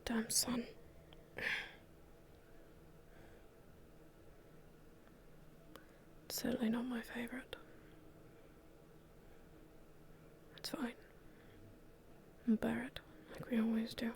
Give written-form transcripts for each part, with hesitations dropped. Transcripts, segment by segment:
Damn sun. Certainly not my favourite. It's fine. I'll bear it, like we always do.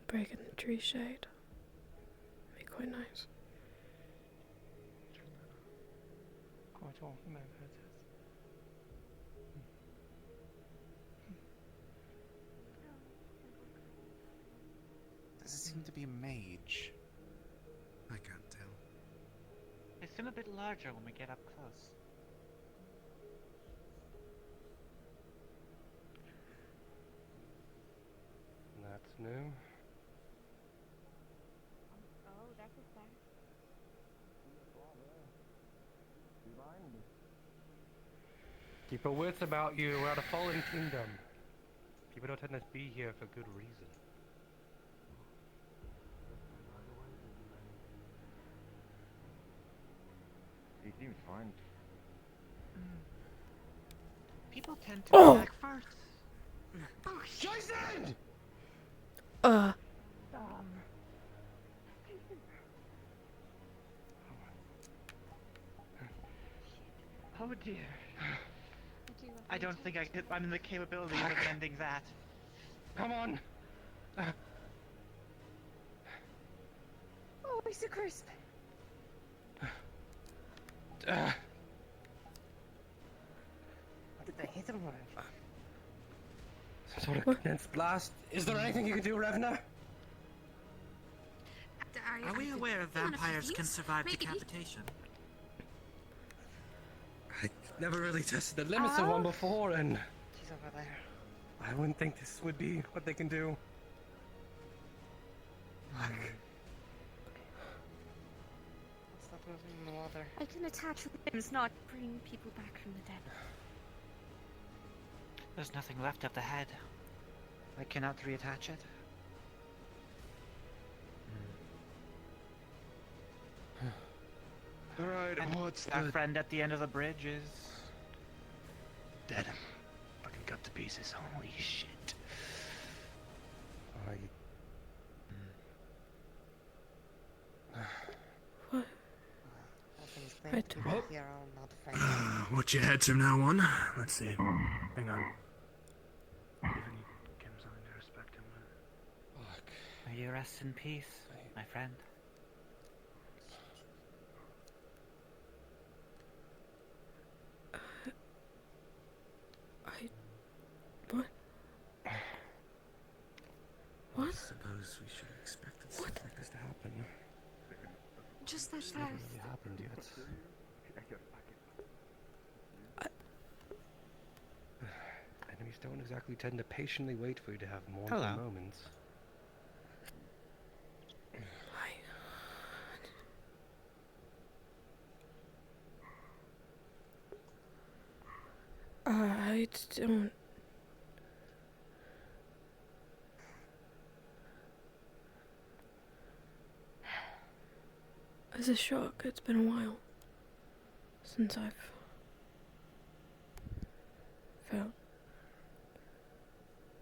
Break in the tree shade. Be quite nice. Does it seem to be a mage? I can't tell. They seem a bit larger when we get up close. That's new. Oh, that's a start. Keep your wits about you. We're at a fallen kingdom. People don't tend to be here for good reason. He seems fine. People tend to go back first. Jason! Oh dear. I don't think I'm in the capabilities of ending that. Come on! Oh, he's a crisp. Did they hit him with? Some sort of condensed blast. Is there anything you can do, Revna? Are we aware if vampires can survive decapitation? I never really tested the limits of one before, and He's over there. I wouldn't think this would be what they can do. Stop moving in the water. I can attach limbs, not bring people back from the dead. There's nothing left of the head. I cannot reattach it. Alright, And what's our the... friend at the end of the bridge is... Dead. Fucking cut to pieces. Holy shit. What? Right. Watch your heads from now on. Let's see. Hang on. May you rest in peace, my friend. What? What? I suppose we should have expected something like this to happen. Just that It's never fast. really happened yet. Enemies don't exactly tend to patiently wait for you to have mournful Hello. moments. I don't... It's a shock. It's been a while since I've felt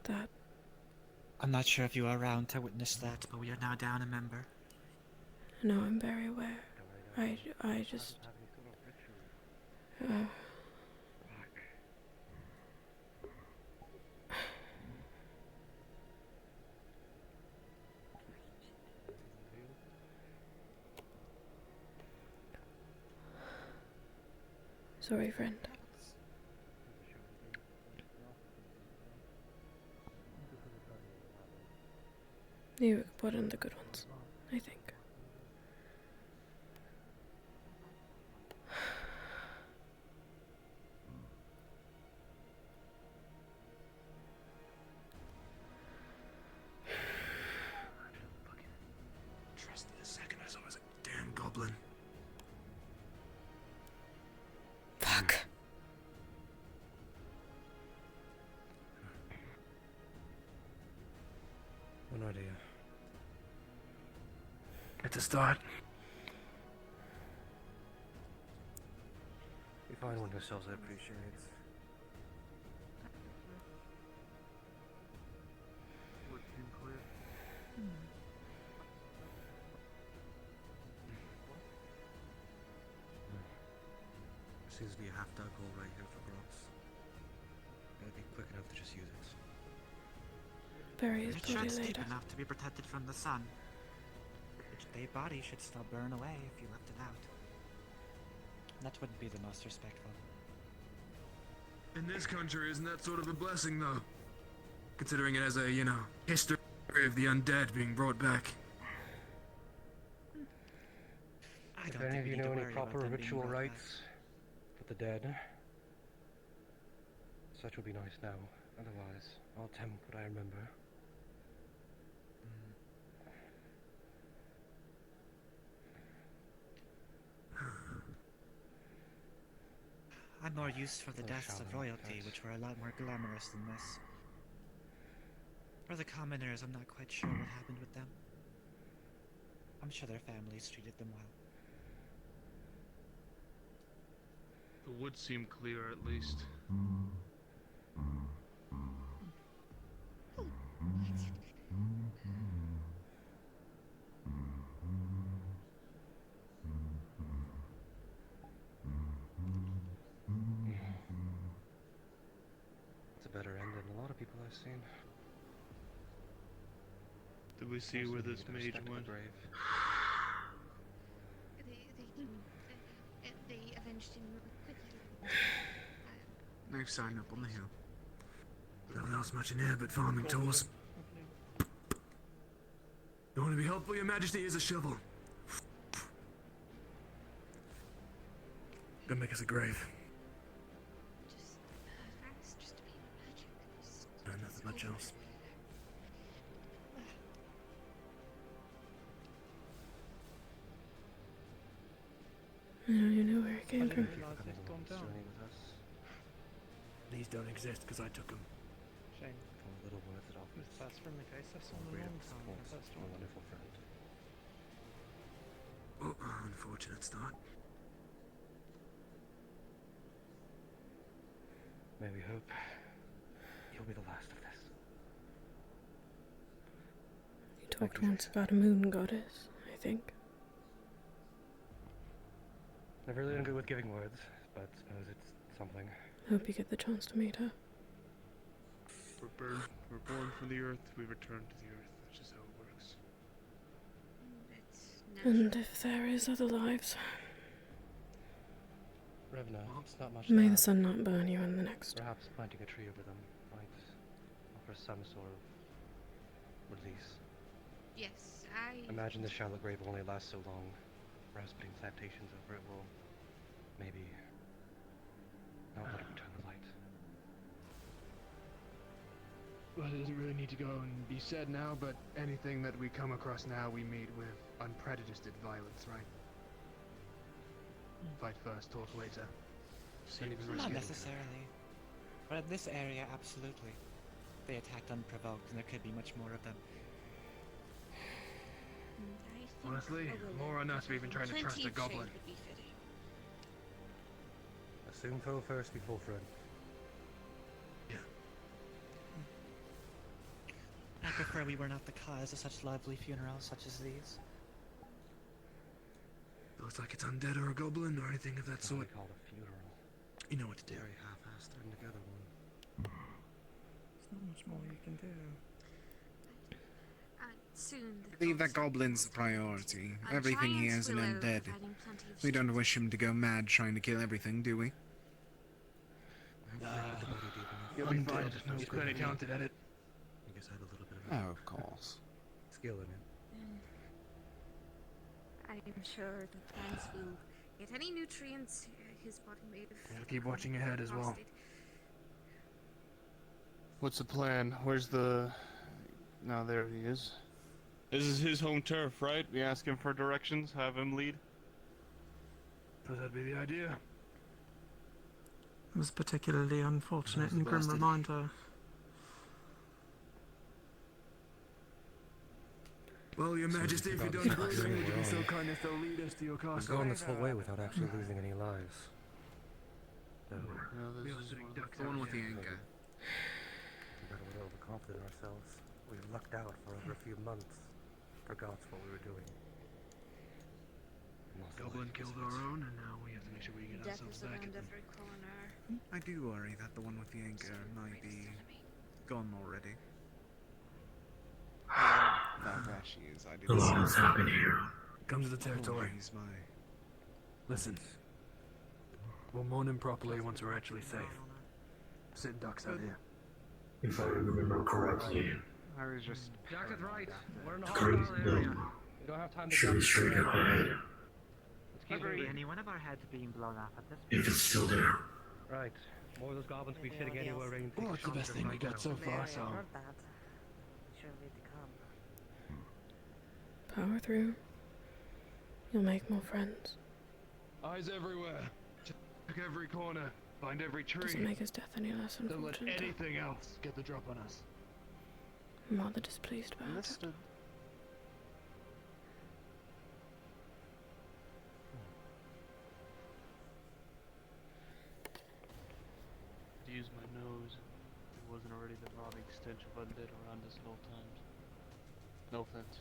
that. I'm not sure if you are around to witness that, but we are now down a member. No, I'm very aware. I just... Sorry, friend. You could put in the good ones, I think. Trust this. No idea. It's a start. We find one ourselves, I appreciate it. Would seem clear. Seems to be a half-dug hole right here for grubs. Gotta be quick enough to just use it. Bury his It body sheds deep later. enough to be protected from the sun. Its dead body should still burn away if you left it out. That wouldn't be the most respectful. In this country, isn't that sort of a blessing, though? Considering it has a, history of the undead being brought back. I If don't any think of we you need to know any worry about proper them being ritual brought back. rites for the dead, such will be nice now. Otherwise, I'll attempt what I remember. I'm more used for the Oh, deaths of shallow, royalty, yes. which were a lot more glamorous than this. For the commoners, I'm not quite sure what happened with them. I'm sure their families treated them well. The woods seem clear, at least. It's a better end than a lot of people I've seen. Did we see where this mage went? They avenged him quickly. They've signed up on the hill. Nothing else much in here but farming tools. You want to be helpful, Your Majesty? Here's a shovel. Gonna make us a grave. Just fast, just a bit of magic. No, nothing much else. I don't even know where it came from. These don't exist because I took them. Shame. A little worth it off. That's from the case I saw in a Great long of time. support, The first my one. wonderful friend. Oh, unfortunate start. May we hope you'll be the last of this. You talked once about a moon goddess, I think. Never really been good with giving words, but suppose it's something. Hope you get the chance to meet her. We're born from the earth, we return to the earth. That's just how it works. It's natural. And if there is other lives, Revna, it's not much may to the ask. sun not burn you in the next. Perhaps planting a tree over them might offer some sort of release. Yes, Imagine the shallow grave will only last so long. Perhaps putting plantations over it will maybe not let it return the light. Well, it doesn't really need to go and be said now, but anything that we come across now we meet with unprejudiced violence, right? Fight first, talk later. Not necessarily. But in this area, absolutely. They attacked unprovoked, and there could be much more of them. Honestly, more on us for even trying to trust a goblin. Assume foe first before friend. I prefer we were not the cause of such lovely funerals such as these. Looks like it's undead or a goblin or anything of that That's what we sort. call a funeral. You know what to do. Very half-assed. Turn together one. There's not much more you can do. Soon. Leave that goblin's the priority. Everything here is an undead. We don't wish him to go mad trying to kill everything, do we? You'll be fine. He's plenty talented at it. I guess I have a little bit of Oh, of course. Skill in it. I'm sure the plants will get any nutrients his body may have. Yeah, keep watching your head as well. lost it. What's the plan? Where's the... No, there he is. This is his home turf, right? We ask him for directions, have him lead. Suppose that'd be the idea. It was a particularly unfortunate That's and grim blasted. reminder. Well, Your Majesty, if you don't agree, would you be so kind as to lead us to your We've castle? gone this whole way without actually losing any lives. No, No, We this are is sitting one. ducks, the one with the anchor. we got a little overconfident in ourselves. We lucked out for over a few months. Forgot what we were doing. Lost a Goblin life killed because our of it. own, and now we have to make sure we get Death ourselves is back. around every corner. I do worry that the one with the anchor might be gone already. That she is. I didn't see What's happened here? Come to the Oh, territory. he's my... Listen. We'll mourn him properly once we're actually safe. Sitting ducks out here. If I remember correctly, I was just... Jack is right. We're in the the crazy hostile area. gnome We don't have time to should be straight ahead Let's keep moving. Any one of our heads being blown off at this if it's still there. Right. More of those goblins be sitting anywhere around. Well, it's the best thing we got so far, so... Power through. You'll make more friends. Eyes everywhere. Check every corner. Find every tree. Doesn't make his death any less Don't let unfortunate. anything else get the drop on us. I'm rather displeased about it. Understood. Use my nose. It wasn't already the rotting stench of undead around us at all times. No offense.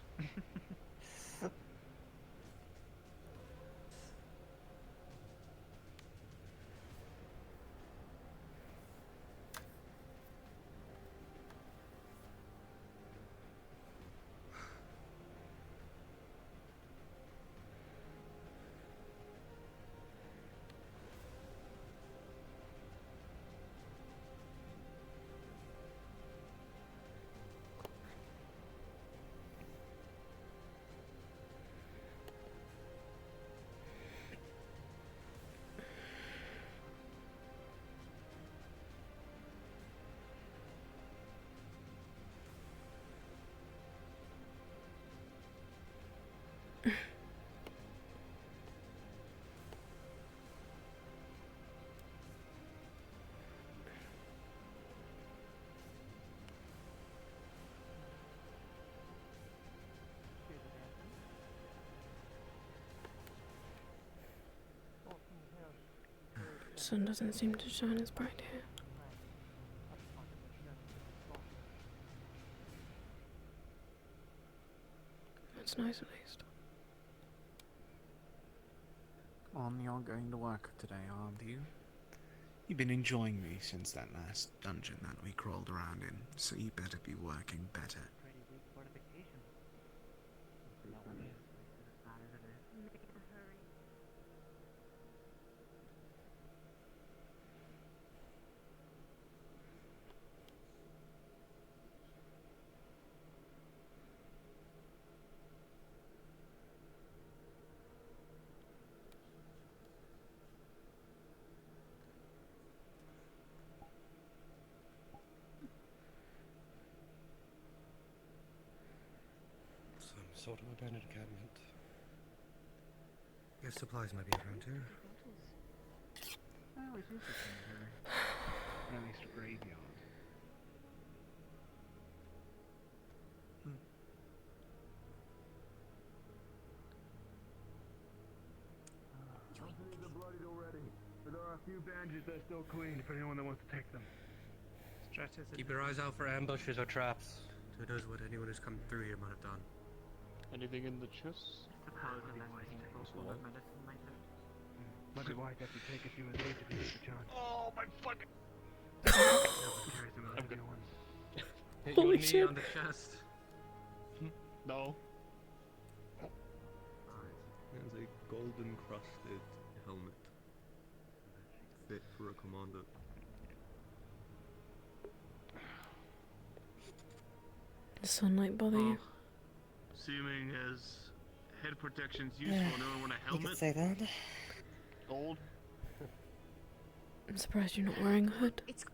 Sun doesn't seem to shine as bright here. That's nice at least. Come on, you're going to work today, aren't you? You've been enjoying me since that last dungeon that we crawled around in, so you better be working better. Pretty weak fortification. No one is as bad as it is. Make a hurry. Some sort of abandoned encampment. Guess supplies might be around here. Well, it is a cemetery. Or at least a graveyard. They're bloodied already, but there are a few bandages that are still clean if anyone that wants to take them. Stretches it. Keep your eyes out for ambushes or traps. Who knows what anyone who's come through here might have done. Anything in the chest? Suppose a less painful form of medicine might hurt. Might be wise that you take a few of these if you get the chance. Oh my fucking! Nobody carries them as new ones. Hit Holy your knee shit. on the chest. No. Has a golden crusted helmet. Fit for a commander. Does sunlight bother you? Assuming as head protection's useful, no one want a You could helmet? say that. Gold? I'm surprised you're not wearing a hood. It's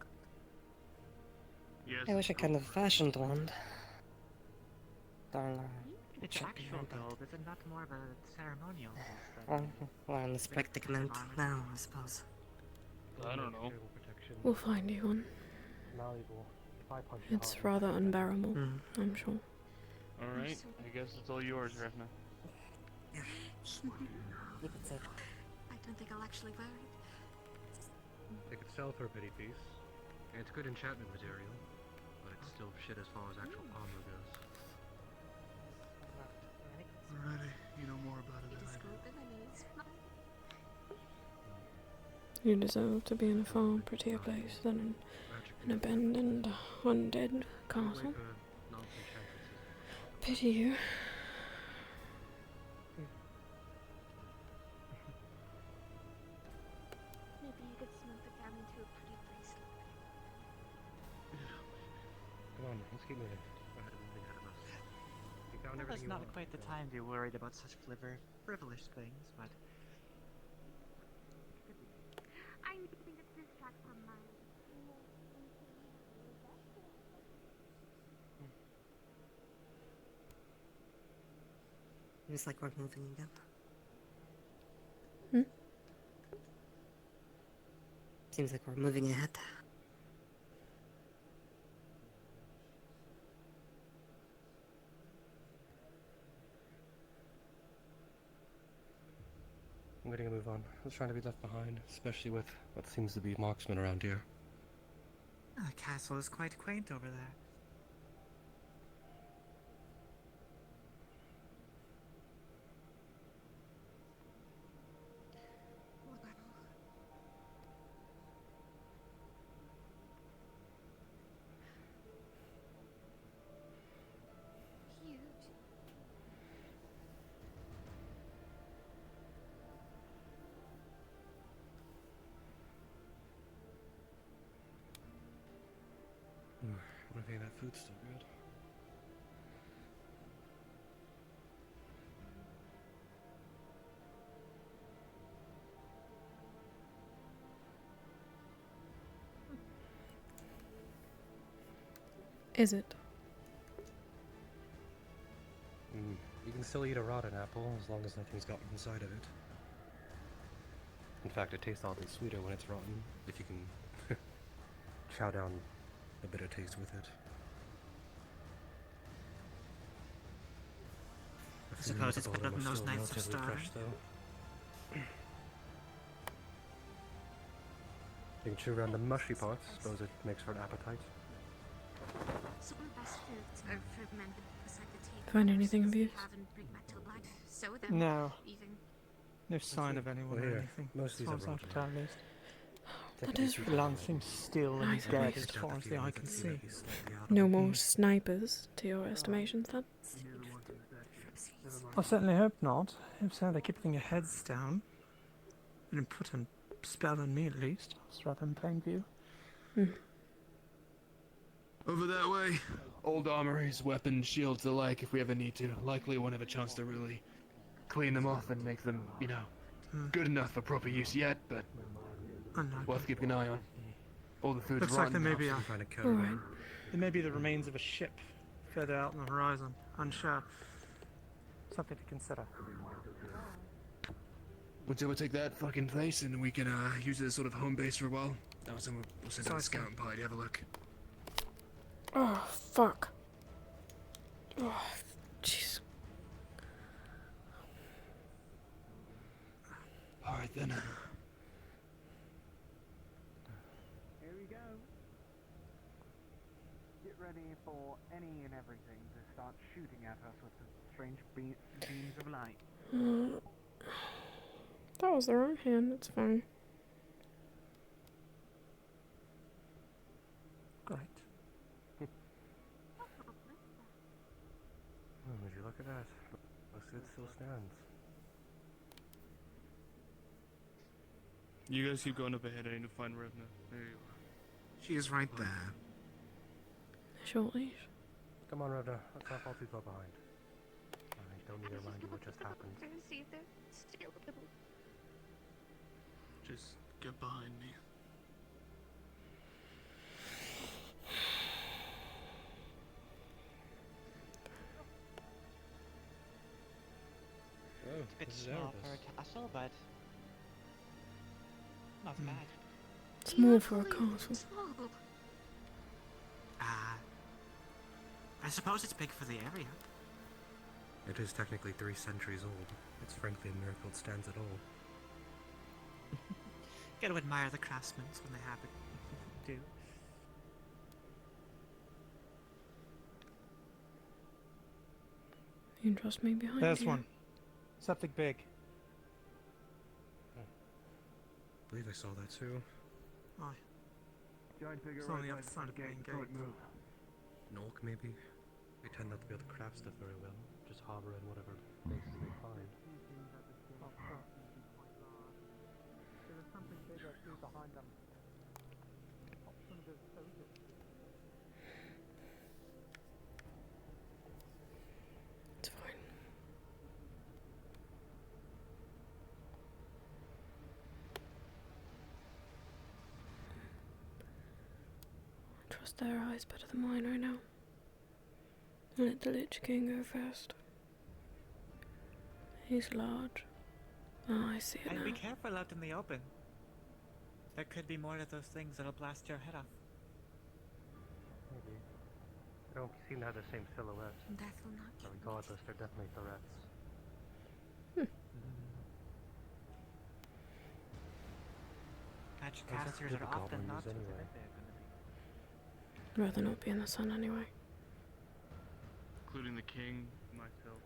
Yes. I wish I kind of fashioned one. Darn. It's Check actual it out. gold, is it not more of a ceremonial piece Well, than... we're in this predicament now, I suppose. I don't know. Protection. We'll find you one. Malleable. If I punch you It's hard, rather unbearable, Hmm. I'm sure. Alright, I guess it's all yours, Revna. You could say. I don't think I'll actually wear it. It could sell for a pretty piece. And it's good enchantment material, but it's still shit as far as actual armor goes. Alrighty, you know more about it It than is I do. good enemies. You deserve to be in a far prettier place than in an abandoned, undead castle. Pity you. Maybe you could smelt it down into a pretty bracelet. Come on, let's keep moving. Go ahead and moving ahead of us. You found Well, everything it's you not want. quite the time to be worried about such frivolous things, but I need to distract from my. It's like we're moving again. Hmm? Seems like we're moving ahead. I'm going to move on. I was trying to be left behind, especially with what seems to be marksmen around here. the castle is quite quaint over there. Huge. I wonder if that food's still good. Is it? You can still eat a rotten apple as long as nothing's gotten inside of it. In fact, it tastes oddly sweeter when it's rotten, if you can chow down the bitter taste with it. I suppose it's better than those nights of starving. Fresh, though. You can chew around the mushy parts. Suppose it makes for an appetite. Some best foods are fermented beside the table. Find anything of use? Haven't bring back to life. Sow them. No. Even. No sign of anyone Well, or here, anything. most As of far these as are I rotten. can tell, at least. That is The land seems still and Nice dead waste. as far as the eye can see. No more snipers, to your estimations, then? I certainly hope not. If so, they keep their heads down. And put a spell on me, at least. It's rather in plain view. Over that way. Old armories, weapons, shields alike if we ever need to. Likely won't have a chance to really clean them off and make them, you know, good enough for proper use yet, but worth keeping an eye on. All the food's Looks like rotten. there may be Alright. there may be the remains of a ship further out on the horizon. Unsure. Something to consider. We'll take that fucking place and we can use it as sort of home base for a while. Now we'll send out a scouting party, have a look. Oh, fuck. Oh, jeez. Alright then. Here we go. Get ready for any and everything to start shooting at us with the strange beams of light. That was the wrong hand, it's fine. Great. Would you look at that? Most of it still stands. You guys keep going up ahead, I need to find Revna. There you are. She is right there. Short leash. Come on, Rhoda. Let's not fall too far behind. I don't need to remind you what just happened. See if they're still able. Just get behind me. Oh, It's a bit this is small Erebus. for a castle, but not bad. Small for a castle. I suppose it's big for the area. It is technically 3 centuries old. It's frankly a miracle it stands at all. Gotta admire the craftsmen when they have it. Do. You can trust me behind There's you. one. Something big. I believe I saw that too. Aye. Giant figure It's on right the by other side of the main Oh, gate. move. An orc, maybe? They tend not to be able to craft stuff very well. Just hover in whatever places they find. There is something bigger too behind them. Some of those soldiers. It's fine. I trust their eyes better than mine right now. Let the Lich King go first. He's large. Oh, I see it And now. be careful out in the open. There could be more of those things that'll blast your head off. Maybe. They don't seem to have the same silhouette. That will not But get regardless, they're definitely threats. Magic Those casters good are often goblins not so anyway. good. I'd rather not be in the sun anyway. Including the king, myself.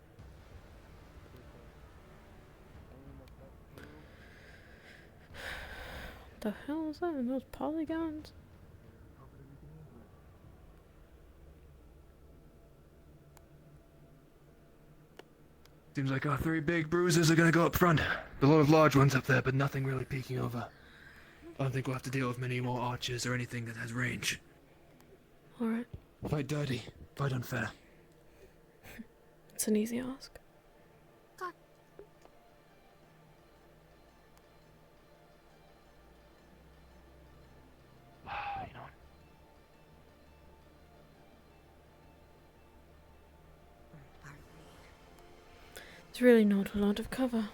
The hell is that? Those polygons? Seems like our 3 big bruises are gonna go up front. A lot of large ones up there, but nothing really peeking over. I don't think we'll have to deal with many more archers or anything that has range. Alright. Fight dirty. Fight unfair. It's an easy ask. You know what? There's really not a lot of cover.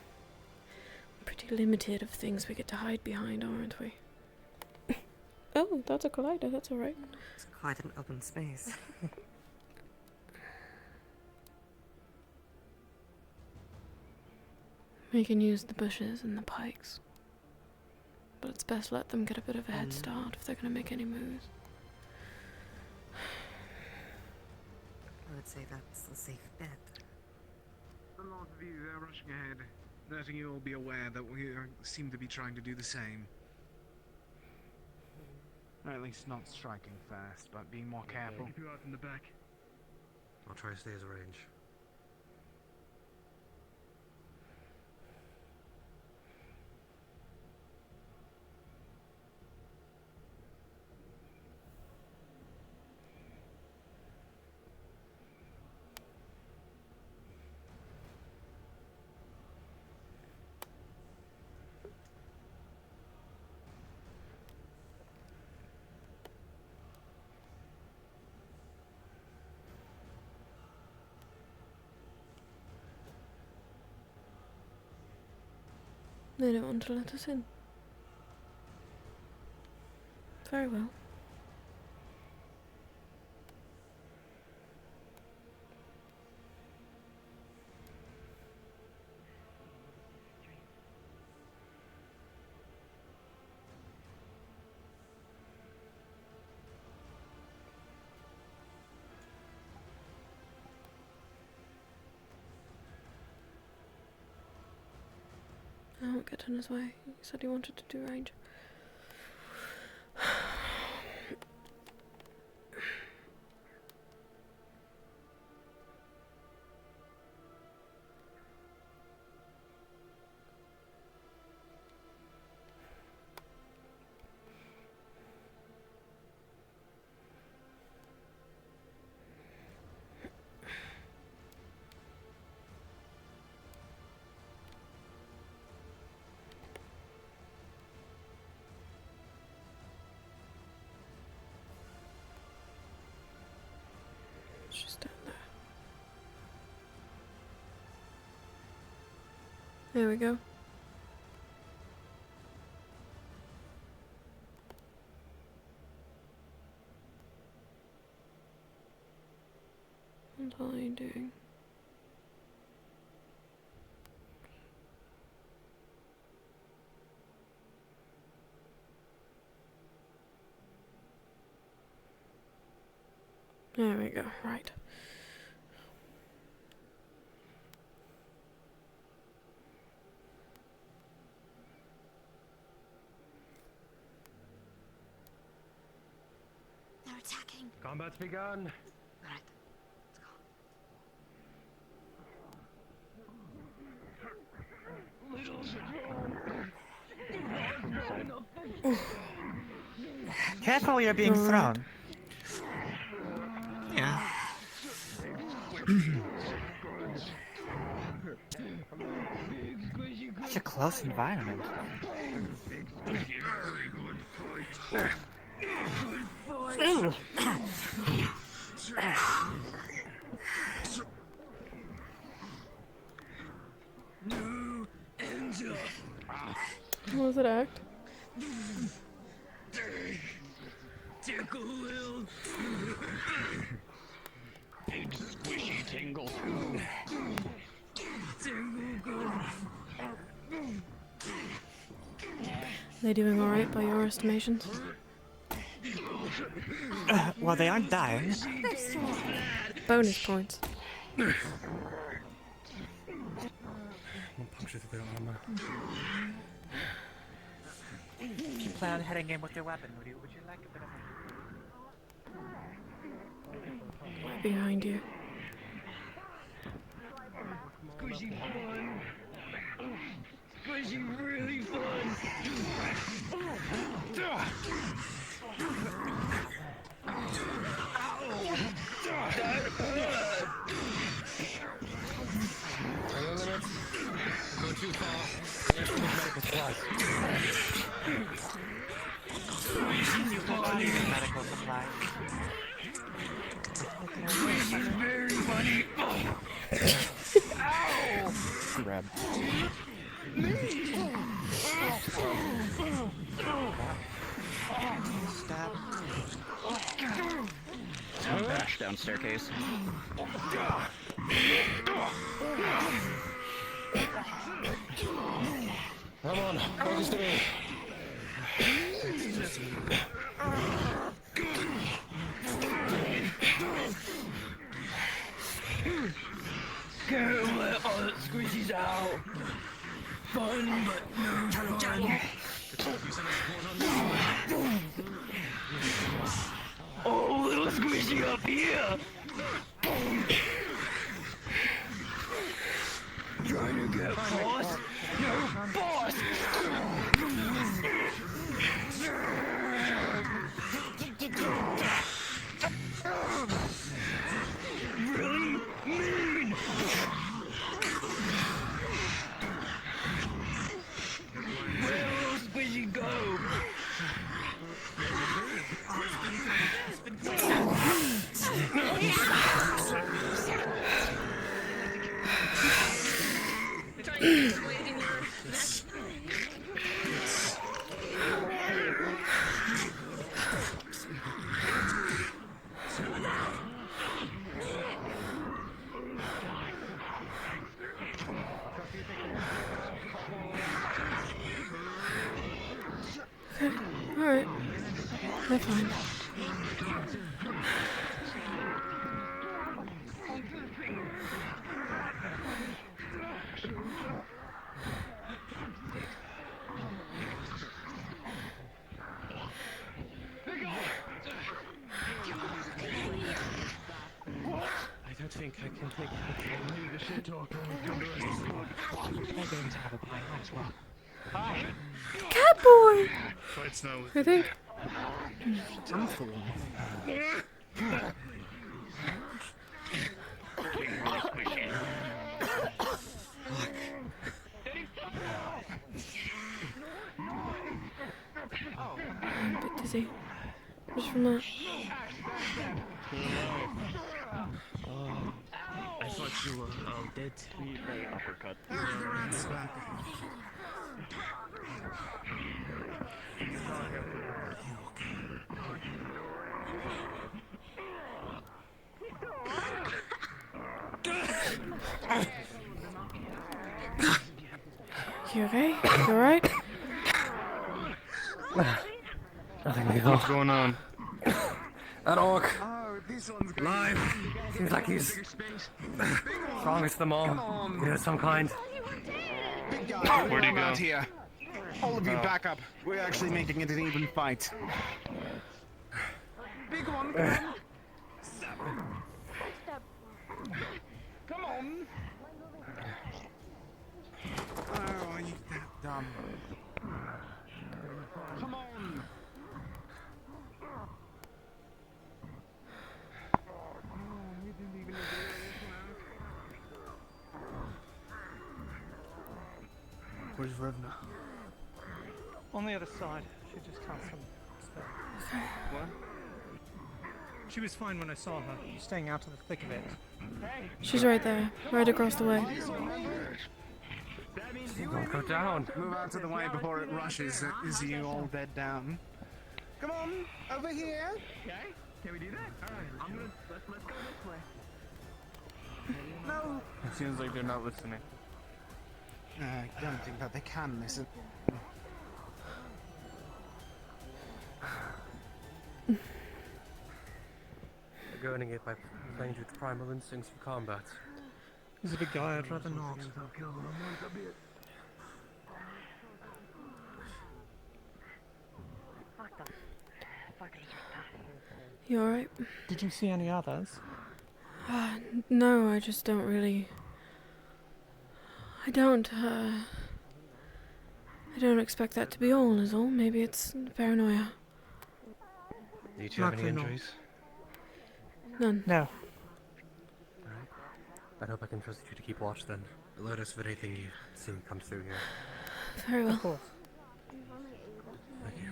We're pretty limited of things we get to hide behind, aren't we? Oh, that's a collider, that's alright. It's quite an open space. We can use the bushes and the pikes. But it's best let them get a bit of a head start if they're gonna make any moves. I would say that's a safe bet. A lot of you are rushing ahead, letting you all be aware that we seem to be trying to do the same. Or at least not striking first, but being more careful. Keep you out in the back. I'll try to stay as a range. They don't want to let us in. Very well. I won't get in his way. He said he wanted to do range. She's down there. There we go. What are you doing? There we go, right. They're attacking. Combat's begun. Alright. Careful, you're being thrown. Yeah. Such a close environment. What was it, act? Big squishy tingle. They doing alright by your estimations? Well, they aren't dying. Bonus points. One puncture through their armor. If you plan on heading in with your weapon, would you like a bit of Behind you. Squishy fun. Squishy really fun. Go too far. Medical supplies. medical supplies? Squishy's very funny. Ow! Grab. Stop. Bash down staircase. Come on, focus to me. Can't let all the squishies out. Fun, but no fun. Oh, little squishy up here. Trying to get boss? No, boss! Really mean! Where will Squishy go? Alright. They're fine. I don't think I can take the shit talker. They're going to have a pie as well. Hi. Catboy! Fights now. I think. I'm a bit dizzy. Just from that. I thought you were all dead. Uppercut. You okay? You alright? What's going on? That orc. Oh, this Alive! Seems like he's strongest of them all. You know, some kind. Big guy, Where'd he go? out here. All of you back up. We're actually making it an even fight. Big one, come on. Come on. Oh, you that dumb. Come on. Where's Revna? On the other side. She just cast some spell. What? She was fine when I saw her, staying out of the thick of it. She's right there, right across the way. Don't go down. Move out of the way before it rushes. Is you all dead down? Come on, over here. Okay, can we do that? Alright, let's go this way. No. It seems like they're not listening. I don't think that they can listen. They're earning it by playing to its primal instincts for combat. He's a big guy, I'd rather not. You alright? Did you see any others? No, I just don't really... I don't expect that to be all, is all. Maybe it's paranoia. Did you have any injuries? None. No. Alright. I hope I can trust you to keep watch then. Alert us if anything you see comes through here. Very well. Of course. Thank you.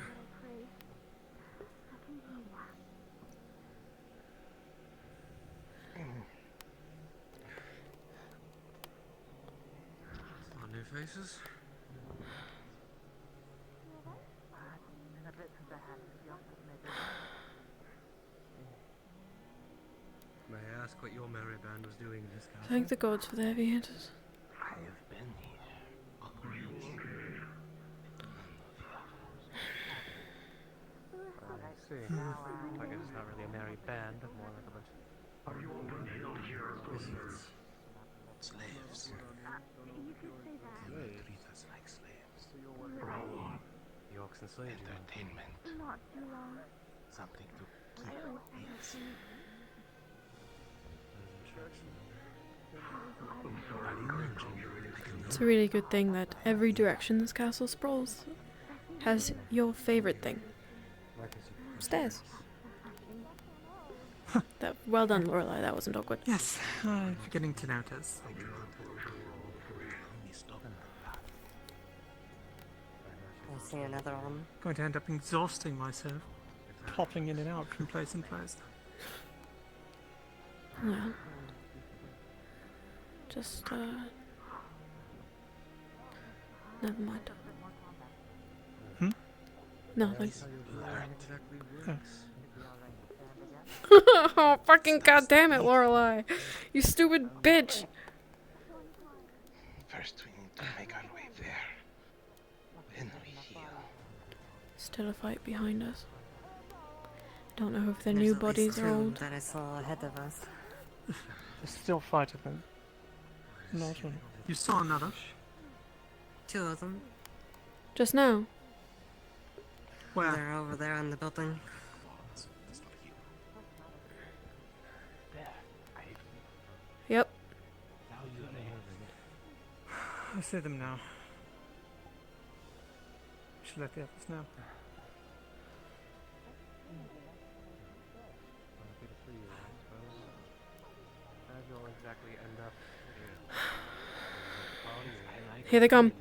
On new faces? May I ask what your merry band was doing in this castle? Thank the gods for the heavy hitters. I have been here. I see. I guess it's not really a merry band, but more like a bunch of wizards. Slaves. They treat us like slaves. The orcs and slaves. Entertainment. Something to keep us. It's a really good thing that every direction this castle sprawls has your favorite thing. Stairs. Well done, Lorelei. That wasn't awkward. Yes, I'm beginning to notice. I see another one. Going to end up exhausting myself, popping in and out from place to place. Well, just, never mind. Nothing. Oh, fucking goddamn it, Lorelei! You stupid bitch! First, we need to make our way there. Then we heal. Still a fight behind us. Don't know if the There's new at bodies least are two old. that I saw ahead of us. There's still fight of them. Not one. You saw another? Two of them. Just now? Where? They're over there in the building. Yep. I see them now. Should let the others know. Here they come.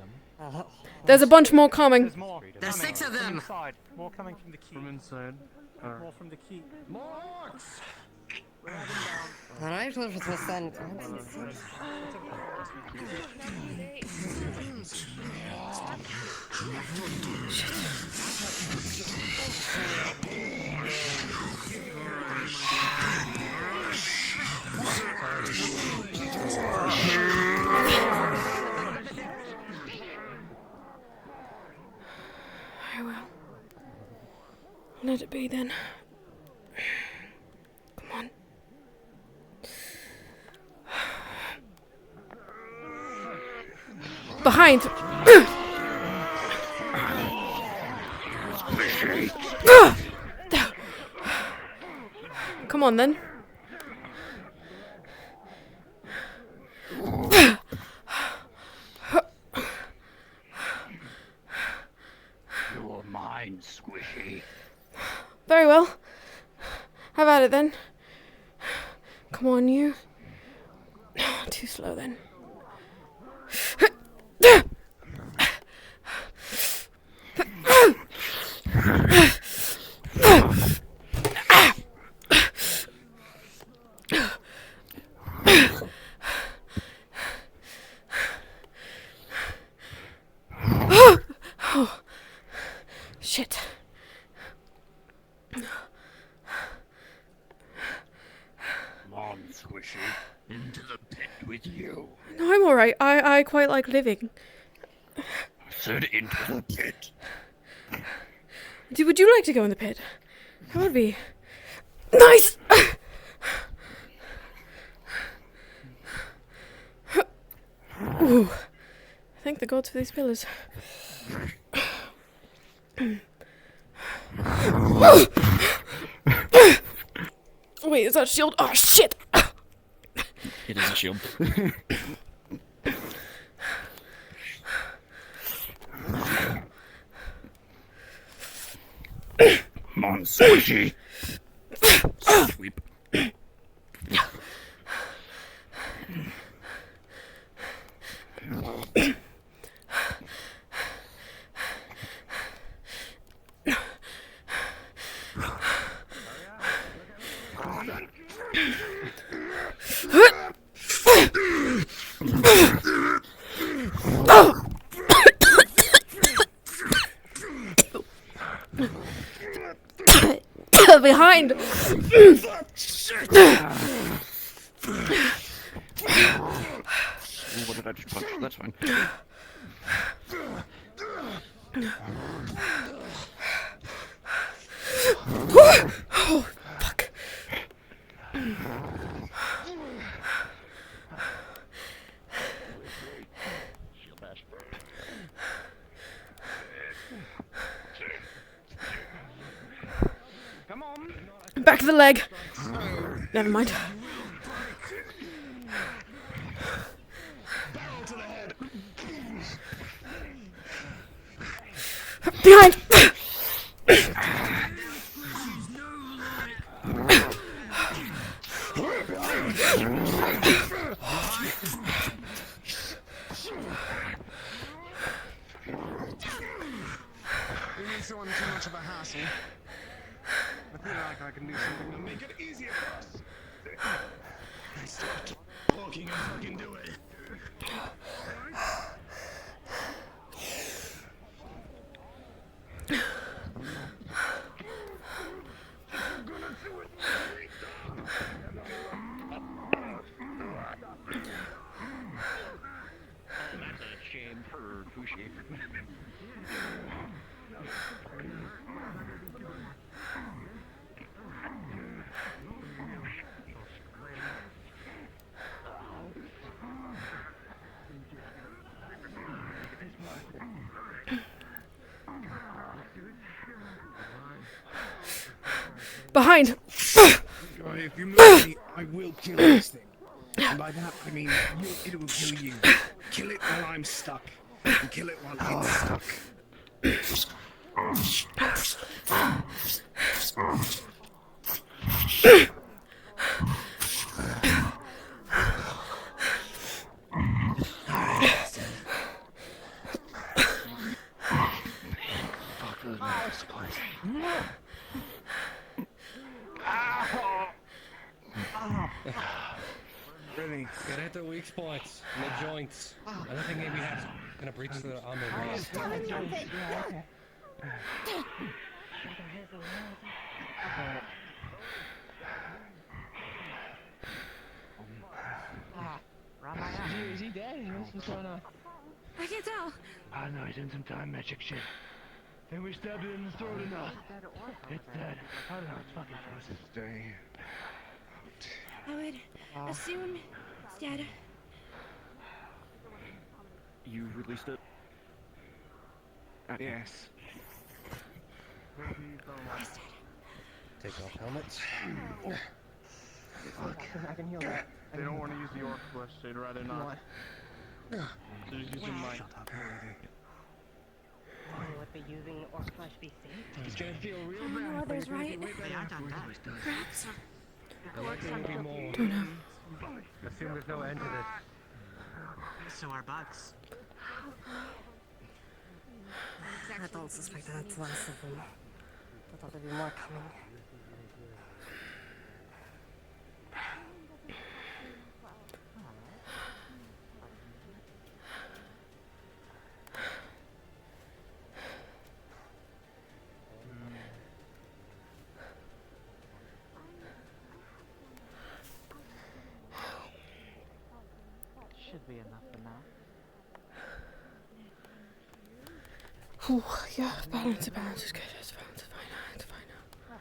There's a bunch more coming. There's more. There's Coming. 6 of them. From inside. More coming from the keep. From inside. More from the keep. More orcs! Alright, what was the sun? Very well. Let it be then. Come on. Behind. Come on then. You're mine, Squishy. Very well. Have at it then. Come on, you. Too slow then. Oh, shit. Come on, Squishy. Into the pit with you. No, I'm alright. I quite like living. I said into the pit. Would you like to go in the pit? That would be nice! Ooh. Thank the gods for these pillars. Wait, is that a shield? Oh, shit! It is a shield. Come on, Squishy. Sweep. Behind! What did I just punch? That's fine. Oh, fuck. Come on. Back to the leg. Never mind. Behind! You need someone too much of a hassle. I feel like I can do something to make it easier for us. Stop talking and fucking do it. That's a shame for Fushi. Behind! If you move me, I will kill this thing. And by that, I mean, it will kill you. Kill it while I'm stuck. And kill it while it's stuck. Really? Get at the weak spots in the joints. I don't think maybe that's gonna breach the armor. Is he dead? What's going on? I can't tell. I know, he's doing some time magic shit. Think we stabbed it in the throat enough. It's dead. I don't know, it's fucking frozen. Stay. I would assume it's dead. You released it? Yes. Take off helmets. Fuck, I can heal that. They don't want to use the orc flesh, they'd rather not. So just use your mind. Shut up, lady. Would be using orc flesh be safe? It's gonna feel real I don't know bad. others, right? They are done that. Perhaps Don't know. Assume there's no end to this. So are bugs. I don't suspect that's the last of them. I thought there'd be more coming. Should be enough for now. Whew, yeah, balance is good. It's fine, it's fine now, it's fine now.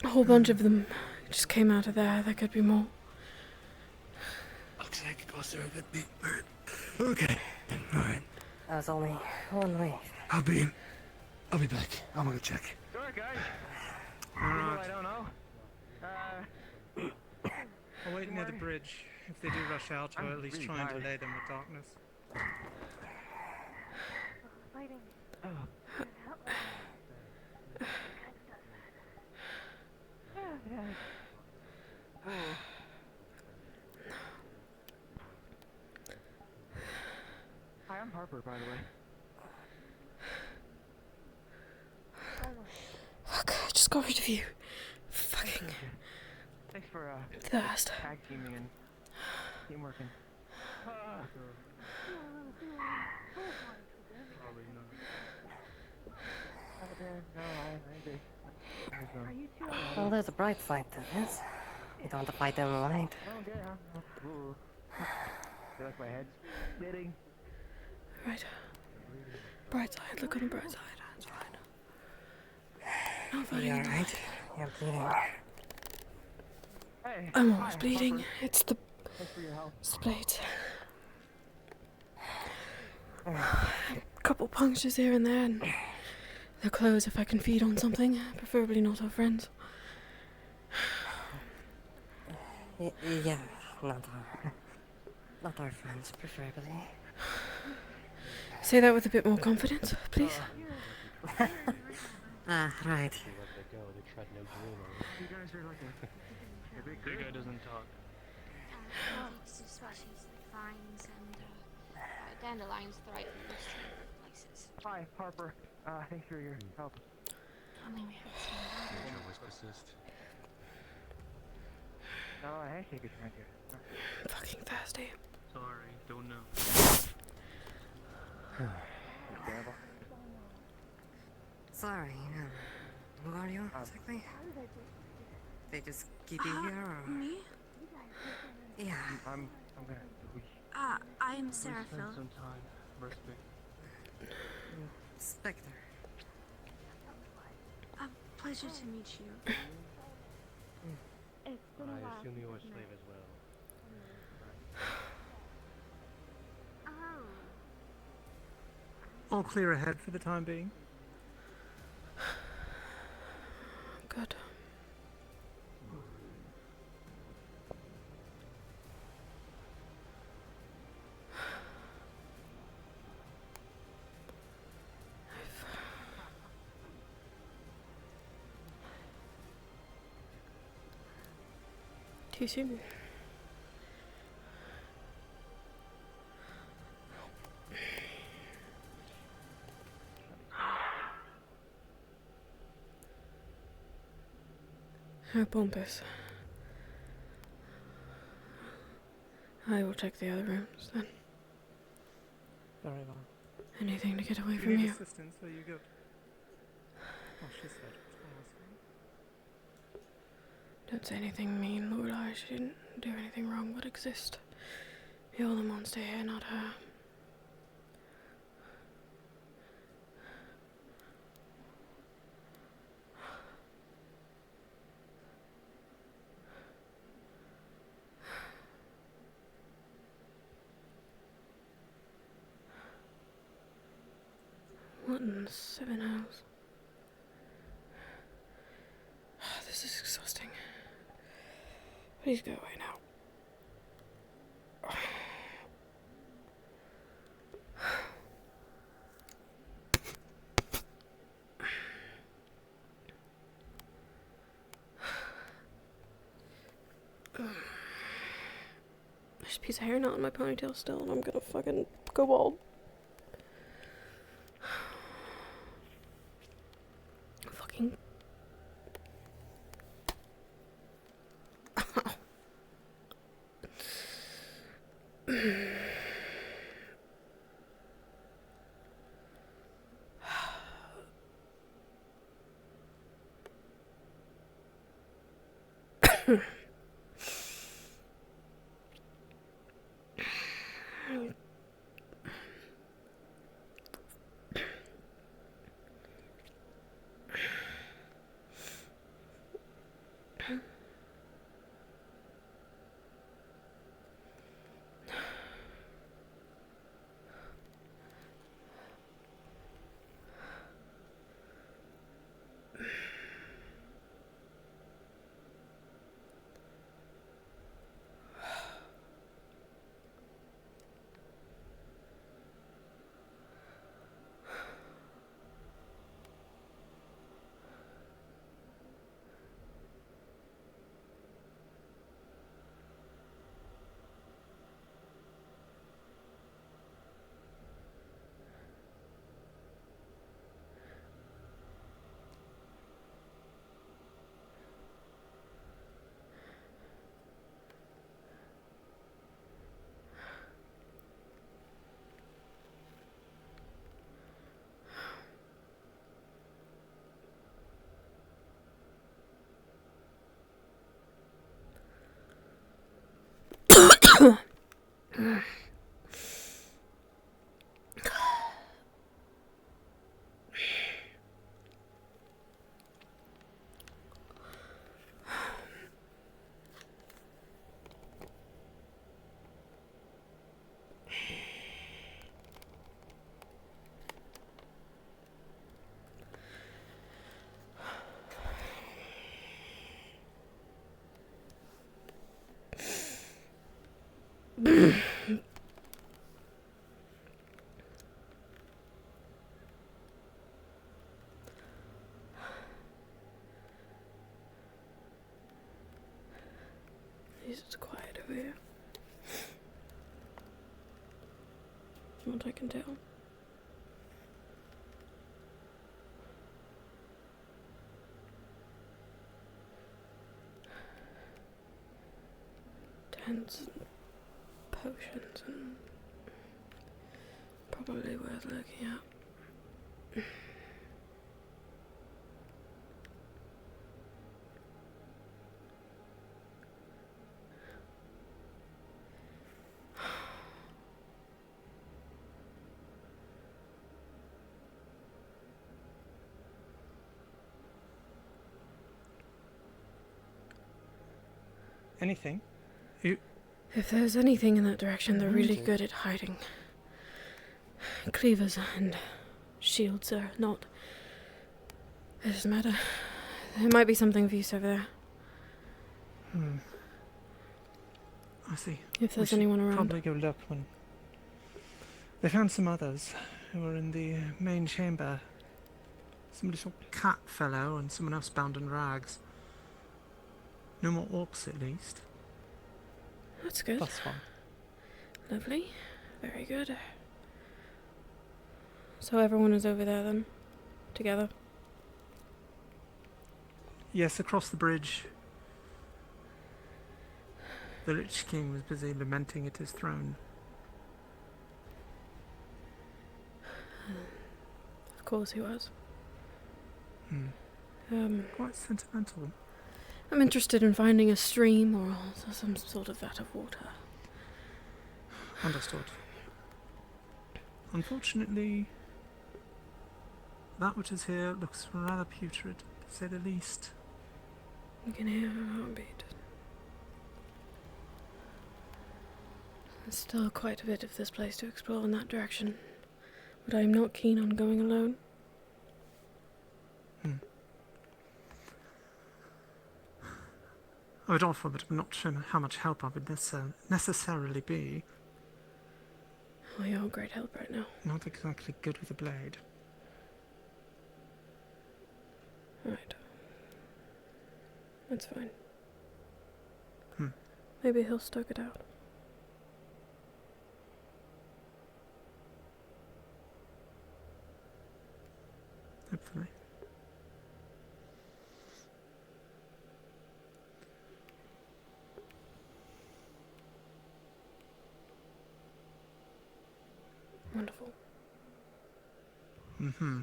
A whole bunch of them just came out of there. There could be more. Looks like it goes through a good bit. Okay. Alright. That was only one way. I'll be back. I'm gonna check. Sure, guys. Alright. I don't know. I'll wait near the bridge. If they do rush out, I'll at least really try and tired. delay them with darkness. Hi, I'm Harper, by the way. Fuck, I just got rid of you. Fucking Thanks for thirst. tag teaming and team working. Probably not. Well, there's a bright side to this. You don't have to fight them in the light. Feel like my head's spinning. Right. Bright side, look on the bright side. It's fine. Not You're fighting alright. You're bleeding. Hey, I'm always hi, bleeding. Harper. It's the Thanks for your help. blades. Couple punctures here and there, and they'll close if I can feed on something. Preferably not our friends. Yeah, not our friends, preferably. Say that with a bit more confidence, please. Right. You guys are like a big That guy doesn't talk. species like vines and dandelions thrive in these places. Hi, Harper. Thanks for your help. Always persist. No, a handshake is right here. Fucking thirsty. Sorry, don't know. Terrible. Sorry, who are you exactly? They just keep you here, or? Me? Yeah. I'm gonna. I'm We Sarah spent Phil. some time resting. Spectre. Pleasure to meet you. I assume you are a slave as well. All clear ahead for the time being. Good. Too soon. How pompous. I will check the other rooms then. Very well. Anything to get away You from need you. assistance, are you good? Oh, she said. Don't say anything mean, Lorelai. She didn't do anything wrong but exist. You're the monster here, not her. What in 7 hours? This is exhausting. Please go away now. There's a piece of hair not in my ponytail still, and I'm gonna fucking go bald. Fucking. It's quiet over here. From what I can tell. Tents and potions and probably worth looking at. Anything? If there's anything in that direction, they're really good at hiding. Cleavers and shields are not. It doesn't matter. There might be something of use over there. I see. If there's anyone around. Probably go look when. They found some others who were in the main chamber. Some little cat fellow and someone else bound in rags. No more orcs, at least. That's good. That's fine. Lovely. Very good. So everyone is over there then? Together? Yes, across the bridge. The Lich King was busy lamenting at his throne. Of course he was. Quite sentimental. I'm interested in finding a stream or some sort of vat of water. Understood. Unfortunately, that which is here looks rather putrid, to say the least. You can hear her heartbeat. There's still quite a bit of this place to explore in that direction, but I'm not keen on going alone. I would offer, but I'm not sure how much help I would necessarily be. Oh, you're a great help right now. Not exactly good with a blade. Right. That's fine. Hmm. Maybe he'll stoke it out. Hopefully. Wonderful. Mm-hmm.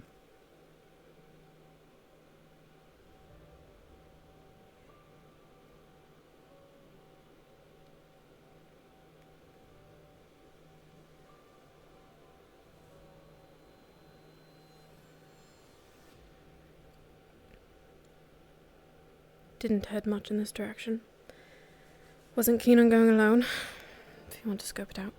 Didn't head much in this direction. Wasn't keen on going alone, if you want to scope it out.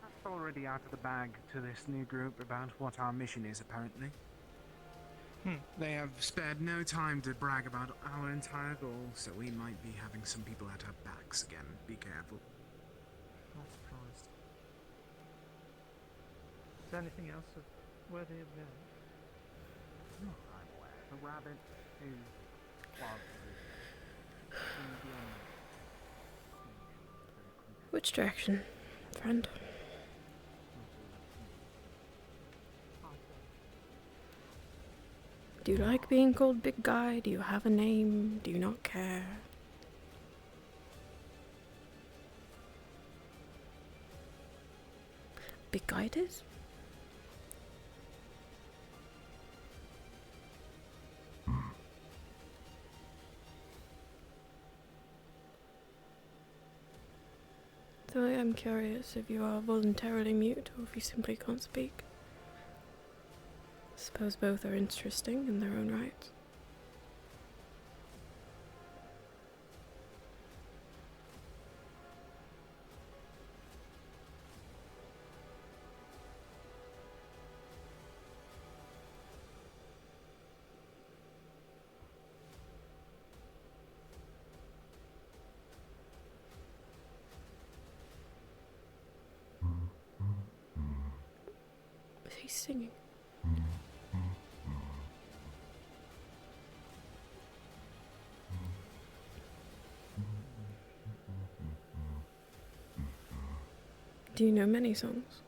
That's already out of the bag to this new group about what our mission is, apparently. They have spared no time to brag about our entire goal, so we might be having some people at our backs again. Be careful. Not surprised. Is there anything else worthy of note? Not I'm aware. The rabbit is Which direction, friend? Do you like being called Big Guy? Do you have a name? Do you not care? Big Guy it is? So I am curious if you are voluntarily mute or if you simply can't speak. Suppose both are interesting in their own right. Is he singing? Do you know many songs?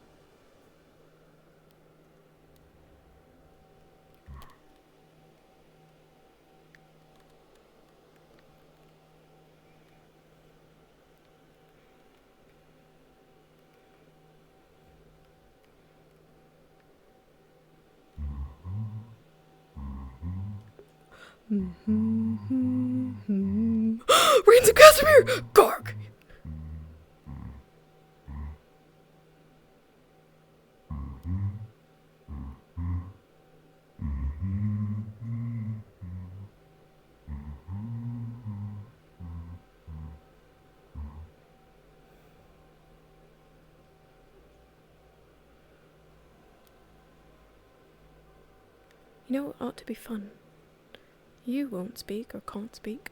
Reigns of Casimir! Garg! You know what ought to be fun? You won't speak or can't speak.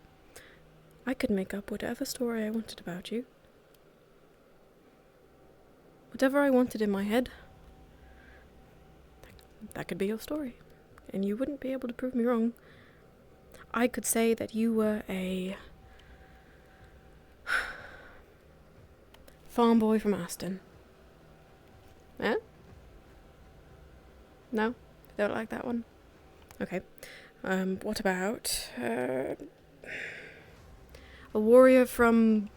I could make up whatever story I wanted about you. Whatever I wanted in my head. That could be your story. And you wouldn't be able to prove me wrong. I could say that you were a farm boy from Aston. Eh? No? You don't like that one? Okay. What about a warrior from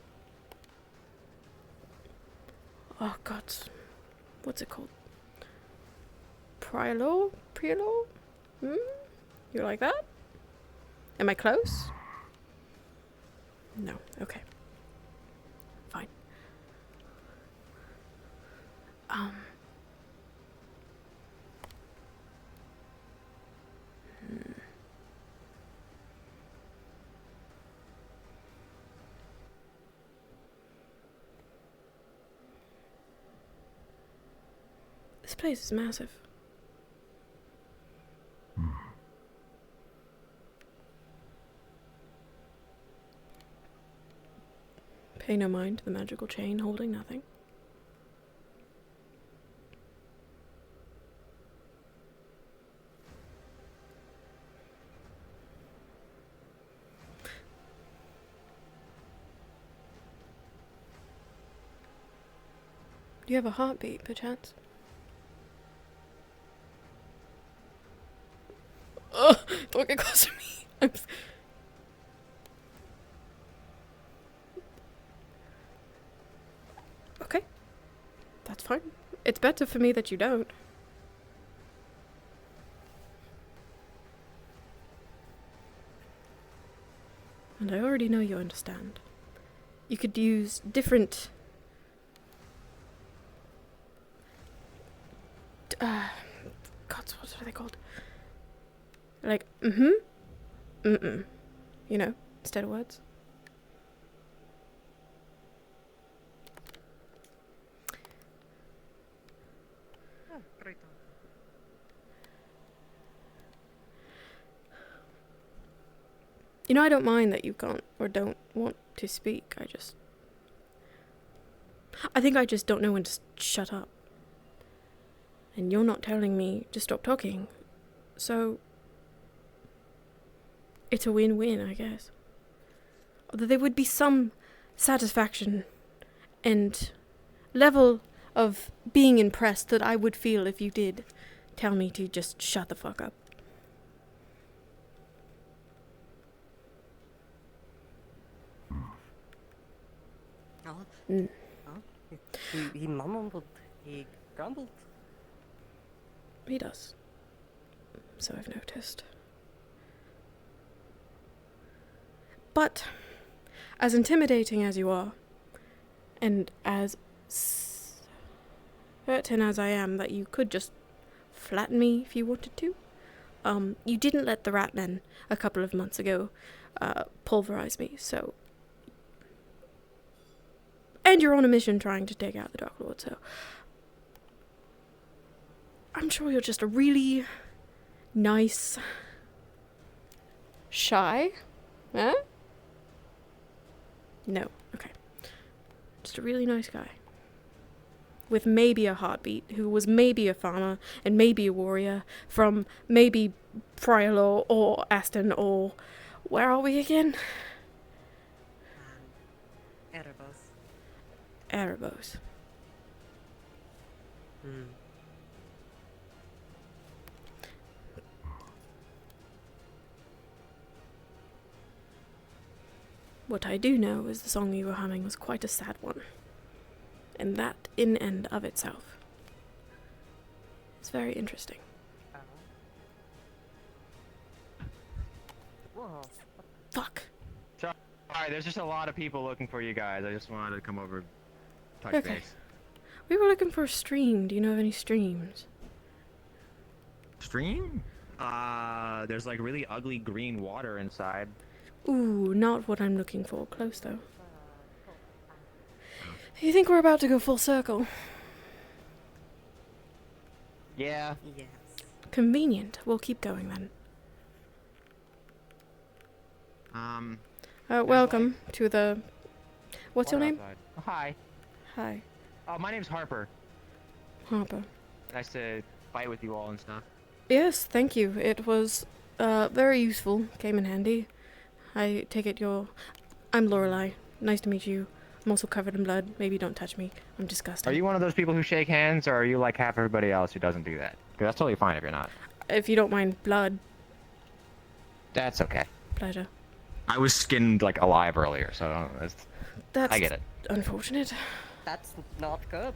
Oh god. What's it called? Priolo? Priolo? You like that? Am I close? No. Okay. Fine. This place is massive. Pay no mind to the magical chain holding nothing. Do you have a heartbeat, perchance? Ugh! Don't get close to me! Okay. That's fine. It's better for me that you don't. And I already know you understand. You could use different... God, what are they called? Like, you know, instead of words. Oh, great. You know, I don't mind that you can't or don't want to speak. I think I just don't know when to shut up. And you're not telling me to stop talking. So, it's a win-win, I guess. Although there would be some satisfaction and level of being impressed that I would feel if you did tell me to just shut the fuck up. Oh. He mumbled, he grumbled. He does. So I've noticed. But, as intimidating as you are, and as certain as I am that you could just flatten me if you wanted to, you didn't let the Ratmen a couple of months ago pulverize me, so... And you're on a mission trying to take out the Dark Lord, so... I'm sure you're just a really nice... Shy? Huh? No. Okay. Just a really nice guy. With maybe a heartbeat, who was maybe a farmer, and maybe a warrior, from maybe Priolo or Aston or... Where are we again? Erebos. Erebos. What I do know is the song you were humming was quite a sad one. And that, in and of itself, is very interesting. Whoa. Fuck. Sorry, there's just a lot of people looking for you guys. I just wanted to come over, touch Okay. base. We were looking for a stream. Do you know of any streams? Stream? There's like really ugly green water inside. Ooh, not what I'm looking for. Close, though. You think we're about to go full circle? Yeah. Yes. Convenient. We'll keep going, then. Welcome to the... What's your name? Outside. Hi. Hi. Oh, my name's Harper. Harper. Nice to fight with you all and stuff. Yes, thank you. It was, very useful. Came in handy. I take it you're... I'm Lorelei. Nice to meet you. I'm also covered in blood. Maybe don't touch me. I'm disgusting. Are you one of those people who shake hands, or are you like half everybody else who doesn't do that? 'Cause that's totally fine if you're not. If you don't mind blood. That's okay. Pleasure. I was skinned like alive earlier, so That's I get it. unfortunate. That's not good.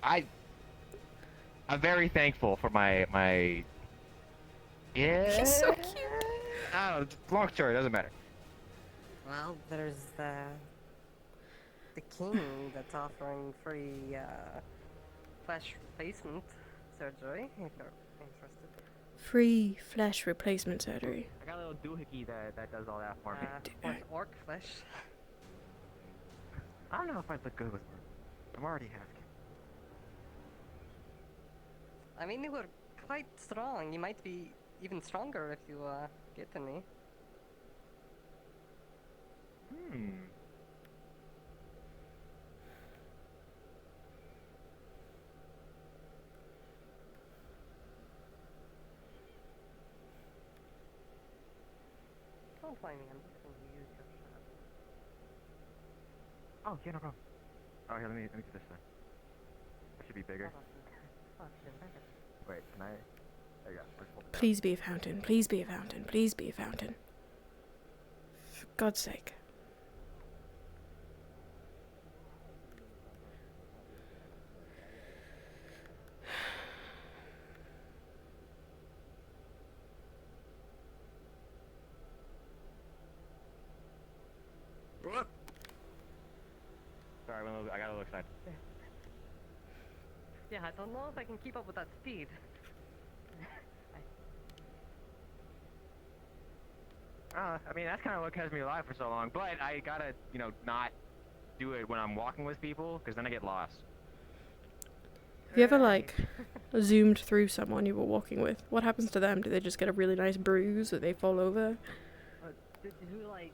I'm very thankful for my. Yeah. He's so cute. I don't know. Long story, doesn't matter. Well, there's the king that's offering free flesh replacement surgery if you're interested. Free flesh replacement surgery. I got a little doohickey that does all that for me. Of course, orc flesh. I don't know if I'd look good with one. I'm already half. I mean, you were quite strong. You might be even stronger if you get to me. Don't mind me, I'm just going to use your shot. Oh, yeah, no problem. Oh, here, let me do this then. That should be bigger. Wait, can I? There you go. Let's hold it down. Please be a fountain. Please be a fountain. Please be a fountain. For God's sake. Sorry, I got a little excited. Yeah, I don't know if I can keep up with that speed. I mean, that's kind of what kept me alive for so long. But I gotta, not do it when I'm walking with people, because then I get lost. Have you ever, like, zoomed through someone you were walking with? What happens to them? Do they just get a really nice bruise or they fall over? Did you, like,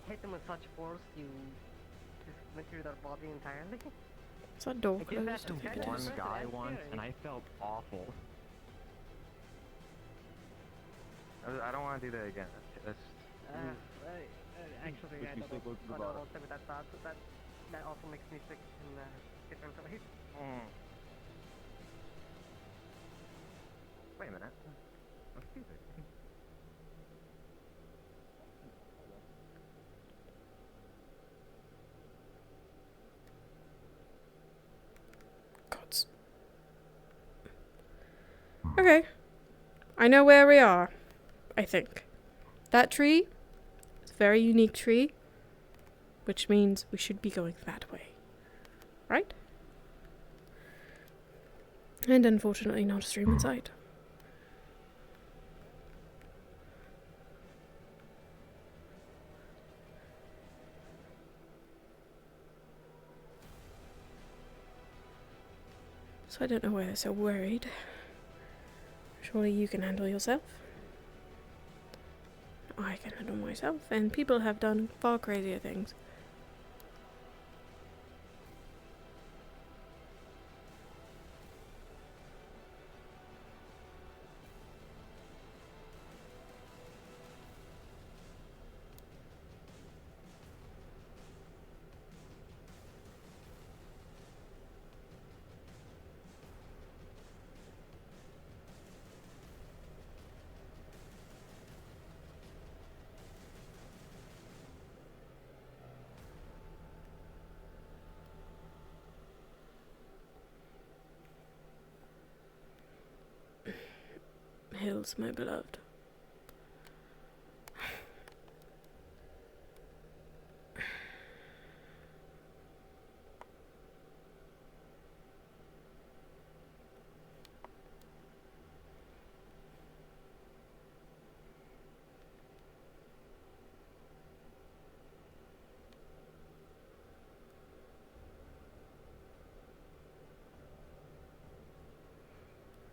hit them with such force you just went through their body entirely? Is that door I did that closed? to one guy once, and I felt awful. I don't want to do that again. Actually, I don't know what that thought, but that also makes me sick in different ways. Wait a minute. I'm stupid. Gods. Okay. I know where we are. I think. That tree is a very unique tree, which means we should be going that way. Right? And unfortunately not a stream in sight. So I don't know why they're so worried. Surely you can handle yourself. I can handle myself, and people have done far crazier things. Hills, my beloved.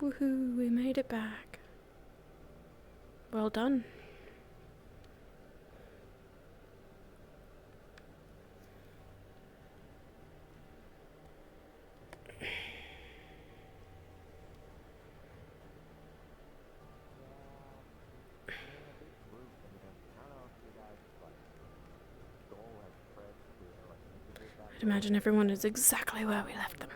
Woohoo, we made it back. Well done. I'd imagine everyone is exactly where we left them.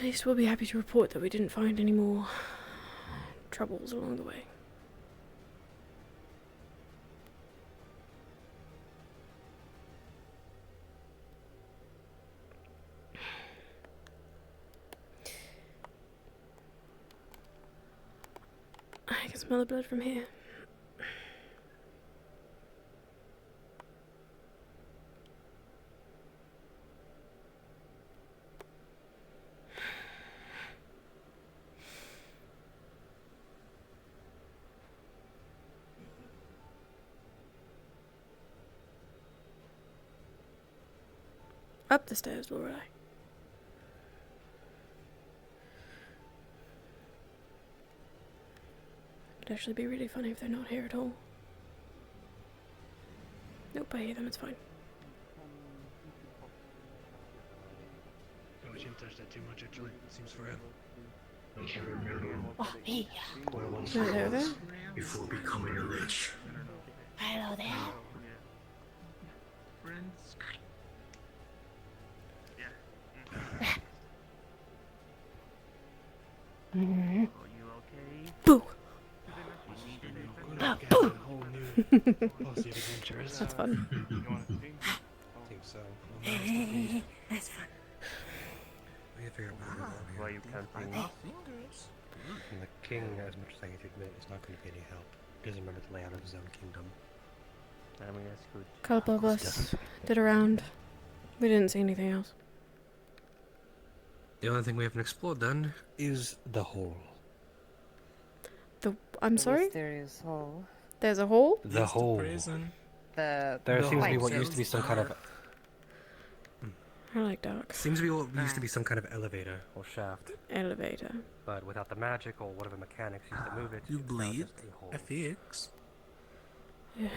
least we'll be happy to report that we didn't find any more troubles along the way. I can smell the blood from here. Up the stairs, Lorelei. It'd actually be really funny if they're not here at all. Nope, I hear them, it's fine. Oh, we shouldn't touch that too much, actually. Seems forever. Oh, hey. Hello there. Before becoming rich. Hello there. Friends. Mm-hmm. Are you okay? Boo! Boo! Whole new policy of adventurers. That's fun. I think so. That's fun. We have to figure out what Why you counting? And the king, as much as I hate to admit, is not going to be any help. He doesn't remember the layout of his own kingdom. I mean, that's good. Couple of us did a round. We didn't see anything else. The only thing we haven't explored then is the hole. I'm sorry? Mysterious hole. There's a hole? The hole. The There seems to be pipes. what used to be some kind of... I like dark. Seems to be what used to be some kind of elevator or shaft. Elevator. But without the magic or whatever mechanics used to move it, You it's now bleed? just a hole. FX? Yeah,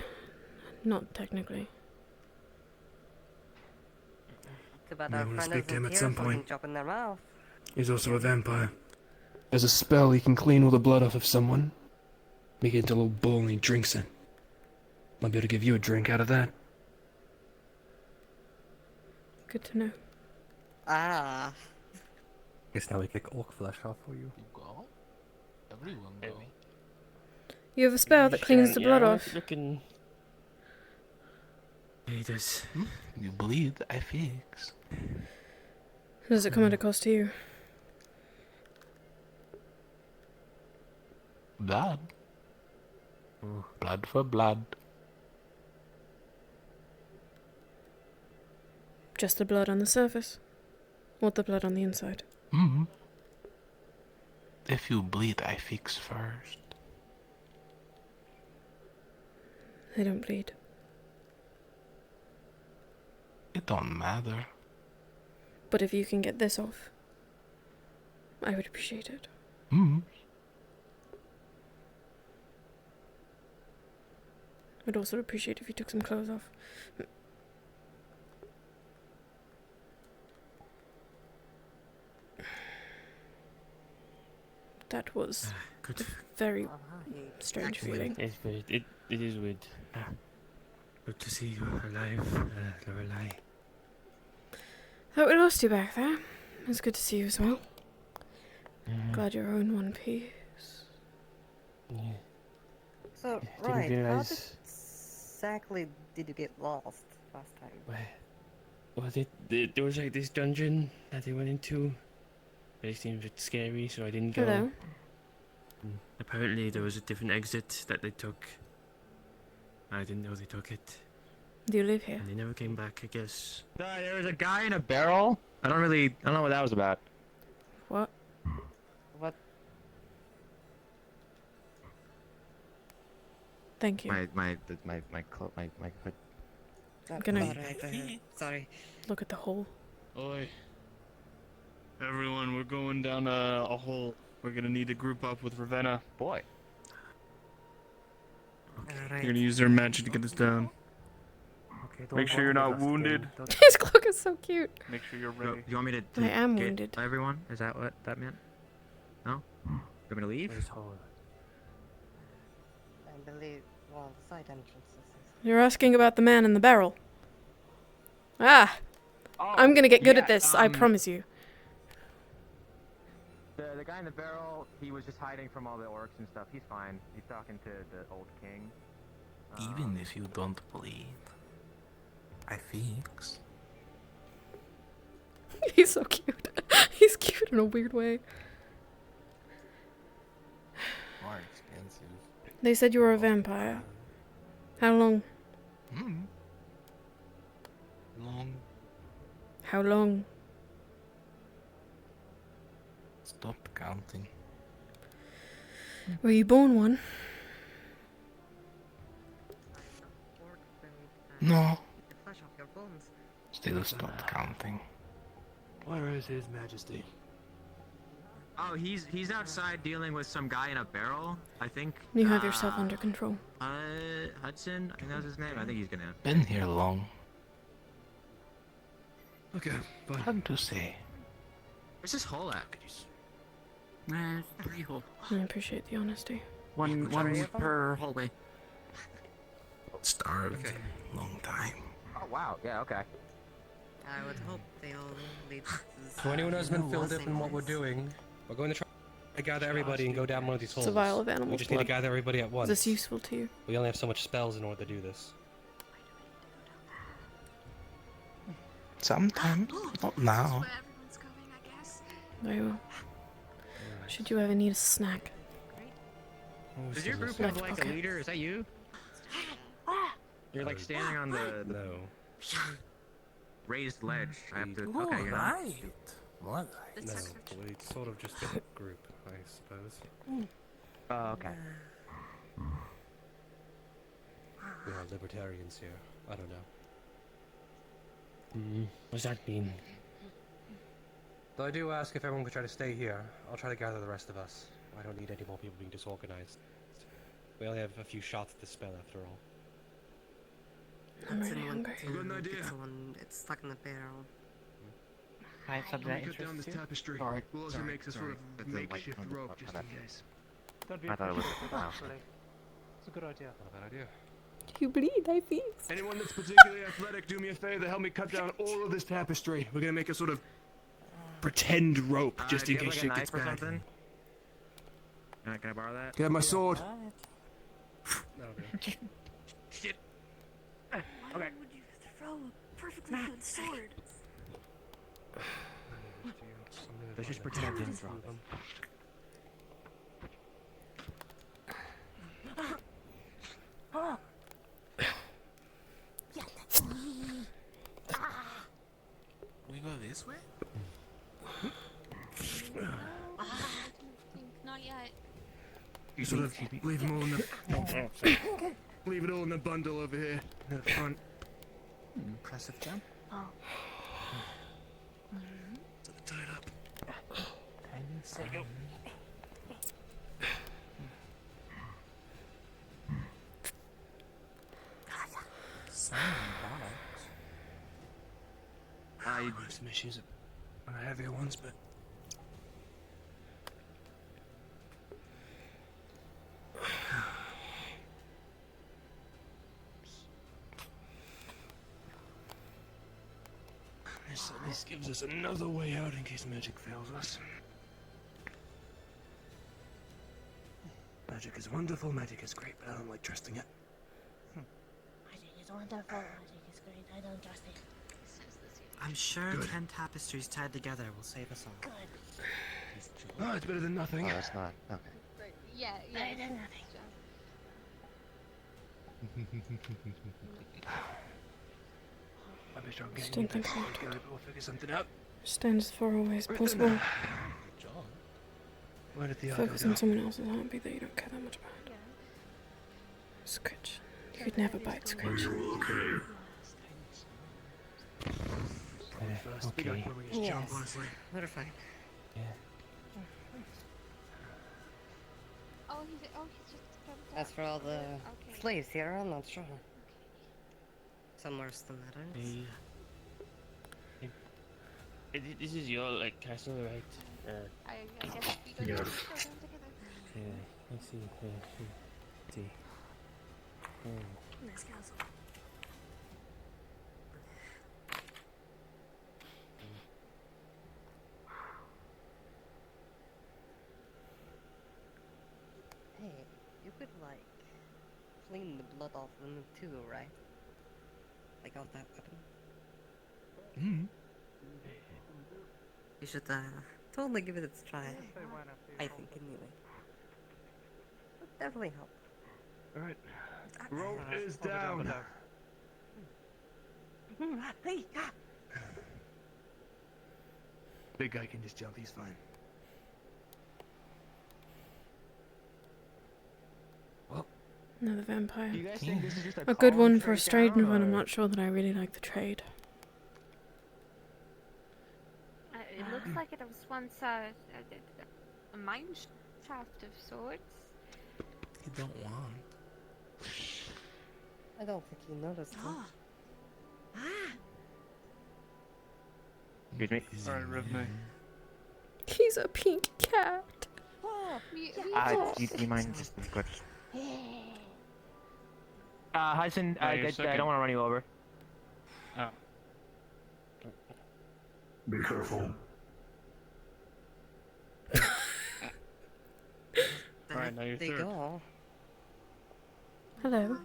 not technically. Too bad Might our wanna friend speak to him isn't at here some so we can point. chop in their mouth. He's also a vampire. There's a spell he can clean all the blood off of someone. Make it into a little bowl and he drinks it. Might be able to give you a drink out of that. Good to know. Ah. Guess now we kick orc flesh off for you. Go. Everyone go. You have a spell that cleans the blood off. Looking. He does. You bleed, I fix. Does it come at a cost to you? Blood. Blood for blood. Just the blood on the surface? Or the blood on the inside? Mm-hmm. If you bleed, I fix first. They don't bleed. It don't matter. But if you can get this off, I would appreciate it. Mm-hmm. I'd also appreciate if you took some clothes off. That was a very strange feeling. It's very, it is weird. Good to see you alive, Lorelei. Thought we lost you back there. It's good to see you as well. Glad you're in one piece. Yeah. So, Didn't right, how realize- exactly did you get lost last time? Well, there was like this dungeon that they went into. But it seemed a bit scary, so I didn't go. Hello. Apparently there was a different exit that they took. I didn't know they took it. Do you live here? And they never came back, I guess. There was a guy in a barrel. I don't know what that was about. What? What? Thank you. My hood. I'm gonna Right there. Sorry. look at the hole. Oi. Everyone, we're going down a hole. We're gonna need to group up with Ravenna. Boy. You're gonna use their magic to get us down. Okay, Make sure you're not wounded. His cloak is so cute. Make sure you're ready. You want me to I am get wounded. everyone? Is that what that meant? No? You want me to leave? I believe one of the side entrances is... You're asking about the man in the barrel. Ah! I'm gonna get good at this, I promise you. The guy in the barrel, he was just hiding from all the orcs and stuff. He's fine. He's talking to the old king. Even if you don't bleed, I fix. He's so cute. He's cute in a weird way. More expensive. They said you were a vampire. How long? Long. How long? Stop counting. Were you born one? No. The flesh off your bones. Still stop counting. Where is His Majesty? Oh, he's outside dealing with some guy in a barrel, I think. You have yourself under control. Hudson, I think that's his name. I think he's gonna. Been here long. Okay, fine. Hard to say. Where's this hole at? Three hole. I appreciate the honesty. One per hallway. Starved. Long time. Oh wow, yeah, okay. I would hope they all lead So anyone who has been filled up in what we're doing, we're going to try to gather everybody and go down one of these holes. It's a vial of animal We just need to blood. gather everybody at once. Is this useful to you? We only have so much spells in order to do this. Sometime. Not now. Very well. Should you ever need a snack? Does your group Left have like pocket. a leader? Is that you? You're like standing on the No. raised ledge. I have to. Ooh, Okay, you're not. right. What? No, it's sort of just a group, I suppose. Oh, okay. We are libertarians here. I don't know. What's that mean? Though I do ask if everyone could try to stay here. I'll try to gather the rest of us. I don't need any more people being disorganized. We only have a few shots at the spell after all. I'm really hungry. Good idea. It's stuck in the barrel. I have something We'll that cut down interests this you. tapestry. Sorry, We'll also sorry, make a sort sorry. of That's a makeshift light rope on just that. in case. Don't be I thought it was afraid, wow. actually. It's a good idea. Not a bad idea. You bleed, I fix. Anyone that's particularly athletic, do me a favor, help me cut down all of this tapestry. We're gonna make a sort of pretend rope just Do in you have, case like, shit a gets knife or bad. something? Can I borrow that? Can I have my sword? Okay. Shit. Okay. Would you throw a perfectly good sword? Let's just pretend I didn't drop them. We go this way? Not yet. You sort of leave them all in the leave it all in the bundle over here at the front. Impressive jump. So they're tied up. There you go. I have some issues on the heavier ones, but this at least gives us another way out in case magic fails us. Magic is wonderful, magic is great, but I don't like trusting it. Magic is wonderful. Magic is great. I don't trust it. I'm sure Good. 10 tapestries tied together will save us all. Good. Oh, it's better than nothing. Oh, that's not. Okay. Yeah, yeah. Better than nothing. I bet you're Just getting don't think this about together, but we'll figure something out. Stand as far away as Right possible. then. Where did the other Focus go? on someone else's heartbeat that you don't care that much about. Scritch. You could never bite Scritch. First, we got where we just jump, honestly. We're fine. Oh, he's just jumped As up. for all the Okay. slaves here, I'm not sure. Some worse than others. This is your like castle, right? I guess we go down together. Yeah. Let's see. See. Nice castle. clean the blood off them too, right? Like off that weapon. You should totally give it its try. I think anyway. Would definitely help. Alright. Rope is down. Hey! Big guy can just jump, he's fine. Another vampire. You guys think this is just A good calm one for a trade straight down, one. I'm or- not sure that I really like the trade. It looks like it was once a mine shaft of sorts. You don't want. I don't think you noticed. Huh? Excuse me. Alright, Rivne. He's a pink cat. Do you mind just a quick? Hudson, Yeah, I you're don't want to run you over. Oh. Be careful. Alright, now you're They third. go. Hello.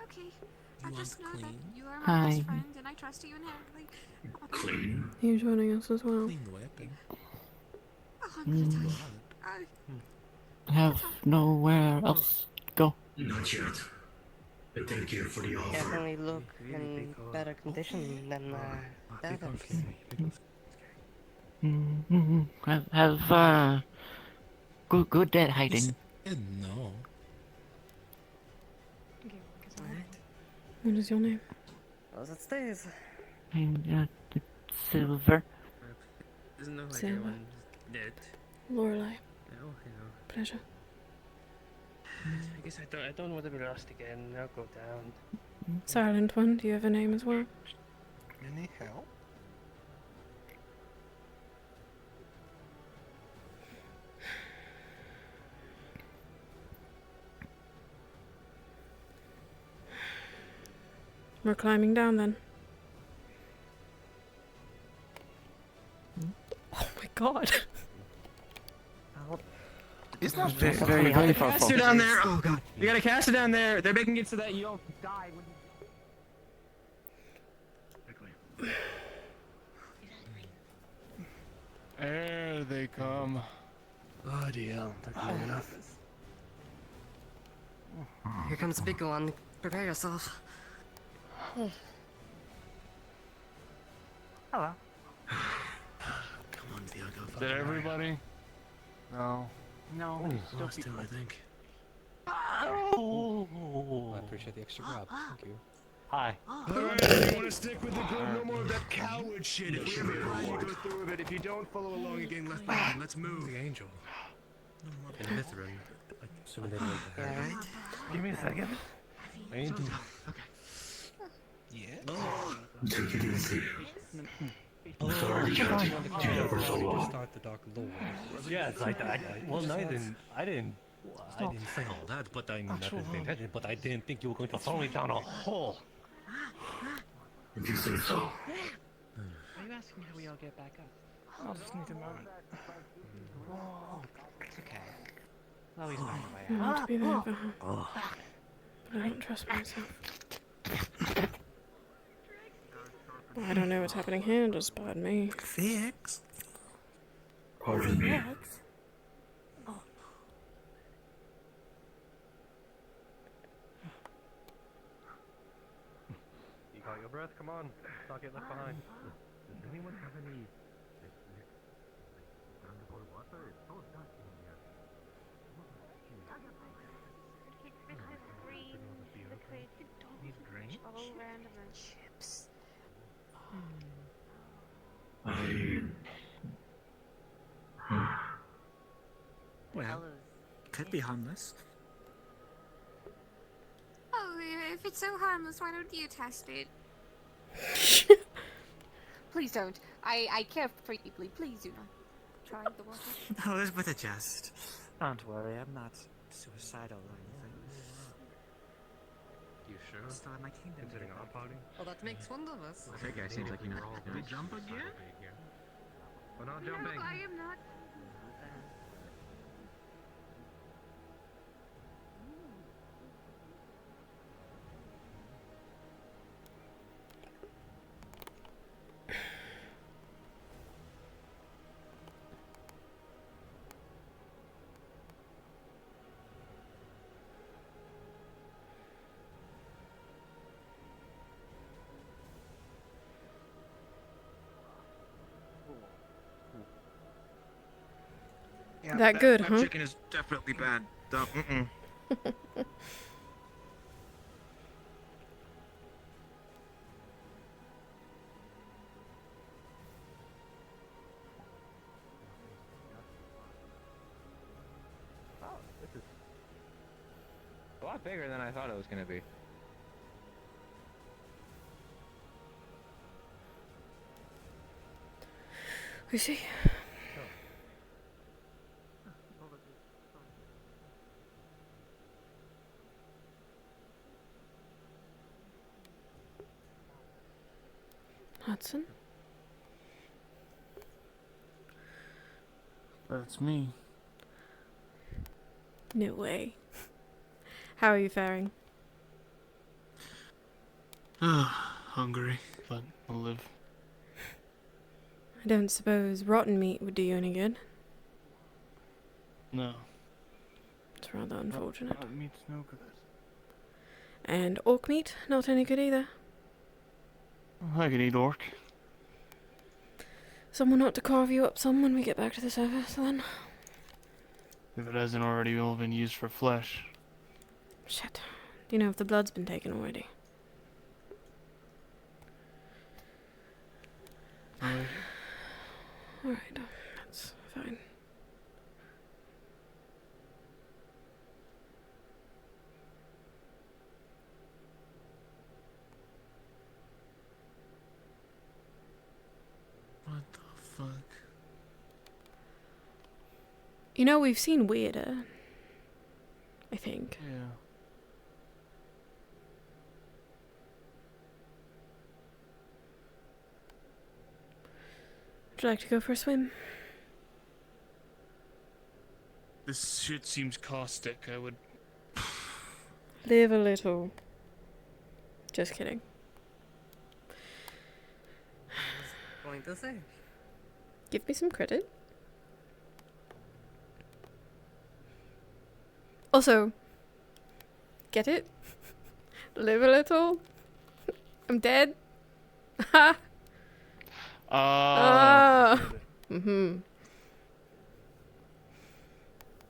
Okay, I just know that you are my Hi. best friend and I trust you inherently. Clean. You're joining us as well. Clean the weapon. Oh, I'm gonna die. Have nowhere else go. Not yet. But thank you for the offer. Definitely look in better condition than Davin's. Have good at hiding. No. What is your name? As it stays. Silver. Doesn't look like Silver. everyone's dead. Lorelei. No, Pleasure. I guess I don't want to be lost again. I'll go down. Silent one. Do you have a name as well? Any help? We're climbing down then. Oh my god. It's not very powerful. Cast her down there. Oh god. You gotta cast her down there. They're making it so that you don't die when you. There they come. Bloody hell, took long enough. Here comes the big one. Prepare yourself. Hello. Come on, Diego. Is that everybody? No. No. Lost two, I think. I appreciate the extra grab. Thank you. Hi. Alright, you wanna stick with the group? No more of that coward shit. If we ever plan, you go through with it. If you don't, follow along and getting left behind. Let's move. The angel. In Mithrin, assuming they don't like the hair. Alright. Give me a second. I ain't doing. Yeah. Take it easy. Oh, Sorry, you Chad. just You never follow up. start the Dark Lord. Yes, well, no, I didn't say all that, but I mean, that is the intention, but I didn't think you were going to throw me down a hole. If you say so. Are you asking how we all get back up? I'll just need a moment. It's okay. I'll always find a way I want to be there for her. Oh. But I don't trust myself. I don't know what's happening here, just pardon me. Fix. Pardon me. You got your breath, come on. Let's not get left behind. Does anyone have any... Need drink? All random and chips. Well, could be harmless. Oh, if it's so harmless, why don't you test it? Please don't. I care for you deeply. Please do not try the water. No, it's but a jest. Don't worry, I'm not suicidal or anything. You sure? Still in my kingdom. Considering our party? Well, that makes one of us. That guy seems like you know. Did we jump again? We're not No, jumping. I am not. Yeah, That good, that huh? chicken is definitely bad. Mm-mm. Oh, this is a lot bigger than I thought it was gonna be. I see. Hudson? That's me. No way. How are you faring? Hungry, but I'll live. I don't suppose rotten meat would do you any good. No. It's rather unfortunate. Meat's no good. And orc meat, not any good either. I can eat orc. Someone ought to carve you up some when we get back to the surface, then. If it hasn't already all been used for flesh. Shit. Do you know if the blood's been taken already? Alright, that's fine. What the fuck? You know, we've seen weirder. I think. Yeah. Would you like to go for a swim? This shit seems caustic. I would. Live a little. Just kidding. Going to say. Give me some credit. Also, get it? Live a little. I'm dead. Ha.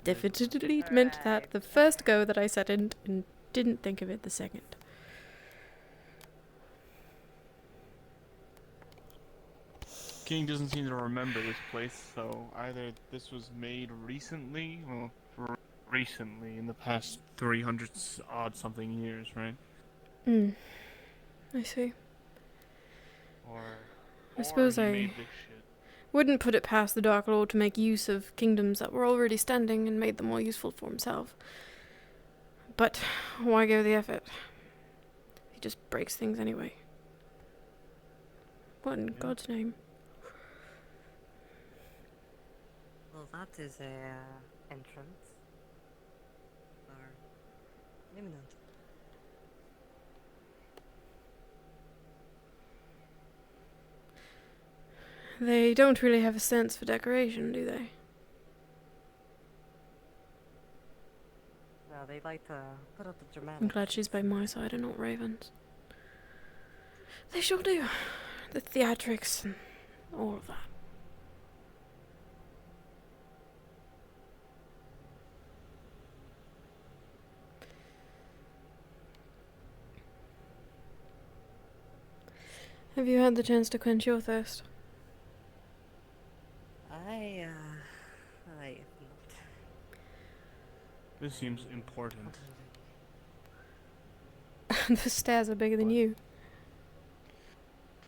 Definitely meant that the first go that I said it and didn't think of it the second. King doesn't seem to remember this place, so either this was made recently, well, recently in the past 300 odd something years, right? I see. Or I suppose he I made this shit. wouldn't put it past the Dark Lord to make use of kingdoms that were already standing and made them more useful for himself. But why go the effort? He just breaks things anyway. What in God's name? Well, that is a entrance. Or imminent. They don't really have a sense for decoration, do they? No, they like to put up the dramatic. I'm glad she's by my side and not Raven's. They sure do. The theatrics and all of that. Have you had the chance to quench your thirst? I have not. This seems important. The stairs are bigger than you.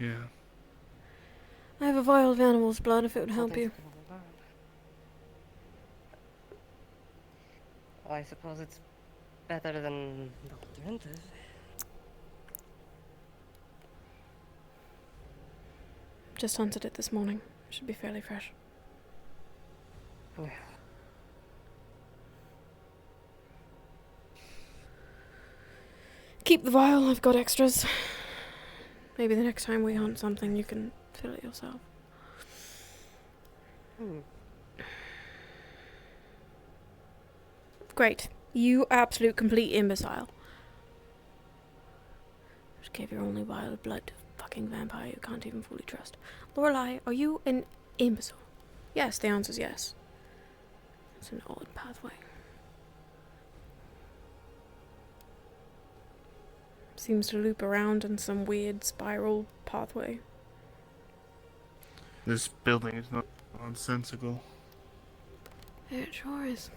Yeah. I have a vial of animal's blood if it would help you. Well, I suppose it's better than the alternative. Just hunted it this morning. Should be fairly fresh. Keep the vial, I've got extras. Maybe the next time we hunt something you can fill it yourself. Great. You absolute complete imbecile. Just gave your only vial of blood to a fucking vampire you can't even fully trust. Lorelei, are you an imbecile? Yes, the answer's yes. It's an odd pathway. Seems to loop around in some weird spiral pathway. This building is not nonsensical. It sure is.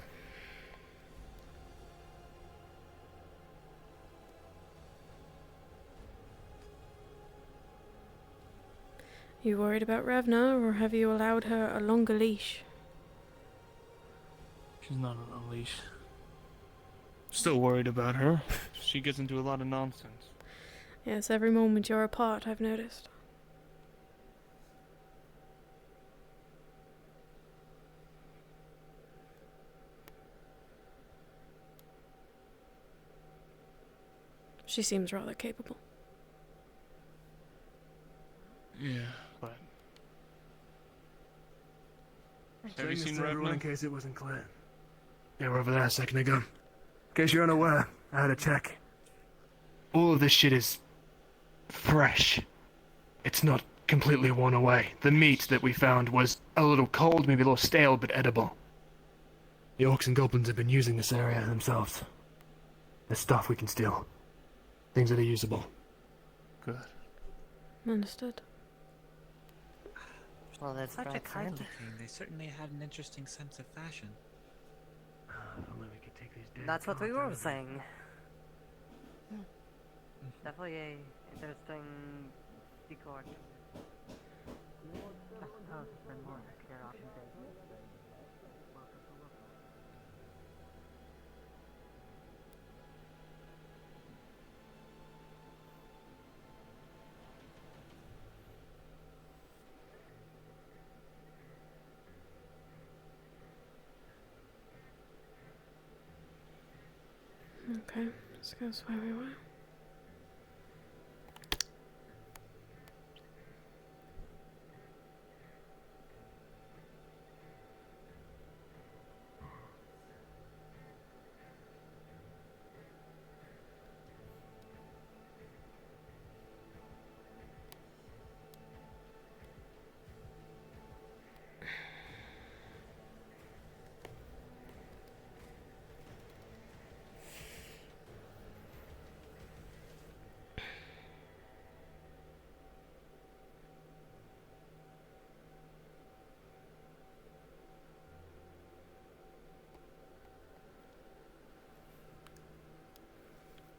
You worried about Revna, or have you allowed her a longer leash? She's not on a leash. Still worried about her. She gets into a lot of nonsense. Yes, every moment you're apart, I've noticed. She seems rather capable. Yeah, but... Have you seen everyone in case it wasn't clear? They were over there a second ago. In case you're unaware, I had a check. All of this shit is... fresh. It's not completely worn away. The meat that we found was a little cold, maybe a little stale, but edible. The orcs and goblins have been using this area themselves. There's stuff we can steal. Things that are usable. Good. Understood. Well, that's Such a bright kindly side. king. They certainly had an interesting sense of fashion. That's what we were saying. Definitely a interesting decor. Okay, let's go where we were.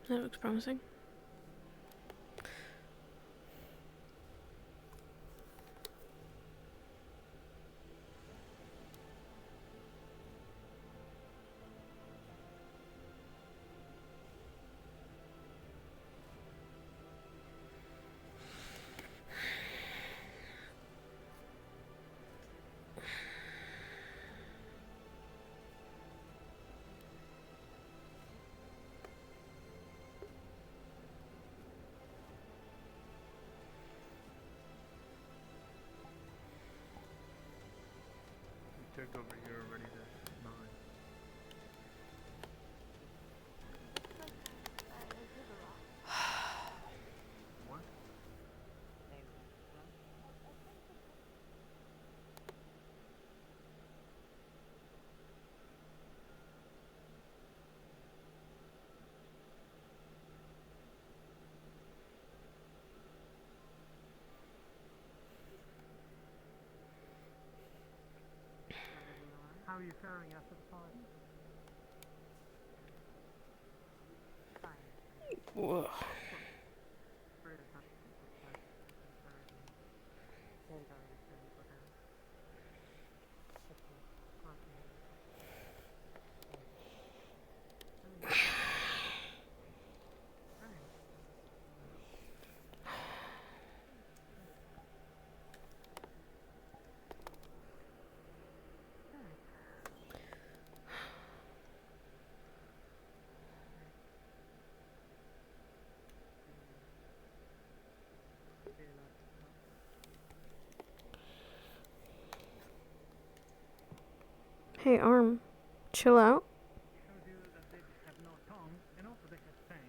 That looks promising. Took over here already to mine. What? How are you faring after the fight? Whoa. Hey, Arm, chill out. Shows you that they have no tongue, and also they have pain.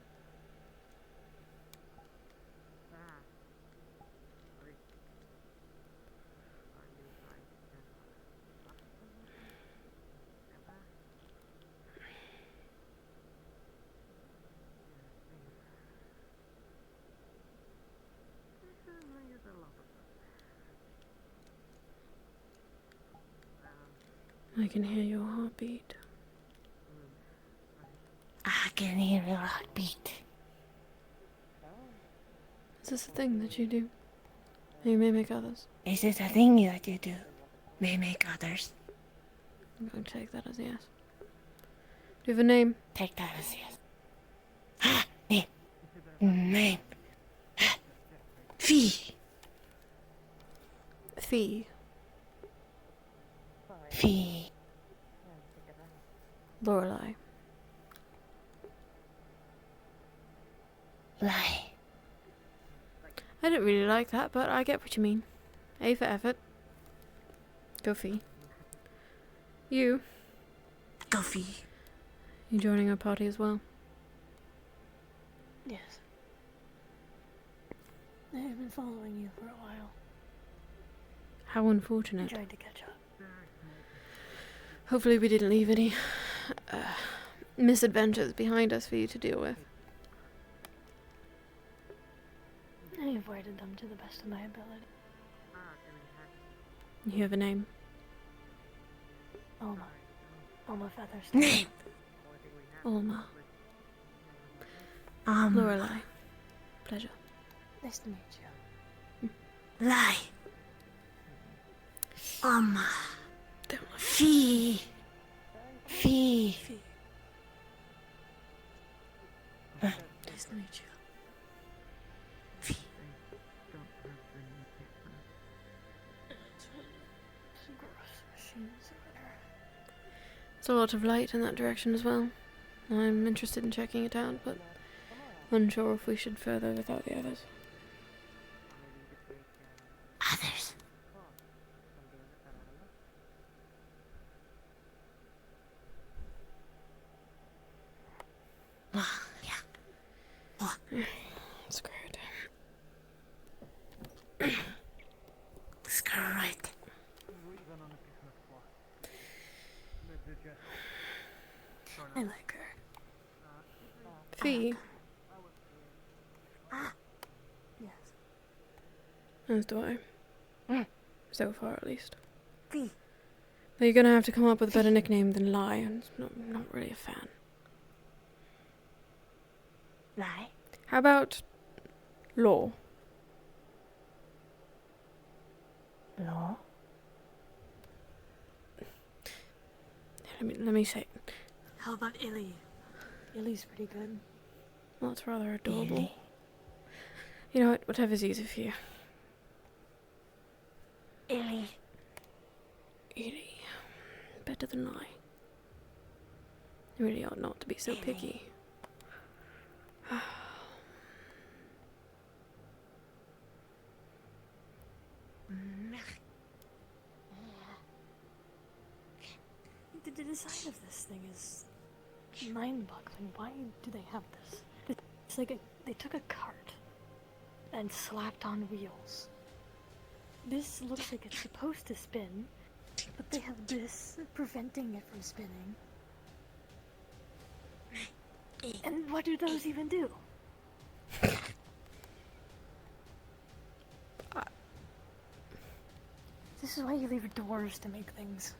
I can hear your heartbeat. I can hear your heartbeat. Is this a thing that you do? You may make others. Is this a thing that you do? May make others. I'm going to take that as a yes. Do you have a name? Take that as a yes. Ah, name. Name. Fee. Fee. Fee. Lorelei. Lie. I don't really like that, but I get what you mean. A for effort. Go Fee. You. Go Fee. You joining our party as well? Yes. I have been following you for a while. How unfortunate. Trying to catch up. Hopefully we didn't leave any misadventures behind us for you to deal with. I avoided them to the best of my ability. You have a name? Alma. Alma Featherstone. Alma. Lorelei. Pleasure. Nice to meet you. Lie. Alma. Fee. Fee. Nice to meet you. Fee. There's a lot of light in that direction as well. I'm interested in checking it out, but unsure if we should further without the others. Others. Screwed. Screwed. I like her. Fee. Yes. As do I. So far, at least. Fee. But you're gonna have to come up with a better nickname than Lie, and I'm not really a fan. Lie. How about Law? Law. Let me say it. How about Illy? Illy's pretty good. Well, it's rather adorable. Illy. You know what? Whatever's easy for you. Illy. Illy. Better than Lie. You really ought not to be so picky. The design of this thing is mind-boggling. Why do they have this? It's like they took a cart and slapped on wheels. This looks like it's supposed to spin, but they have this preventing it from spinning. And what do those even do? This is why you leave doors to make things.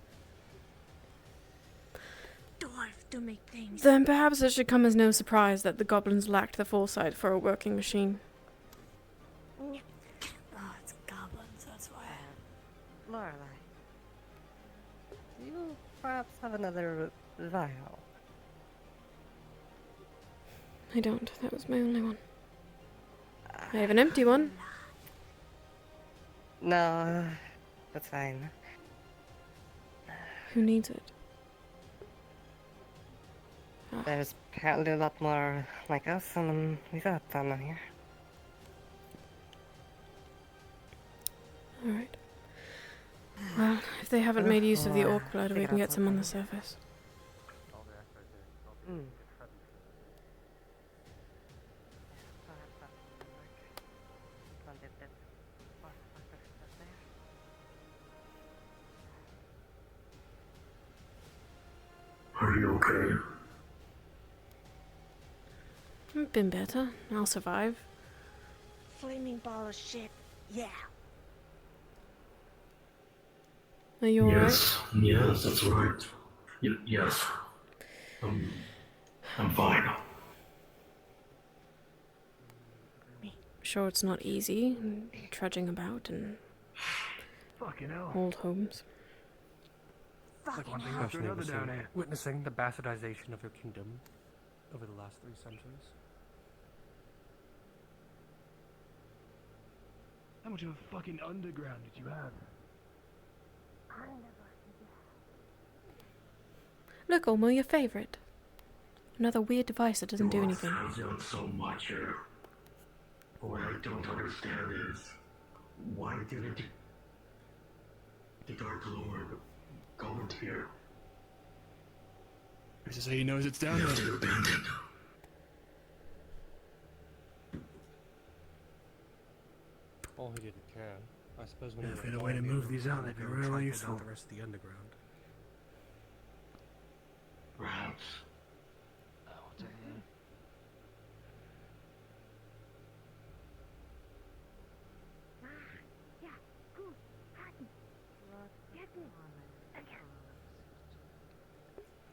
Dwarf to make things. Then perhaps it should come as no surprise that the goblins lacked the foresight for a working machine. Oh, it's goblins, that's why. Lorelei, do you perhaps have another vial? I don't. That was my only one. I have an empty one. No, that's fine. Who needs it? There's apparently a lot more like us and without them here. Alright. Well, if they haven't made use of the orc blood, we can get some on the surface. Are you okay? I've been better. I'll survive. Flaming ball of shit. Yeah. Are you alright? Yes, that's right. Yes. I'm fine. Sure, it's not easy, trudging about in Fucking hell. old homes. Like one thing after another down here. Witnessing the bastardization of your kingdom over the last 3 centuries. How much of a fucking underground did you have? Look, Olmo, your favourite. Another weird device that doesn't do anything. I've done so much here. What I don't understand is why didn't the Dark Lord go into here? Who's to say he knows it's down Left there? it abandoned. Well, he didn't care. I suppose when Yeah, he if we had a way to move these out, they'd be real useful. The rest of the underground. Perhaps.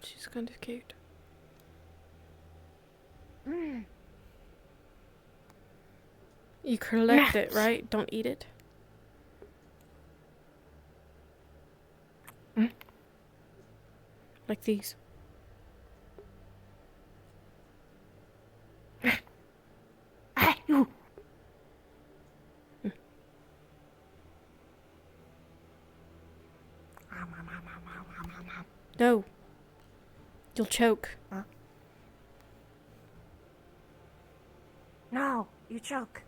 She's kind of cute. You collect it, right? Don't eat it. Like these. No. You'll choke. No, you choke.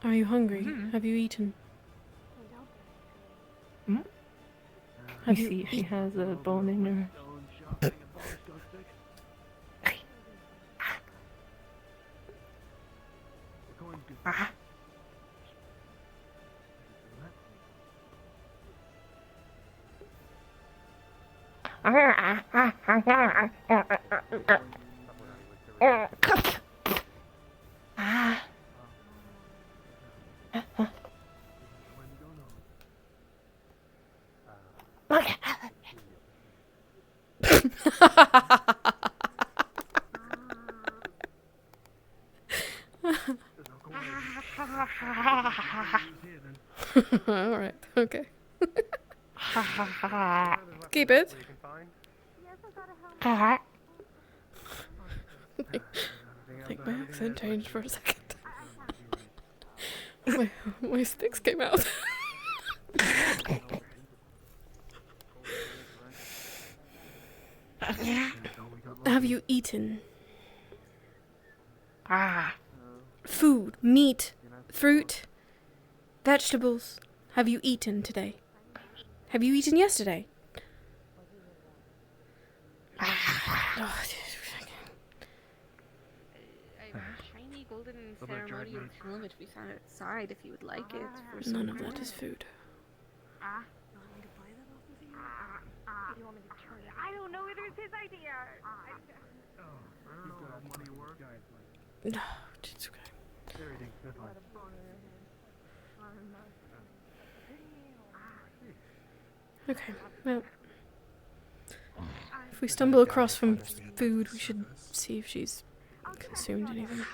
Are you hungry? Have you eaten? You see, she has a bone in her. Alright, okay. Keep it. I think my accent changed for a second. my sticks came out. Have you eaten? Food, meat, fruit, vegetables. Have you eaten today? Have you eaten yesterday? A shiny golden ceremonial tool which we found outside if you would like it. For some None of that is food. I don't know whether it's his idea. No, it's okay. Okay, well, if we stumble across some food, we should see if she's consumed anything.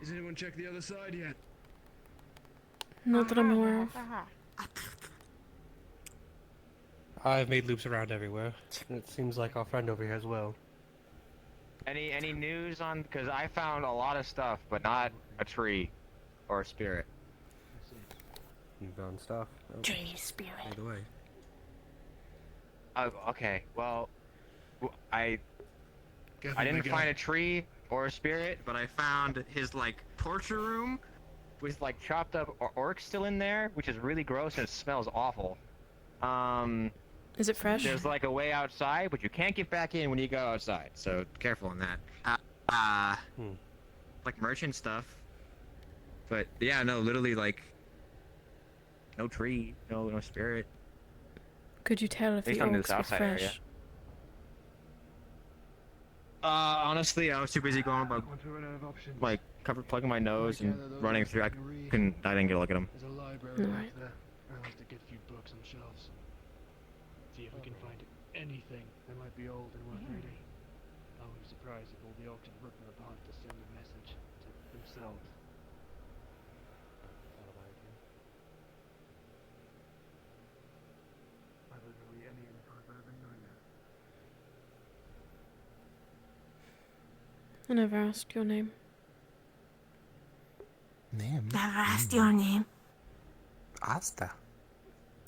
Has anyone checked the other side yet? Not that I'm aware of. I've made loops around everywhere. It seems like our friend over here as well. Any news on? Because I found a lot of stuff, but not a tree or a spirit. You found stuff. Tree spirit. Either way. Oh, okay. Well, I didn't find a tree or a spirit, but I found his like torture room with like chopped up orcs still in there, which is really gross and it smells awful. Is it fresh? There's like a way outside, but you can't get back in when you go outside, so careful on that. Like merchant stuff. But yeah, no, literally like no tree, no spirit. Could you tell if the Based on this orcs were outside fresh? area. Honestly, I was too busy going about like plugging my nose and running through. I didn't get a look at them. There's a library back there. I'll have to get a few books on shelves. See if we can find anything that might be old and worth reading. I wouldn't be surprised if all the orcs are ripping apart to send a message to themselves. Literally any info I've ever been known of. I never asked your name. Name? Never asked your name. Asta.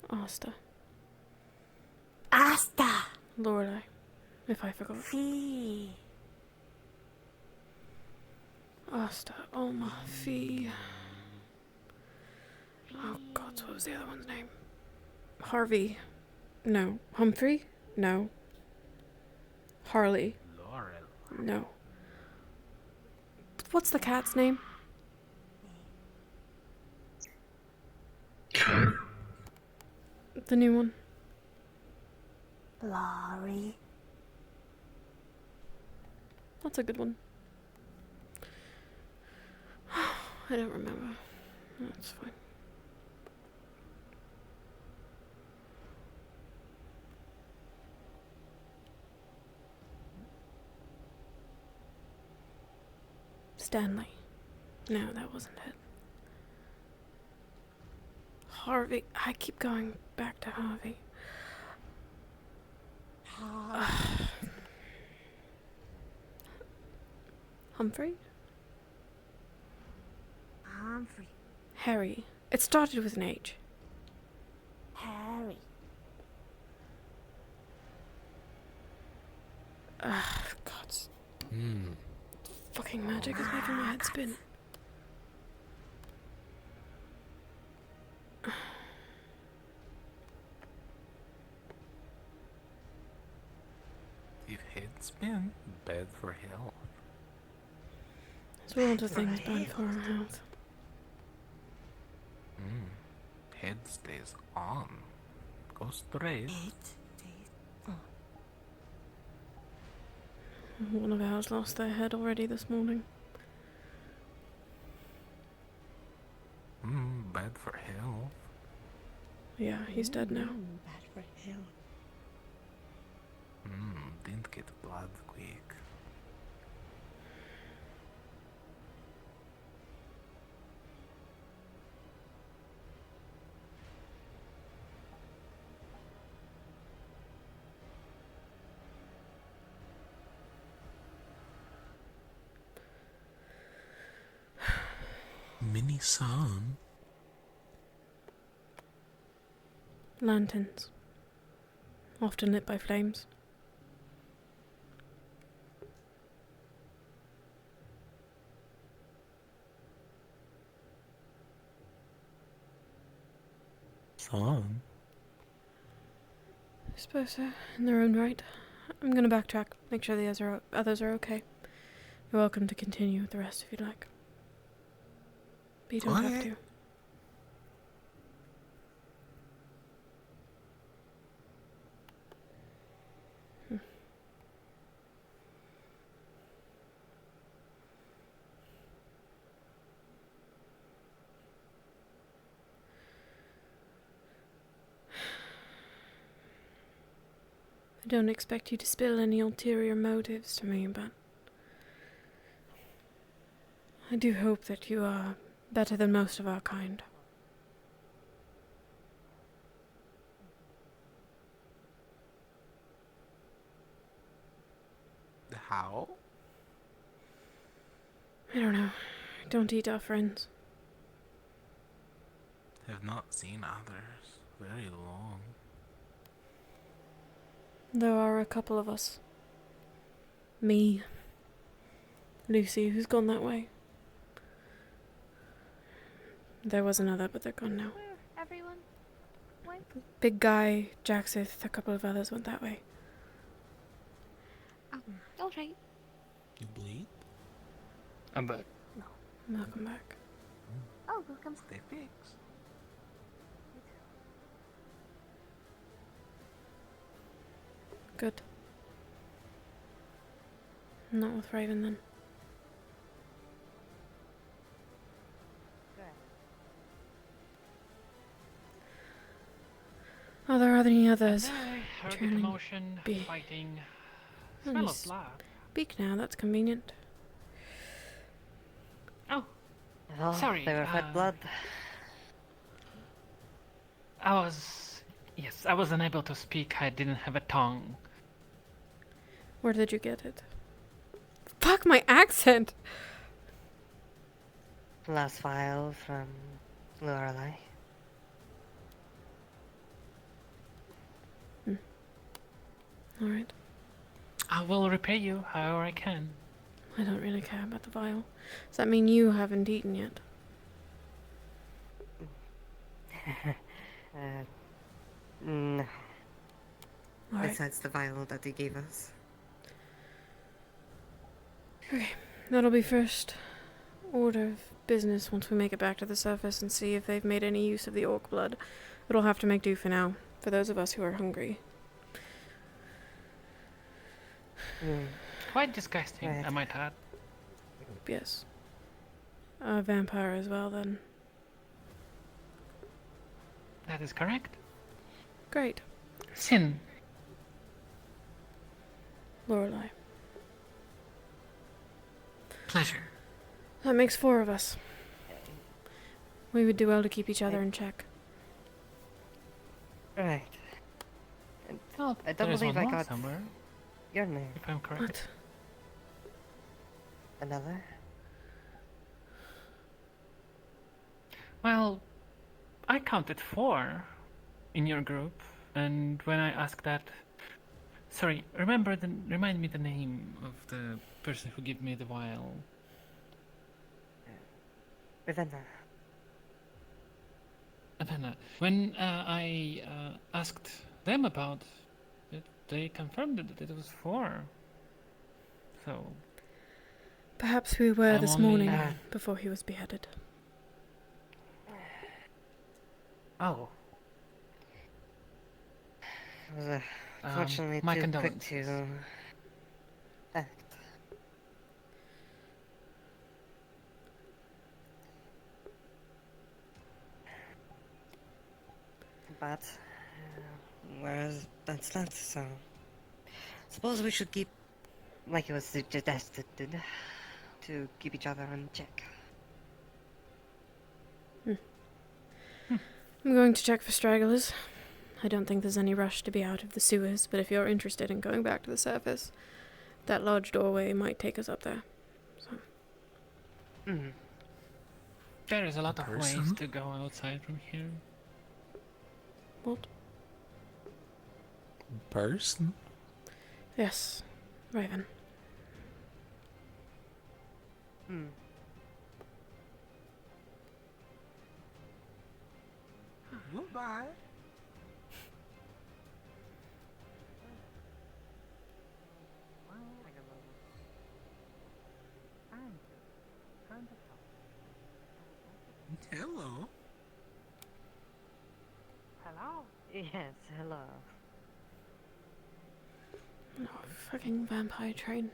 Asta. Asta. Lorelei. If I forgot. Fee. Asta. Alma. Fee. Oh God, what was the other one's name? Harvey. No. Humphrey? No. Harley. Laurel. No. What's the cat's name? The new one. Laurie. That's a good one. I don't remember. That's fine. Stanley. No, that wasn't it. Harvey. I keep going back to Harvey. Humphrey? Humphrey. Harry. It started with an H. Harry. God. Fucking magic is making my head spin. If head spin, bad for health. There's a lot of things bad for our health. Head stays on. Go straight. One of ours lost their head already this morning. Bad for health. Yeah, he's dead now. Bad for him. Didn't get blood quick. Mini sun. Lanterns. Often lit by flames. Sun? I suppose so, in their own right. I'm gonna backtrack, make sure the others are okay. You're welcome to continue with the rest if you'd like. But you don't have to. I don't expect you to spill any ulterior motives to me, but I do hope that you are better than most of our kind. How? I don't know. Don't eat our friends. Have not seen others very long. There are a couple of us. Me. Lucy, who's gone that way. There was another, but they're gone now. Where everyone went? Big guy, Jacksith, a couple of others went that way. Oh, alright. You bleed? I'm back. Welcome back. Oh, welcome. Stay fixed. Good. Not with Raven then. Are there any others? I heard the Turning commotion, be- fighting, Oh, smell you of blood. Speak now, that's convenient. Oh, Oh, sorry. they were fed blood. Yes, I was unable to speak. I didn't have a tongue. Where did you get it? Fuck my accent! Last file from Lorelei. Alright. I will repay you however I can. I don't really care about the vial. Does that mean you haven't eaten yet? No. Alright. Besides the vial that they gave us. Okay, that'll be first order of business once we make it back to the surface and see if they've made any use of the orc blood. It'll have to make do for now, for those of us who are hungry. Quite disgusting, Right. I might add. Yes. A vampire as well, then. That is correct. Great. Sin. Lorelei. Pleasure. That makes 4 of us. We would do well to keep each other in check. Right. Oh, I don't there is believe one I more got somewhere, your name. if I'm correct. Another? Well, I counted 4 in your group, and when I asked that, sorry, remind me the name of the person who gave me the vial. Ravenna. Ravenna. When I asked them about it, they confirmed that it was 4. So Perhaps we were I'm this only- morning before he was beheaded. Oh. I was fortunately my too quick condolences. to act. But whereas that's that, so suppose we should keep, like it was suggested, to keep each other in check. I'm going to check for stragglers. I don't think there's any rush to be out of the sewers, but if you're interested in going back to the surface, that large doorway might take us up there. So. There is a lot of ways Person? to go outside from here. What? Person? Yes, Raven. Goodbye. Hello. Hello? Yes, hello. No, fucking vampire train.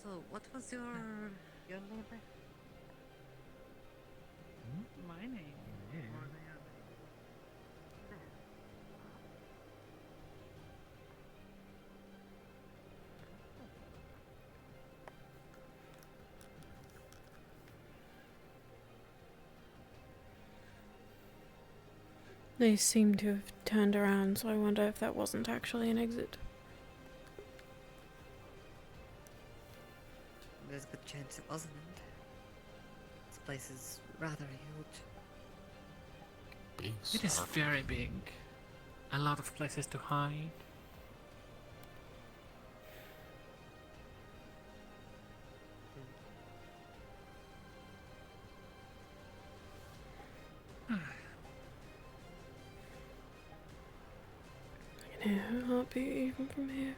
So, what was your name? My name. They seem to have turned around, so I wonder if that wasn't actually an exit. There's a good chance it wasn't. This place is rather huge. big, It is sir. very big. A lot of places to hide. I can hear her heartbeat even from here.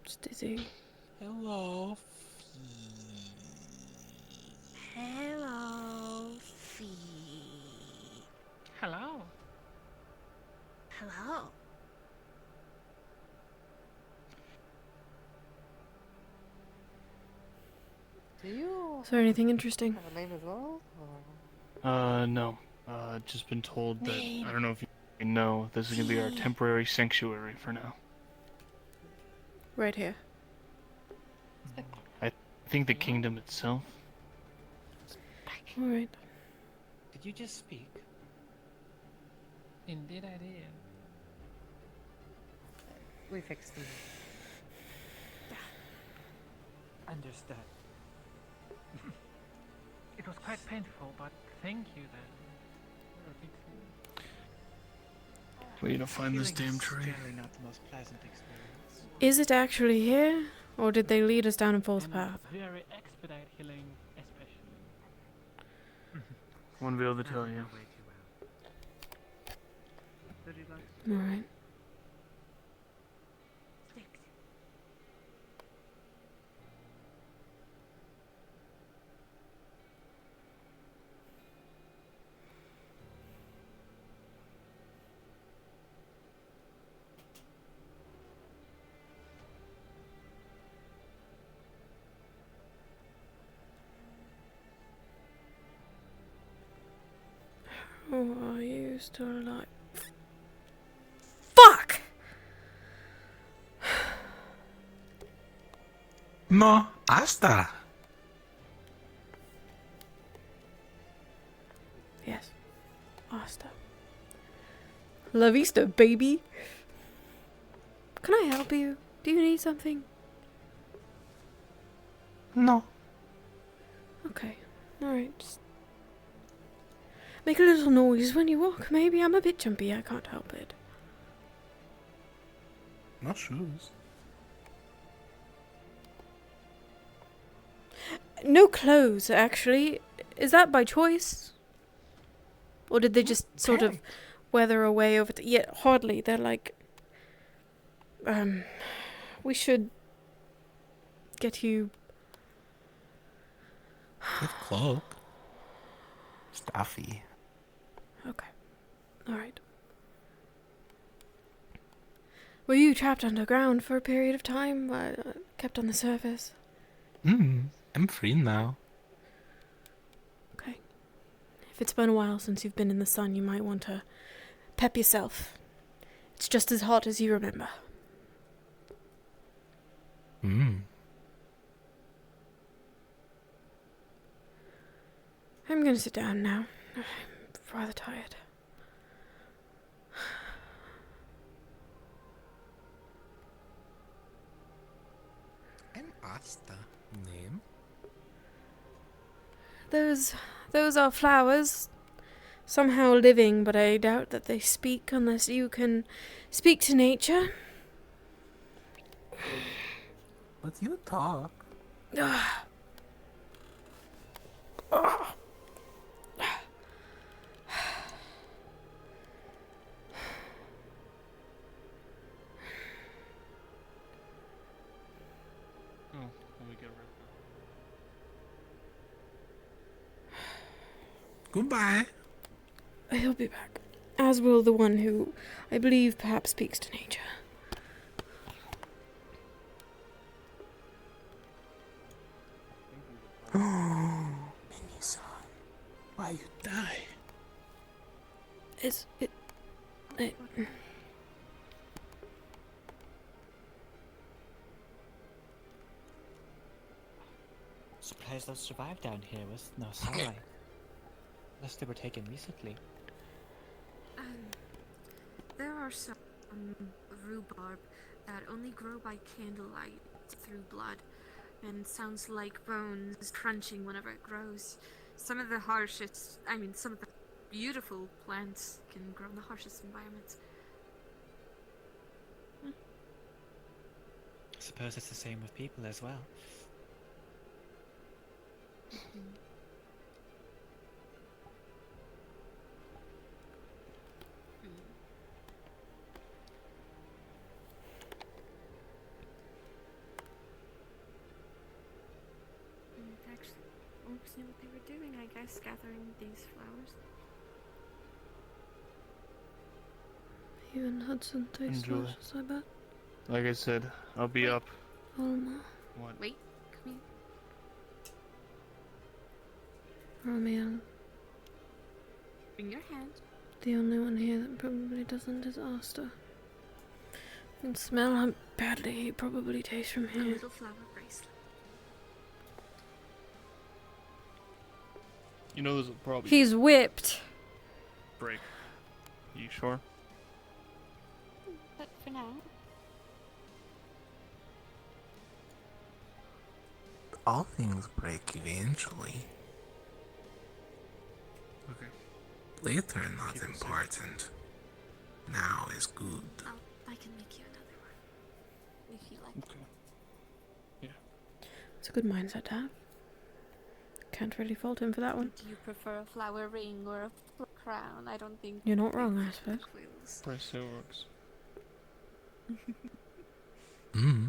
Just dizzy. Hello. Hello, Fee. Hello. Hello. Do you Is there anything interesting? have a name as well? No. Just been told that, I don't know if you know, this is gonna be our temporary sanctuary for now. Right here. I think the kingdom itself. Alright. Did you just speak? Indeed I did. We fixed them. Understood. It was quite painful, but thank you then. Way to find this damn tree. Generally not the most pleasant experience. Is it actually here? Or did they lead us down a false path? Very expedite healing, especially. Wouldn't be able to tell you. Alright. Oh, are you still alive? Fuck! No, Asta. Yes. Asta. La vista, baby. Can I help you? Do you need something? No. Okay. Alright. Just make a little noise when you walk. Maybe I'm a bit jumpy. I can't help it. No shoes. No clothes, actually. Is that by choice? Or did they just sort of weather away over yeah, hardly. They're like... we should get you... Good cloak. Stuffy. Okay. Alright. Were you trapped underground for a period of time? Kept on the surface? I'm free now. Okay. If it's been a while since you've been in the sun, you might want to pep yourself. It's just as hot as you remember. I'm gonna sit down now. I'm rather tired. An Asta name? Those are flowers. Somehow living, but I doubt that they speak unless you can speak to nature. But you talk. Oh, let me get rid of Goodbye. He'll be back. As will the one who, I believe, perhaps speaks to nature. Mini-san, why you die? It... Surprised those survived down here with no sunlight. Unless they were taken recently. There are some rhubarb that only grow by candlelight through blood, and sounds like bones crunching whenever it grows. Some of the beautiful plants can grow in the harshest environments. I suppose it's the same with people as well. Actually, orcs knew what they were doing, I guess, gathering these flowers. Even Hudson tastes Enjoy. delicious, I bet. Like I said, I'll be up. Oh my. What? Wait, come here. Oh man. Bring your hand. The only one here that probably doesn't is Asta. I can smell how badly he probably tastes from A here. little flower bracelet. You know, this will probably He's whipped. break. You sure? But for now. All things break eventually. Okay. Later, not important. Now is good. I can make you another one. If you like. Okay. Yeah. It's a good mindset to have. Can't really fault him for that one. Do you prefer a flower ring or a crown? I don't think. You're not wrong, I suppose. Price still works. Hmm.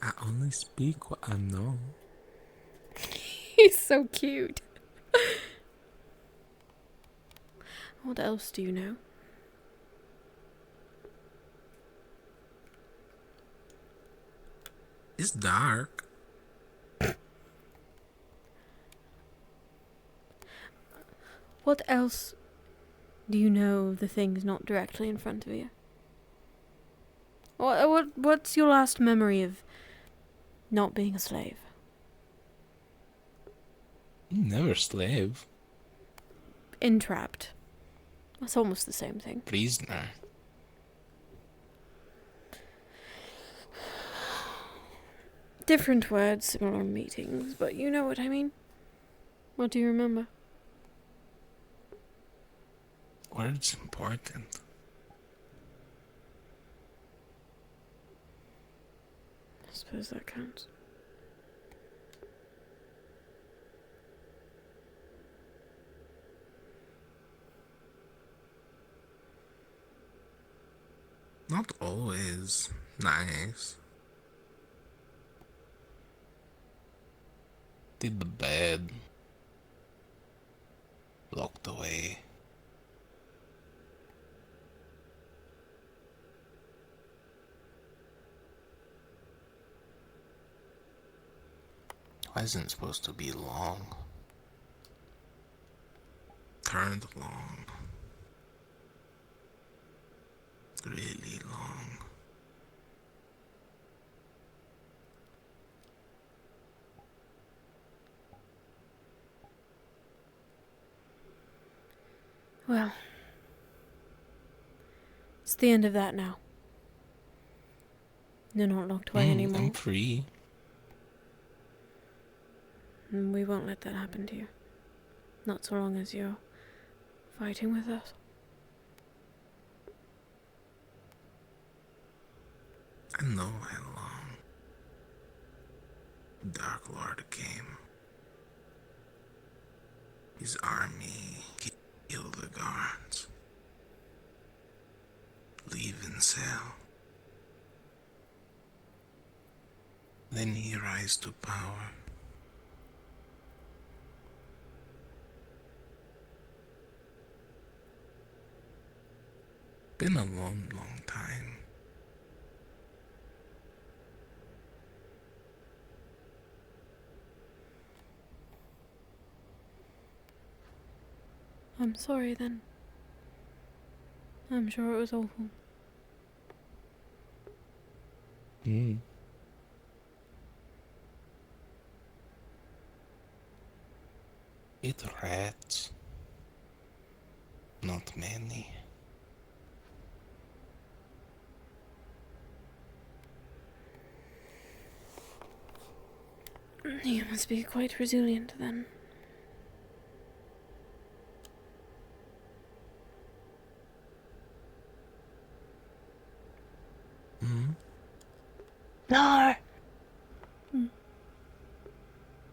I only speak what I know. He's so cute. What else do you know? It's dark. What else do you know of the things not directly in front of you? What's your last memory of not being a slave? Never slave. Entrapped. That's almost the same thing. Prisoner. Different words, similar meetings, but you know what I mean. What do you remember? Words important. I suppose that counts. Not always nice. Did the bed. Locked away. Wasn't supposed to be long. Turned long. Really long. Well, it's the end of that now. You're not locked away anymore. I'm free. And we won't let that happen to you. Not so long as you're fighting with us. I know how long. Dark Lord came. His army killed the guards. Leave and sail. Then he rise to power. Been a long, long time. I'm sorry then. I'm sure it was awful. It rats. Not many. You must be quite resilient then. Hmm? Lar! Hmm.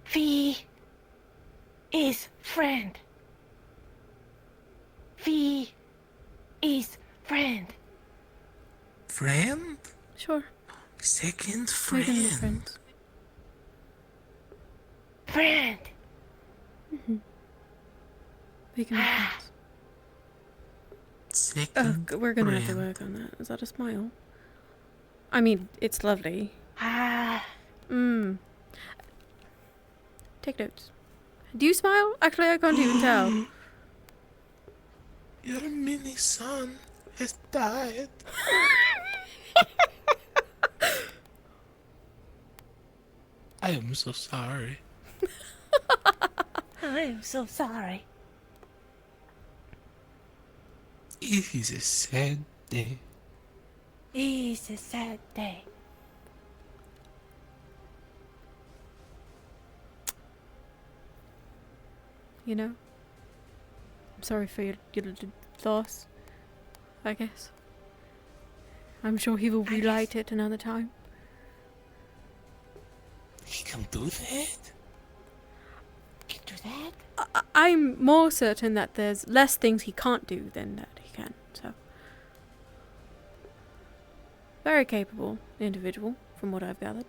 V is friend. V is friend. Friend? Sure. Second We're gonna be friend. friends. Friend. We can be friends. Second We're gonna have to friend. work on that. Is that a smile? I mean, it's lovely. Ah. Take notes. Do you smile? Actually, I can't even tell. Your mini son has died. I am so sorry. I am so sorry. It is a sad day. It's a sad day. You know? I'm sorry for your loss, I guess. I'm sure he will relight it another time. He can do that? Can do that? I'm more certain that there's less things he can't do than that he can, so. Very capable individual, from what I've gathered.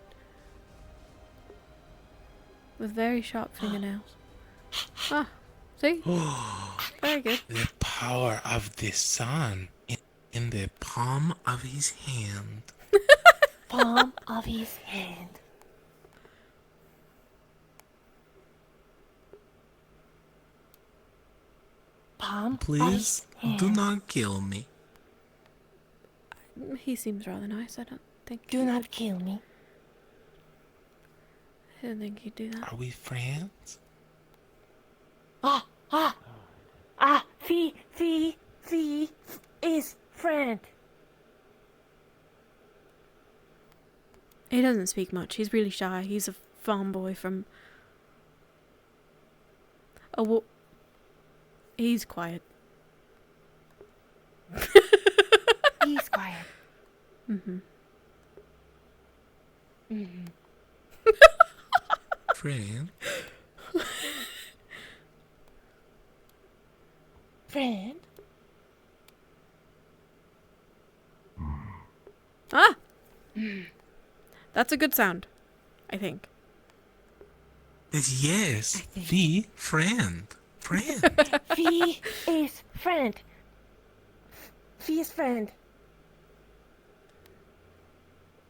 With very sharp fingernails. Ah, see? Very good. The power of the sun in the palm of his hand. Palm of his hand. Palm Please of his do hand. not kill me. He seems rather nice, I don't think. Do not kill me. I don't think he'd do that. Are we friends? V is friend. He doesn't speak much. He's really shy. He's a farm boy from... He's quiet. He's quiet. Friend? Friend? Ah! That's a good sound, I think. Yes, the friend. Friend. V is friend. V is friend.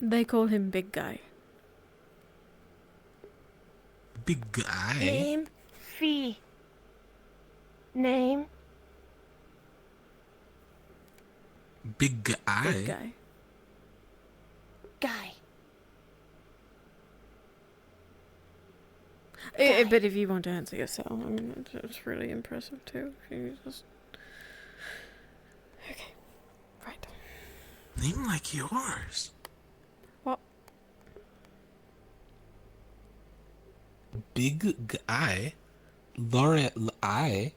They call him Big Guy. Big guy. Name V. Name Big guy. Big Guy. Guy. But if you want to answer yourself, I mean, it's really impressive too. You just... Okay, right. Name like yours. What? Big guy. Lorelei.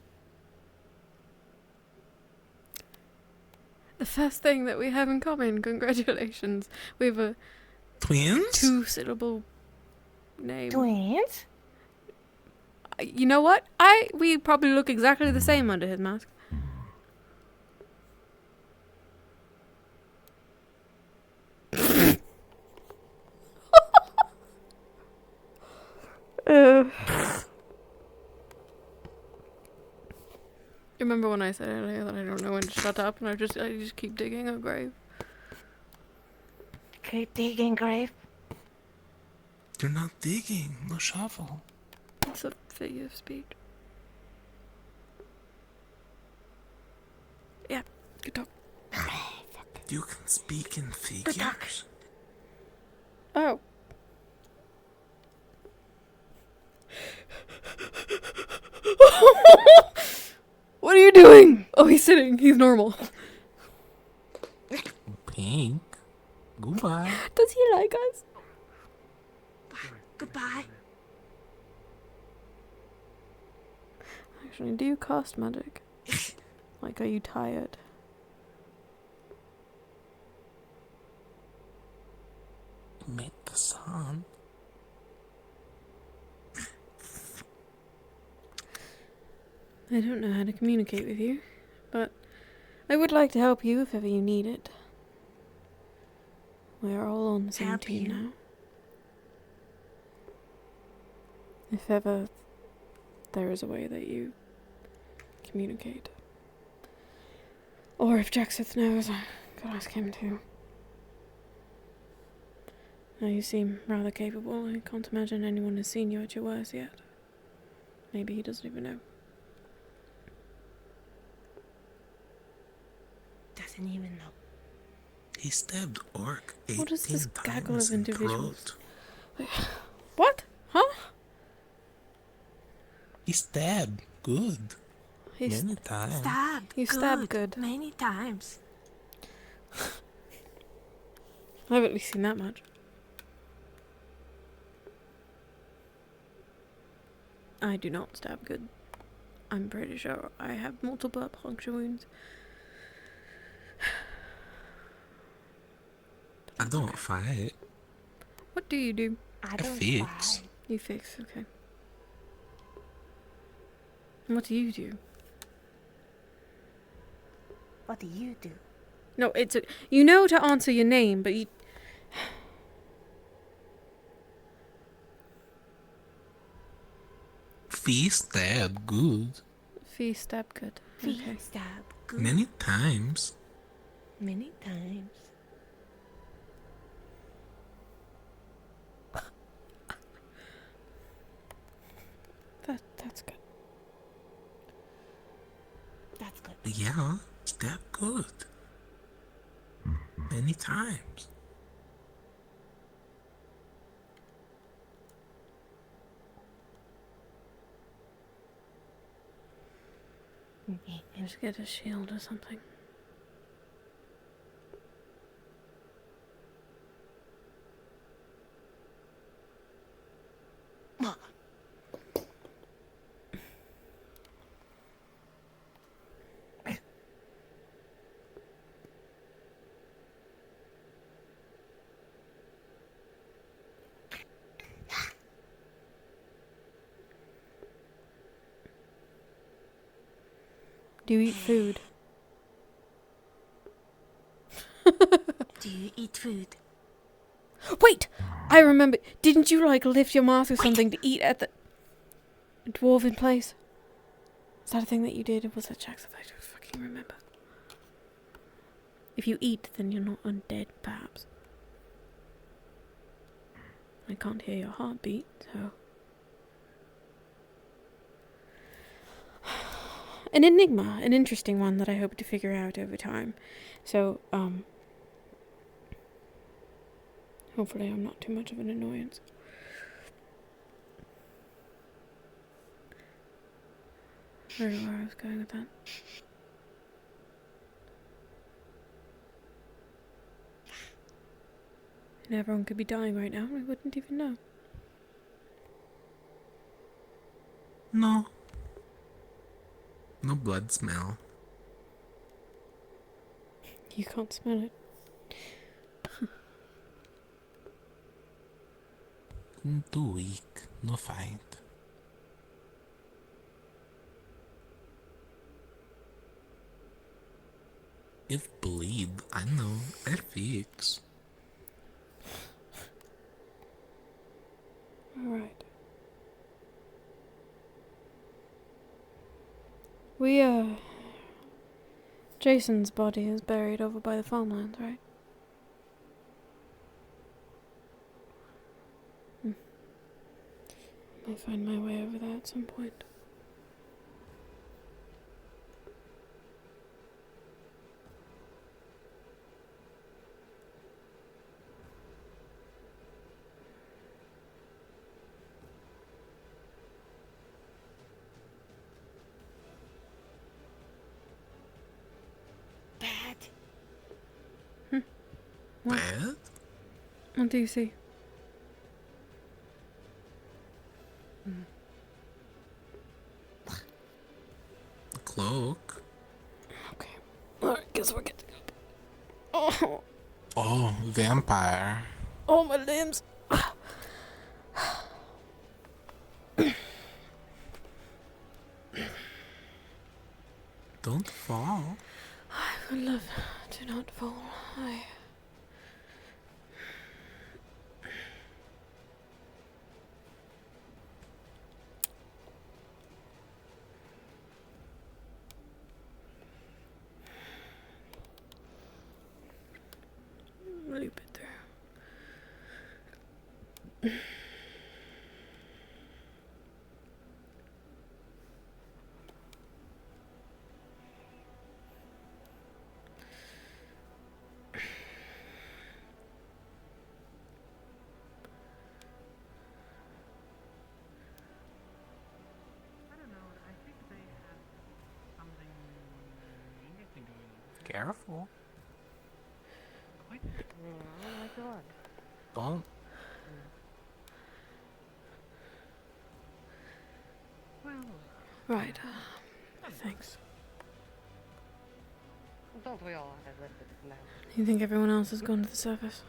The first thing that we have in common. Congratulations. We have a... Twins? 2-syllable name. Twins? You know what? We probably look exactly the same under his mask. Remember when I said earlier that I don't know when to shut up and I just keep digging a grave? Keep digging grave. You're not digging. No shovel. It's a figure of speech. Yeah, good talk. You can speak in figures. Oh. you doing? Oh, he's sitting. He's normal. Pink. Goodbye. Does he like us? Goodbye. Actually, do you cast magic? Like, are you tired? Meet the sun. I don't know how to communicate with you, but I would like to help you if ever you need it. We're all on the same Help team you? now. If ever there is a way that you communicate. Or if Jackseth knows, I could ask him too. Now you seem rather capable. I can't imagine anyone has seen you at your worst yet. Maybe he doesn't even know. Doesn't even know. He stabbed Orc 18 What is this gaggle times of in individuals? throat. What? Huh? He stabbed good. He Many times. Stabbed. You stabbed good. Many times. I've at least seen that much. I do not stab good. I'm pretty sure I have multiple puncture wounds. I don't fight. What do you do? I I don't fix. fight. You fix, okay. And what do you do? What do you do? No, it's a, you know to answer your name, but you... Fee stab good. Fee stab good. Okay. Stab. Good. Many times. Many times. That's good. That's good. Yeah, stab good. Many times. Just get a shield or something. Do you eat food? Do you eat food? Wait! I remember. Didn't you, like, lift your mask or something to eat at the dwarven place? Is that a thing that you did? Or was that Jackson? I don't fucking remember. If you eat, then you're not undead, perhaps. I can't hear your heartbeat, so... An enigma, an interesting one that I hope to figure out over time. So, hopefully I'm not too much of an annoyance. I don't know where I was going with that. And everyone could be dying right now, and we wouldn't even know. No. No blood smell. You can't smell it. Too weak. No fight. If bleed, I know. I fix. Alright. Jason's body is buried over by the farmlands, right? I'll find my way over there at some point. What? Bed? What do you see? A cloak. Okay. Alright, guess we're good to go. Oh, Oh, vampire. oh my limbs. Don't fall. I would love to not fall. Loop it through. I don't know. I think they have something interesting going on. Careful. Quite. Oh my god. Don't. Well. Right. Thanks. Don't we all have a little bit of now? You think everyone else has gone to the surface?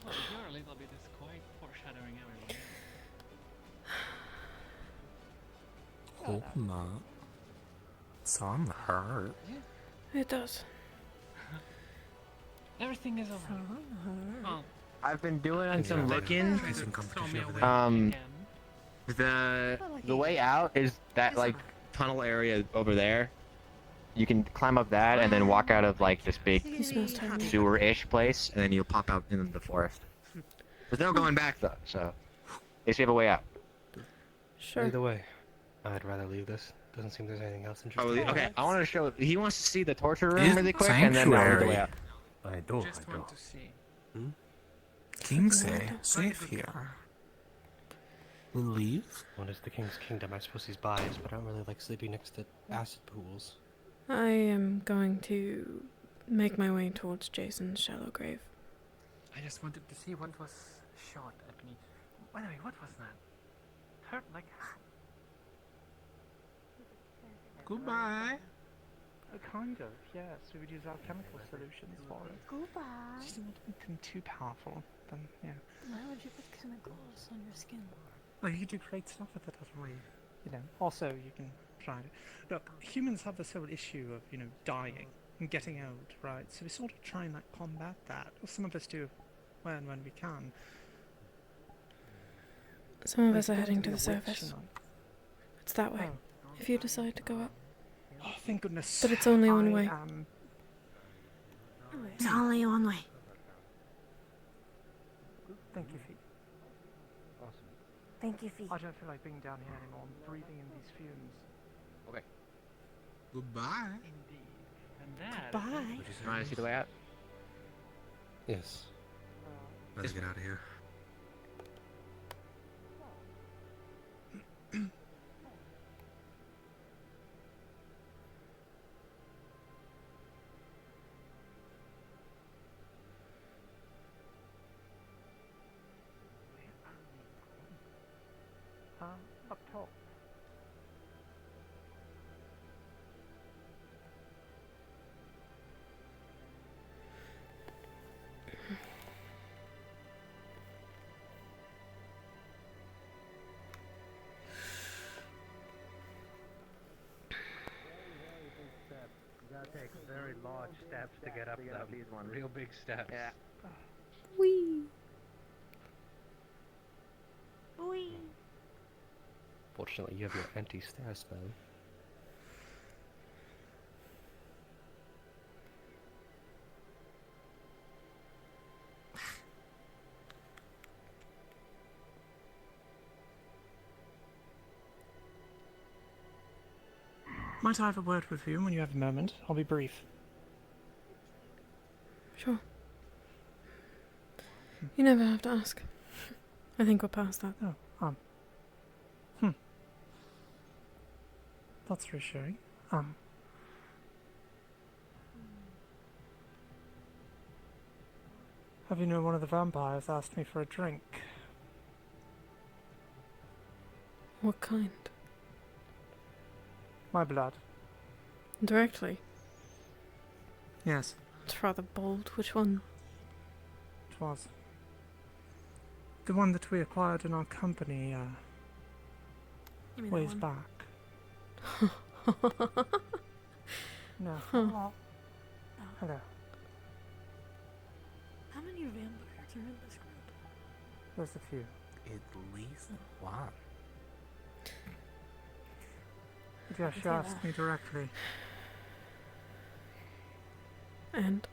Well, you're a little bit is quite foreshadowing everyone. Hope not. Some hurt. It does. Everything is over. Oh. I've been doing some looking. The way out is that like tunnel area over there. You can climb up that and then walk out of like this big sewer-ish place, and then you'll pop out into the forest. There's no going back though, so at least we have a way out. Sure. Either way, I'd rather leave this. Doesn't seem there's anything else interesting. Okay, I wanted to show. He wants to see the torture room really quick, and then I'll lead the way out. I don't. Just want to see. Kingsay, safe here. We'll leave? One is the King's Kingdom. I suppose he's biased, but I don't really like sleeping next to acid pools. I am going to make my way towards Jason's shallow grave. I just wanted to see what was shot at me. By the way, what was that? Hurt like. Goodbye. Kind of, yeah. So we'd use alchemical solutions for it. Goodbye. Just don't want anything too powerful. Then, yeah. Why would you put chemicals on your skin? Well, you could do great stuff with it, doesn't we? You know, also you can try it. Look, humans have this whole issue of, you know, dying and getting out, right? So we sort of try and, like, combat that. Or some of us do when we can. Some of us are heading to the surface. It's that way. If you decide to go up. Oh, thank goodness. But it's only one way. It's only one way. Thank you, Fee. Awesome. Thank you, Fee. I don't feel like being down here anymore. I'm breathing in these fumes. Okay. Goodbye. Indeed. And that. Goodbye. You want to see the way out? Yes. Let's get out of here. Up top. You gotta take very large steps to get up them. Real big steps. Yeah. Whee! Whee! Fortunately, you have your anti-stare spell. Might I have a word with you when you have a moment? I'll be brief. Sure. You never have to ask. I think we're past that. Oh, That's reassuring. Have you know one of the vampires asked me for a drink? What kind? My blood. Directly? Yes, It's rather bold. Which one? it was. The one that we acquired in our company, You mean that ways one? back. No. Huh. Hello. How many vampires are in this group? There's a few. At least one. But yeah, she asked me directly. And?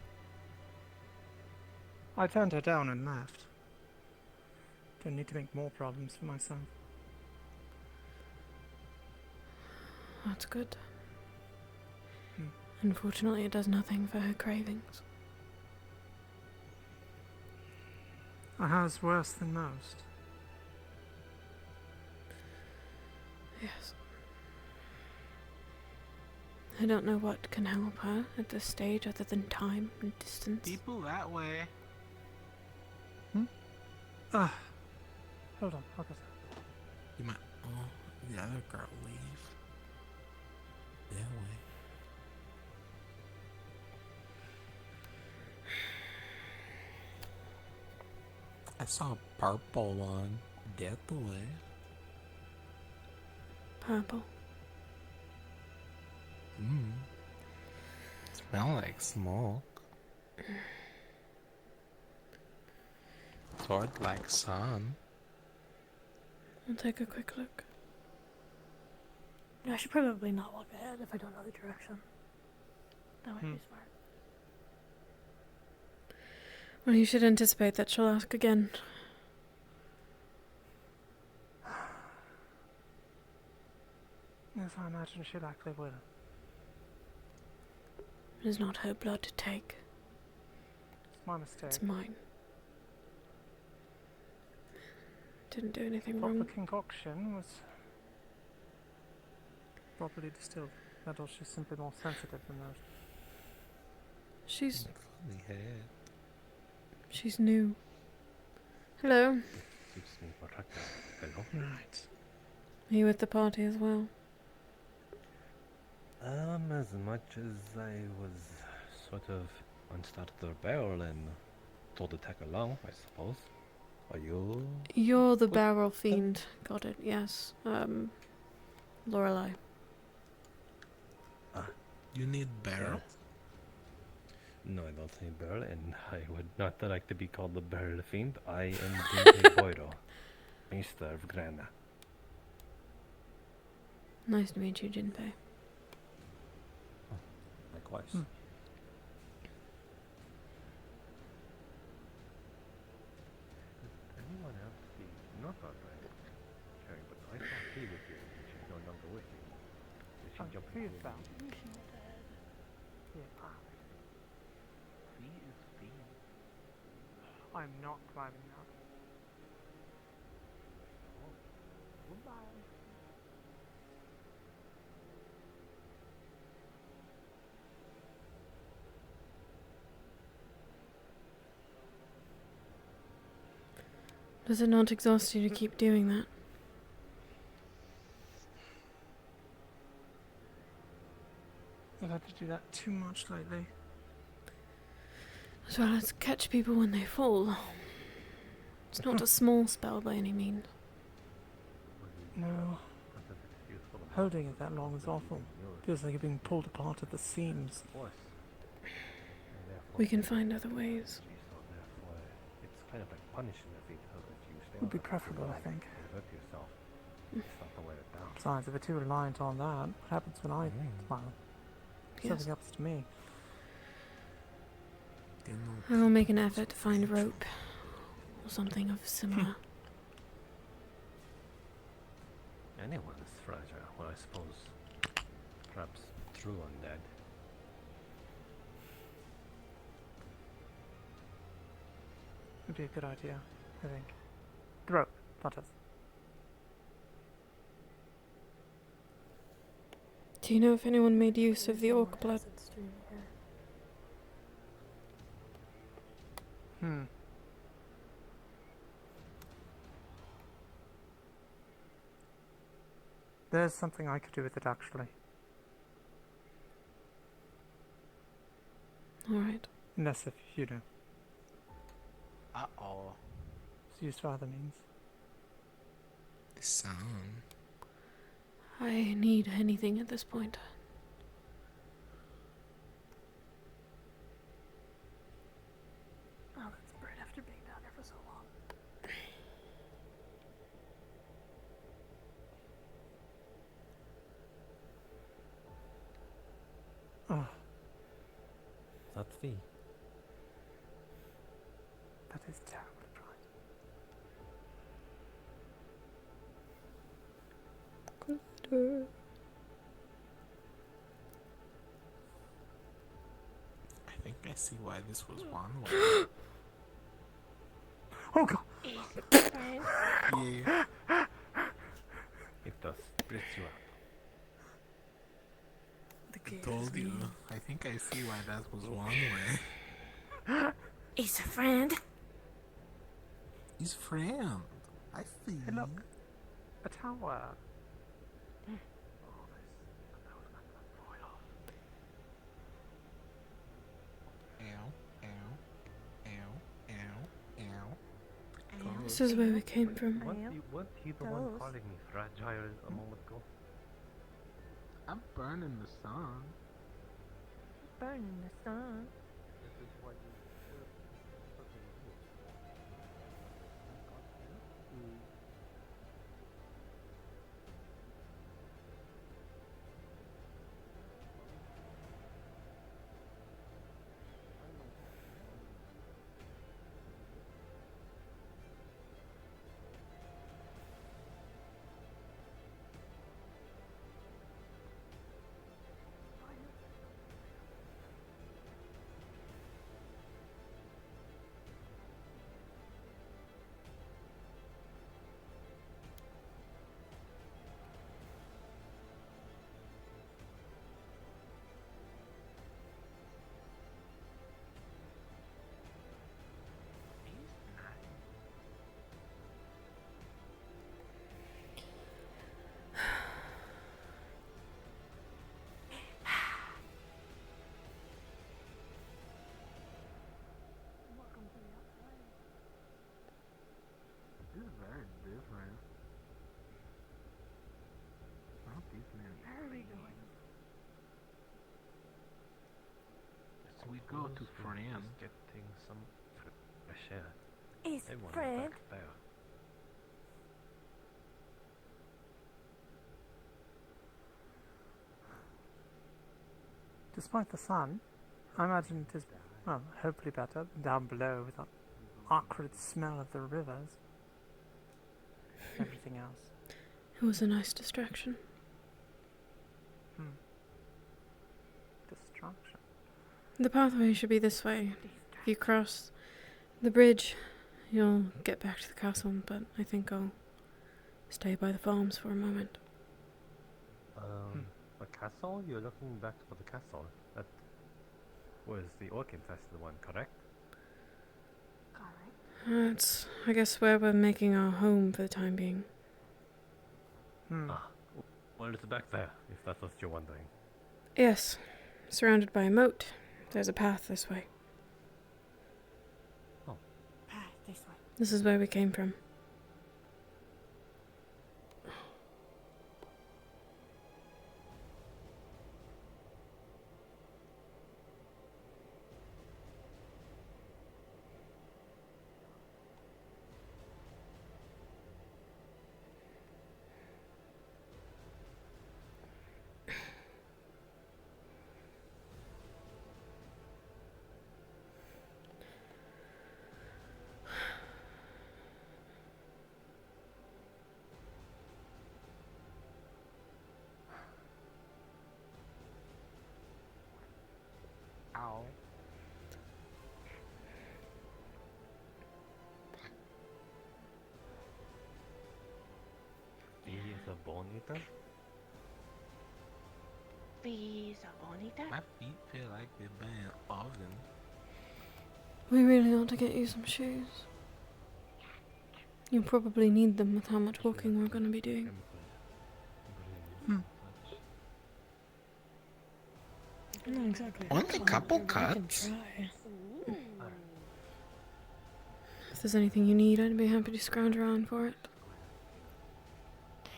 I turned her down and left. Don't need to make more problems for myself. That's good. Unfortunately, it does nothing for her cravings. Hers worse than most. Yes. I don't know what can help her at this stage other than time and distance. People that way. Hold on, I'll get You might. Oh, the other girl leave. That way. I saw a purple one. That way. Purple. Smell like smoke. Sort like sun. I'll take a quick look. I should probably not walk ahead if I don't know the direction. That might be smart. Well, you should anticipate that she'll ask again. Yes, I imagine she likely will. It is not her blood to take. It's my mistake. It's mine. Didn't do anything Thought wrong. the concoction was properly distilled. That or she's simply more sensitive than most. She's Funny head. she's new. Hello. Hello. Right. Are you at the party as well? As much as I was sort of unstarted the barrel and told to tag along, I suppose. Are you? You're the barrel fiend. Got it. Yes. Lorelei. You need barrel? No, I don't need barrel, and I would not like to be called the barrel fiend. I am Dante Boiro, Maester of Grana. Nice to meet you, Jinpei. Likewise. Anyone else see? Not alright. Carrie, but I thought he was here, and she's no longer with you. Did she jump into the found. Fee is fee. I'm not climbing up. Goodbye. Does it not exhaust you to keep doing that? I've had to do that too much lately. As well as catch people when they fall. It's not a small spell by any means. No. Holding it that long is awful. Feels like you're being pulled apart at the seams. We can find other ways. It's kind of like punishing the feet so that you stay Would be on it preferable, too I long think. and hurt yourself. It's not the way to down. Besides, if we're too reliant on that, what happens when I smile? Yes. Something happens to me. I will make an effort to find rope or something of similar. Anyone is fragile. Well, I suppose perhaps true undead. Would be a good idea, I think. The rope, not us. Do you know if anyone made use of the orc blood? There's something I could do with it, actually. Alright. Unless if, you know, Uh-oh. it's used for other means. The song. I need anything at this point. Oh, that's Brett after being down there for so long. Oh, That's fee. that is terribly bright. Glitter. I think I see why this was one way. Oh god! Yeah. It does split you up. I told you. I think I see why that was one way. He's a friend. He's friend. I see. Hey, look. A tower. Ow, ow, ow, ow, ow. This is where we came from. Weren't you the one calling me fragile a moment ago? I'm burning the sun. Burning the sun. This is why you This is very different. Not these many. Where are we going? We go to friend. Getting some fresh air. He's I want friend. back there. Despite the sun, I imagine it is, well, hopefully better than down below with that acrid smell of the rivers. Everything else. It was a nice distraction. Distraction. The pathway should be this way. If you cross the bridge, you'll get back to the castle, but I think I'll stay by the farms for a moment. A castle? You're looking back for the castle. That was the Orc infested one, correct? That's, I guess, where we're making our home for the time being. Ah, well, it's back there, if that's what you're wondering. Yes, surrounded by a moat. There's a path this way. Path this way. This is where we came from. Ow. He is a bone eater? Visa bonita. My feet feel like they're being oven. We really ought to get you some shoes. You'll probably need them with how much walking we're going to be doing. exactly. Only a couple We can cuts. try. If there's anything you need, I'd be happy to scrounge around for it. Not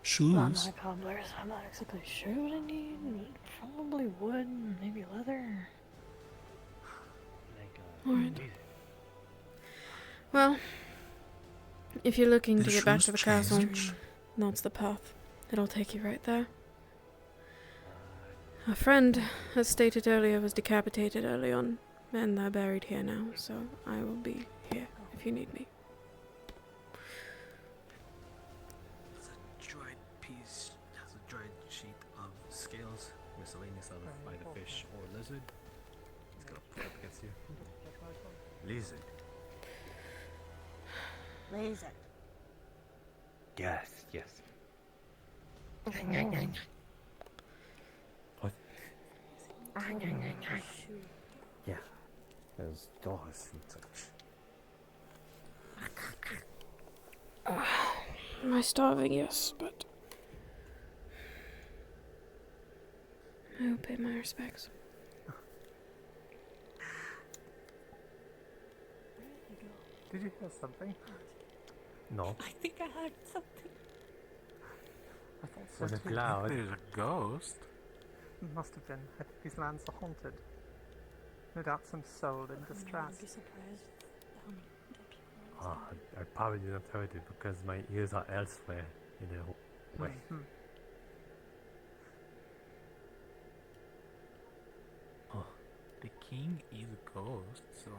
Shoes. my cobblers. I'm not exactly sure what I need. Probably wood, maybe leather. Alright. Well, if you're looking to get back to the castle, that's the path. It'll take you right there. A friend, as stated earlier, was decapitated early on, and they're buried here now, so I will be here if you need me. There's a dried piece, has a dried sheet of scales, miscellaneous out of either fish or lizard. He's gonna put up against you. Lizard. Lizard. Yes, yes. What? Yeah. There's doors and such. Am I starving? Yes, but I will pay my respects. Did you hear something? No. I think I heard something. I thought Was it too. loud? There's a ghost. Must have been. I think these lands are haunted. No doubt some soul in distress. I'd be surprised how many dead people are. Ah, I probably did not heard it because my ears are elsewhere in a way. Mhm. Oh. The king is a ghost, so.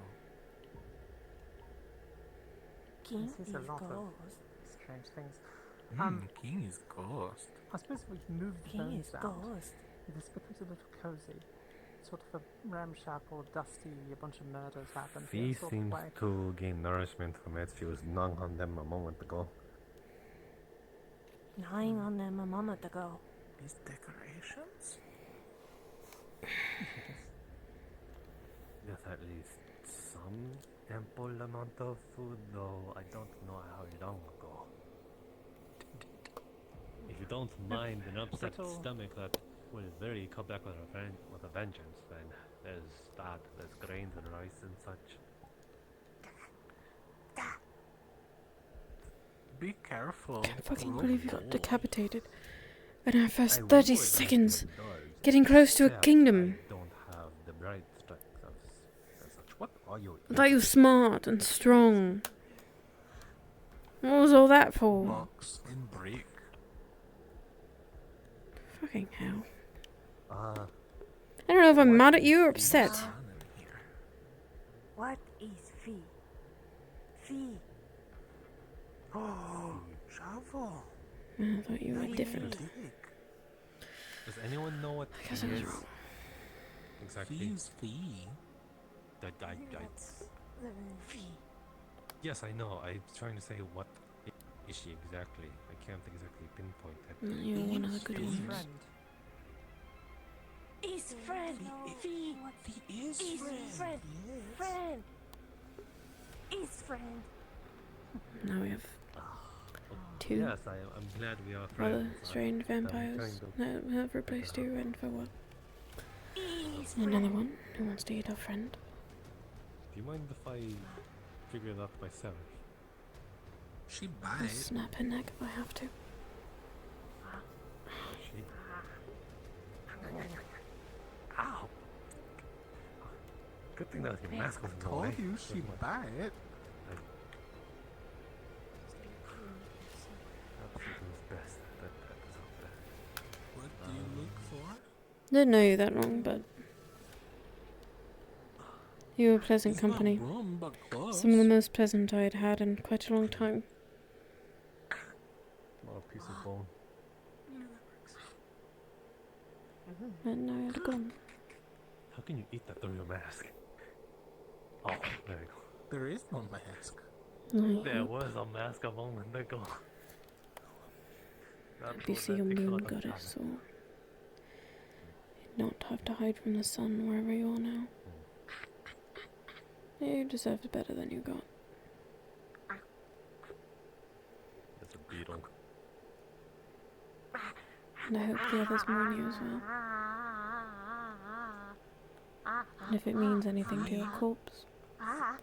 King This is a is lot of ghost. strange things. King is ghost. I suppose if we move the King bones is out, ghost. this becomes a little cozy. Sort of a ramshackle, dusty, a bunch of murders happen She here sort of seems way. to gain nourishment from it. She was gnawing on them a moment ago. Gnawing on them a moment ago. These decorations? There's at least some ample amount of food, though I don't know how long ago. If you don't mind an upset Little- stomach that will very come back with a vengeance, then there's that, there's grains and rice and such. Be careful. I fucking Roll believe you got roll. decapitated. In our first I 30 would seconds, indulge, getting close to a except kingdom. I don't have the bright strength of such. What are you? I thought you were smart and strong. What was all that for? Rocks and brick. Fucking hell. Ah. I don't know if I'm mad at you or upset. What is fee? Fee. Oh, shovel. I thought you were What do you different. mean? Does anyone know what I guess fee I was is? wrong. Exactly. Fee's fee. Fee. Yes, I know. I'm trying to say what is she exactly. I can't exactly pinpoint it. You're one of the good His ones. friend. Is friend. Fee. Is Friend. Friend. Is friend. Now we have two Yes, I'm glad we are rather friends. strange I'm vampires trying that have replaced you, and for what? Is And another one who wants to eat our friend. Do you mind if I figure it out myself? She I'll bite. snap her neck if I have to. She... Ow! Good thing that your mask was in the Told way. you she bite. Absolutely best. That is out there. What do you look for? Didn't know you that long, but you were pleasant It's not company. broom, but close. Some of the most pleasant I had had in quite a long time. Not a piece of bone. And now it's gone. How can you eat that through your mask? Oh, there you go. There is no mask. There was a mask a moment ago. Hope you see your moon goddess, or you'd not have to hide from the sun wherever you are now. You deserved better than you got. It's a beetle. And I hope the others mourn you as well. And if it means anything to your corpse, I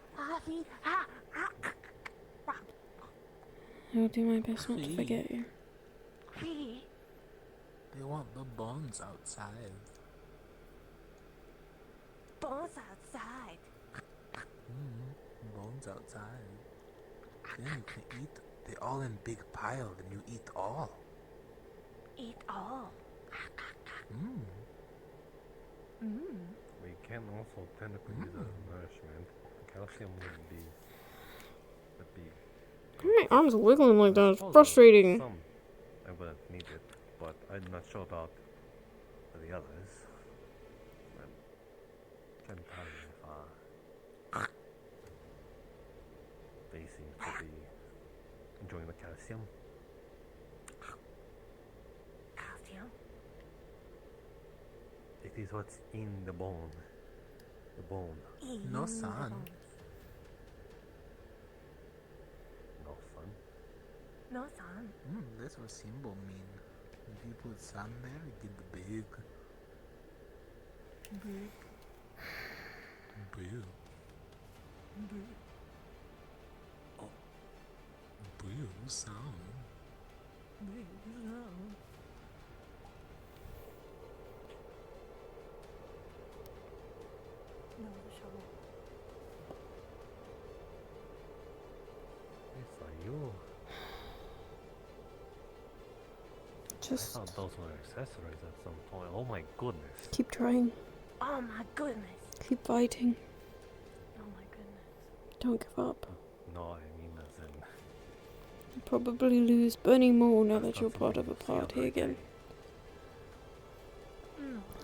will do my best not to forget you. They want the bones outside. Bones outside. Bones outside. Then you can eat. They're all in big pile, then you eat all. Eat all. We can also technically use it as nourishment. Calcium would be My arms are wiggling like that. It's Also, frustrating. Some I wouldn't need it, but I'm not sure about the others. I can tell you if they seem to be enjoying the calcium. Calcium? It is what's in the bone. The bone. No sun. No sun. No sun. That's what symbol mean. If you put sun there, you get the big. Big. Boo. Oh. Boo, sun. Big. No. No, the shovel. It's like you. Just I thought those were accessories at some point. Oh my goodness. keep trying. Oh my goodness. Keep fighting. Oh my goodness. Don't give up. No, I mean as in. You'll probably lose Bunny more now that you're part of a party again.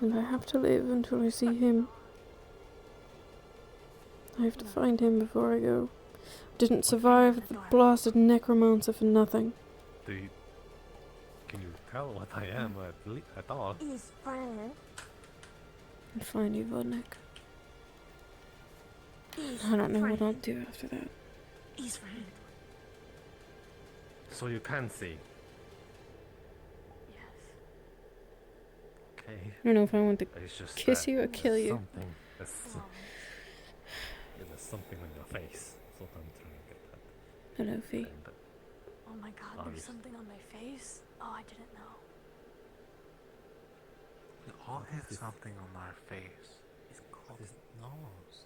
And I have to live until I see him. I have to find him before I go. Didn't survive the blasted necromancer for nothing. Do you, can you tell what I am at all? His friend. And find you, Vodnik. His I don't know friend. what I'll do after that. His friend. So you can see. Yes. Okay. I don't know if I want to It's just kiss that you or kill you. Something. There's something on your face. That's what I'm trying to get at. Hello, Fee. Oh my god, there's Obviously. something on my face? Oh, I didn't know. We all have something on our face. It's called his nose.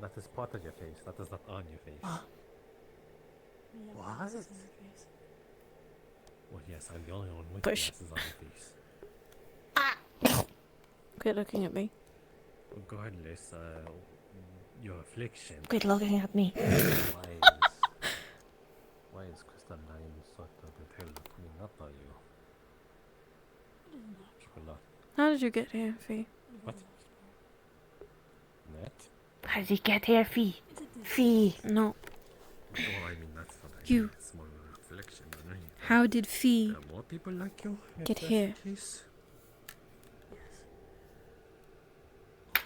That is part of your face. That is not on your face. What? Well, yes, I'm the only one with Push. glasses on your face. Quit looking at me. Regardless, your affliction. Quit looking at me. Why is Crystalline sort of entailed me not on you? Chocolate. How did you get here, Fee? What? Net? How did he get here, Fee? Fee. No. Well, I mean, that's what I You. mean. It's more of a reflection than anything. How did Fee There are more people like you? if get that's the here? case?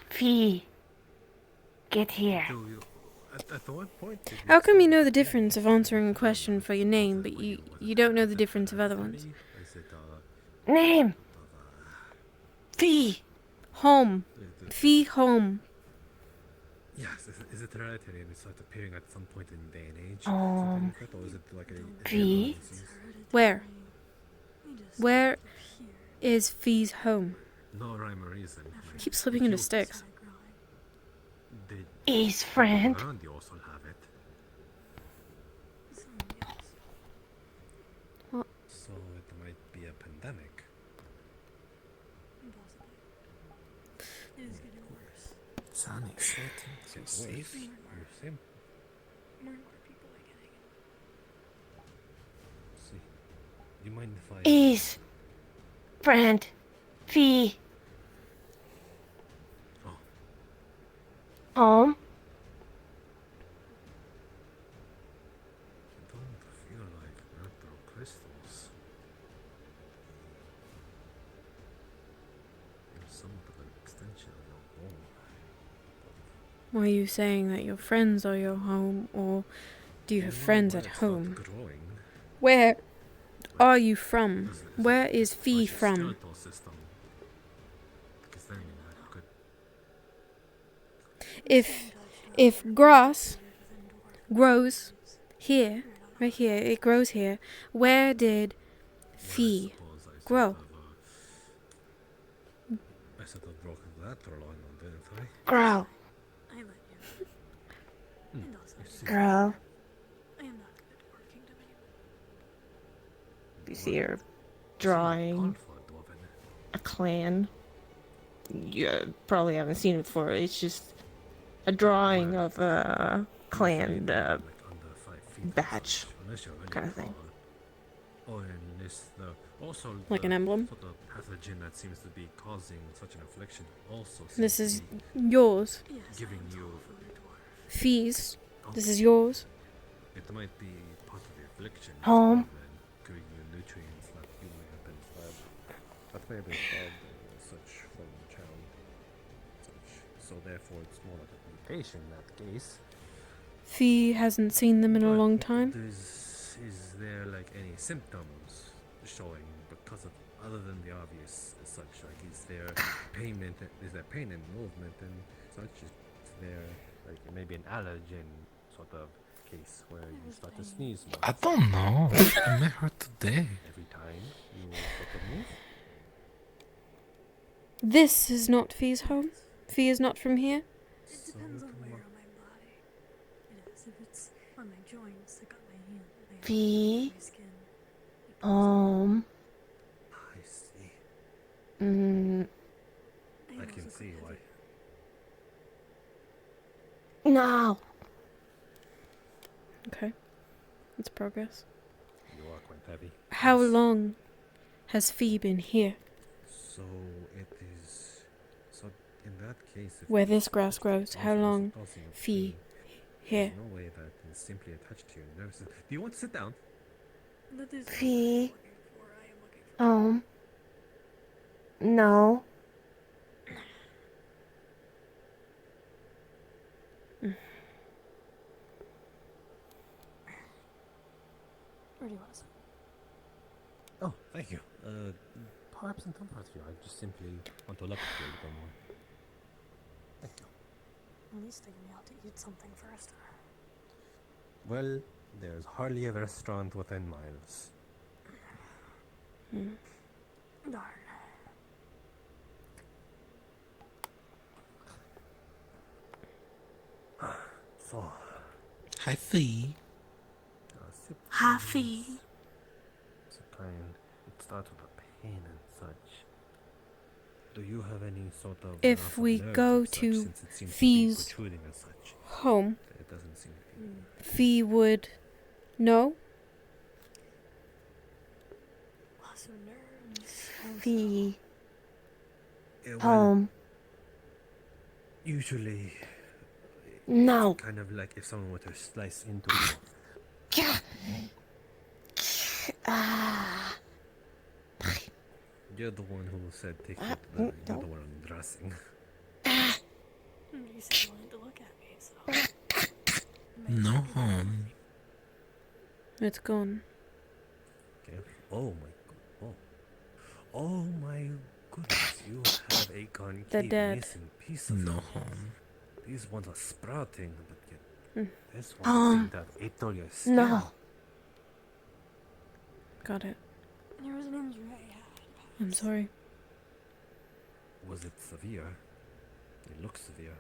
Fee. Get here. Do you, at what point did you How come you know the difference of answering a question for your name, but you don't know the difference of other ones? Is it, Name. Fee. Home. Fee home. yes, is it hereditary and it starts appearing at some point in day and age? Um, Something like that, or is it like a Fee? Where? Where is Fee's home? No rhyme or reason. Keep slipping into sticks. Did His friend. around you also have it? What? So it might be a pandemic. It is getting worse. Sunny, shooting. So It's safe. worse. You seem. More and more people are getting it. See, you mind if I? His friend. Fee. Home. I don't feel like metal crystals. You're somewhat of an extension of your bone. Are you saying that your friends are your home, or do you have friends at home? Growing. Where are you from? Where is Fee Like a from? skeletal system. Because then I could if grass grows here, right here, it grows here, where did fee grow? I sort of broke that line on, didn't I? Grow. I let you. And also, You see. Grow. I am not good at dwarf kingdom anymore. You see her drawing a clan. You probably haven't seen it before. It's just a drawing of a clan badge kind of thing. Oh, and this also Like the an emblem? sort of pathogen that seems to be causing such an affliction also seems This to is be yours. giving you Fees. This is yours. it might be part of the affliction as Home. well, and giving you nutrients that you may have been fed, that may have been fed and such from the town. So therefore it's more like a mutation in that case. Fee hasn't seen them in a long time. Is there like any symptoms showing because of other than the obvious as such? Like is there payment? Is there pain in movement and such? Is there like maybe an allergen sort of case where you start to sneeze more? I don't know. I met her today. Every time you sort of move. This is not Fee's home. Fee is not from here. It depends on where on my body it is. If it's on my joints, I got my hand. Fee. My skin. I see. I can see why. No. Okay. It's progress. You are quite heavy. How long has Fee been here? So it is. So in that case, if Where it's this grass supposed to grows, be how causing long a Fee there's here? no way that is simply attached to your nervous system. Do you want to sit down? That is Fee. what I am looking for. No. Where do you want to sit? Oh, thank you. Perhaps in some parts of you, I just simply want to look at you a little more. Thank you. At least take me out to eat something first. Well, there's hardly a restaurant within miles. Darn. So, Hi, Fee. Hi, Fee. It's a kind. It starts with a pain and such. Do you have any sort of? If we go to Fee's protruding as such? home, It doesn't seem to be. Fee would know. Lots of nerves. Fee. Yeah, well, Home. Usually, No. it's kind of like if someone were to slice into you. Ah. You're the one who said take it. You're the one undressing. You said you wanted to look at me, so. No home. It's gone. Okay. Oh my god. Oh my goodness. You have a concave dead. missing piece of No them. home. These ones are sprouting, but yet this one seems to have ate all your skin. No. Got it. There was an injury I had. I'm sorry. Was it severe? It looks severe.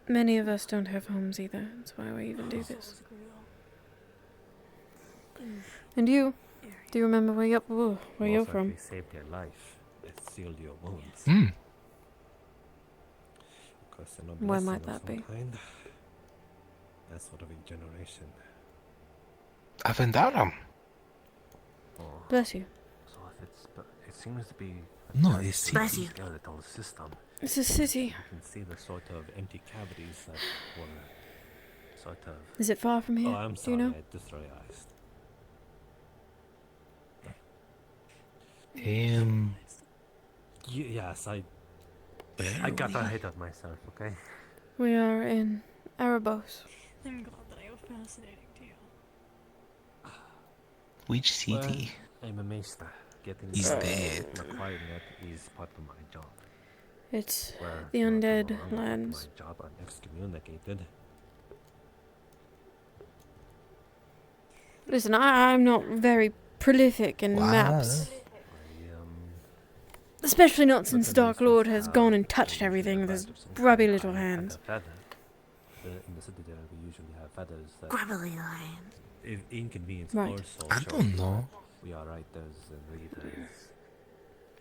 Many of us don't have homes either. That's why we even do this. And you? Do you remember where you're Also, from? They saved your life. They sealed your wounds. Hmm. Because they're not Where blessing might of that some be? kind. That sort of regeneration. I've been down them. Oh. Bless you. So if it seems to be No, attached it's to Bless the you. skeletal system. It's a city. You can see the sort of empty cavities that were sort of. Is it far from here? Oh, I'm Do sorry. you know? I destroyed. Yes, I got ahead of myself. Okay. We are in Erebos. I'm glad that I was fascinating to you. Which city? Well, I'm a maester. Getting He's that, dead. acquiring that is part of my job. It's where the not too undead long after lands. my job excommunicated. Listen, I'm not very prolific in maps. Especially not since Dark Lord has gone and touched everything with his grubby little hands. In the Citadel, we usually have feathers that Grubbly land. if inconvenience Right. also I shows don't know. we are writers and readers,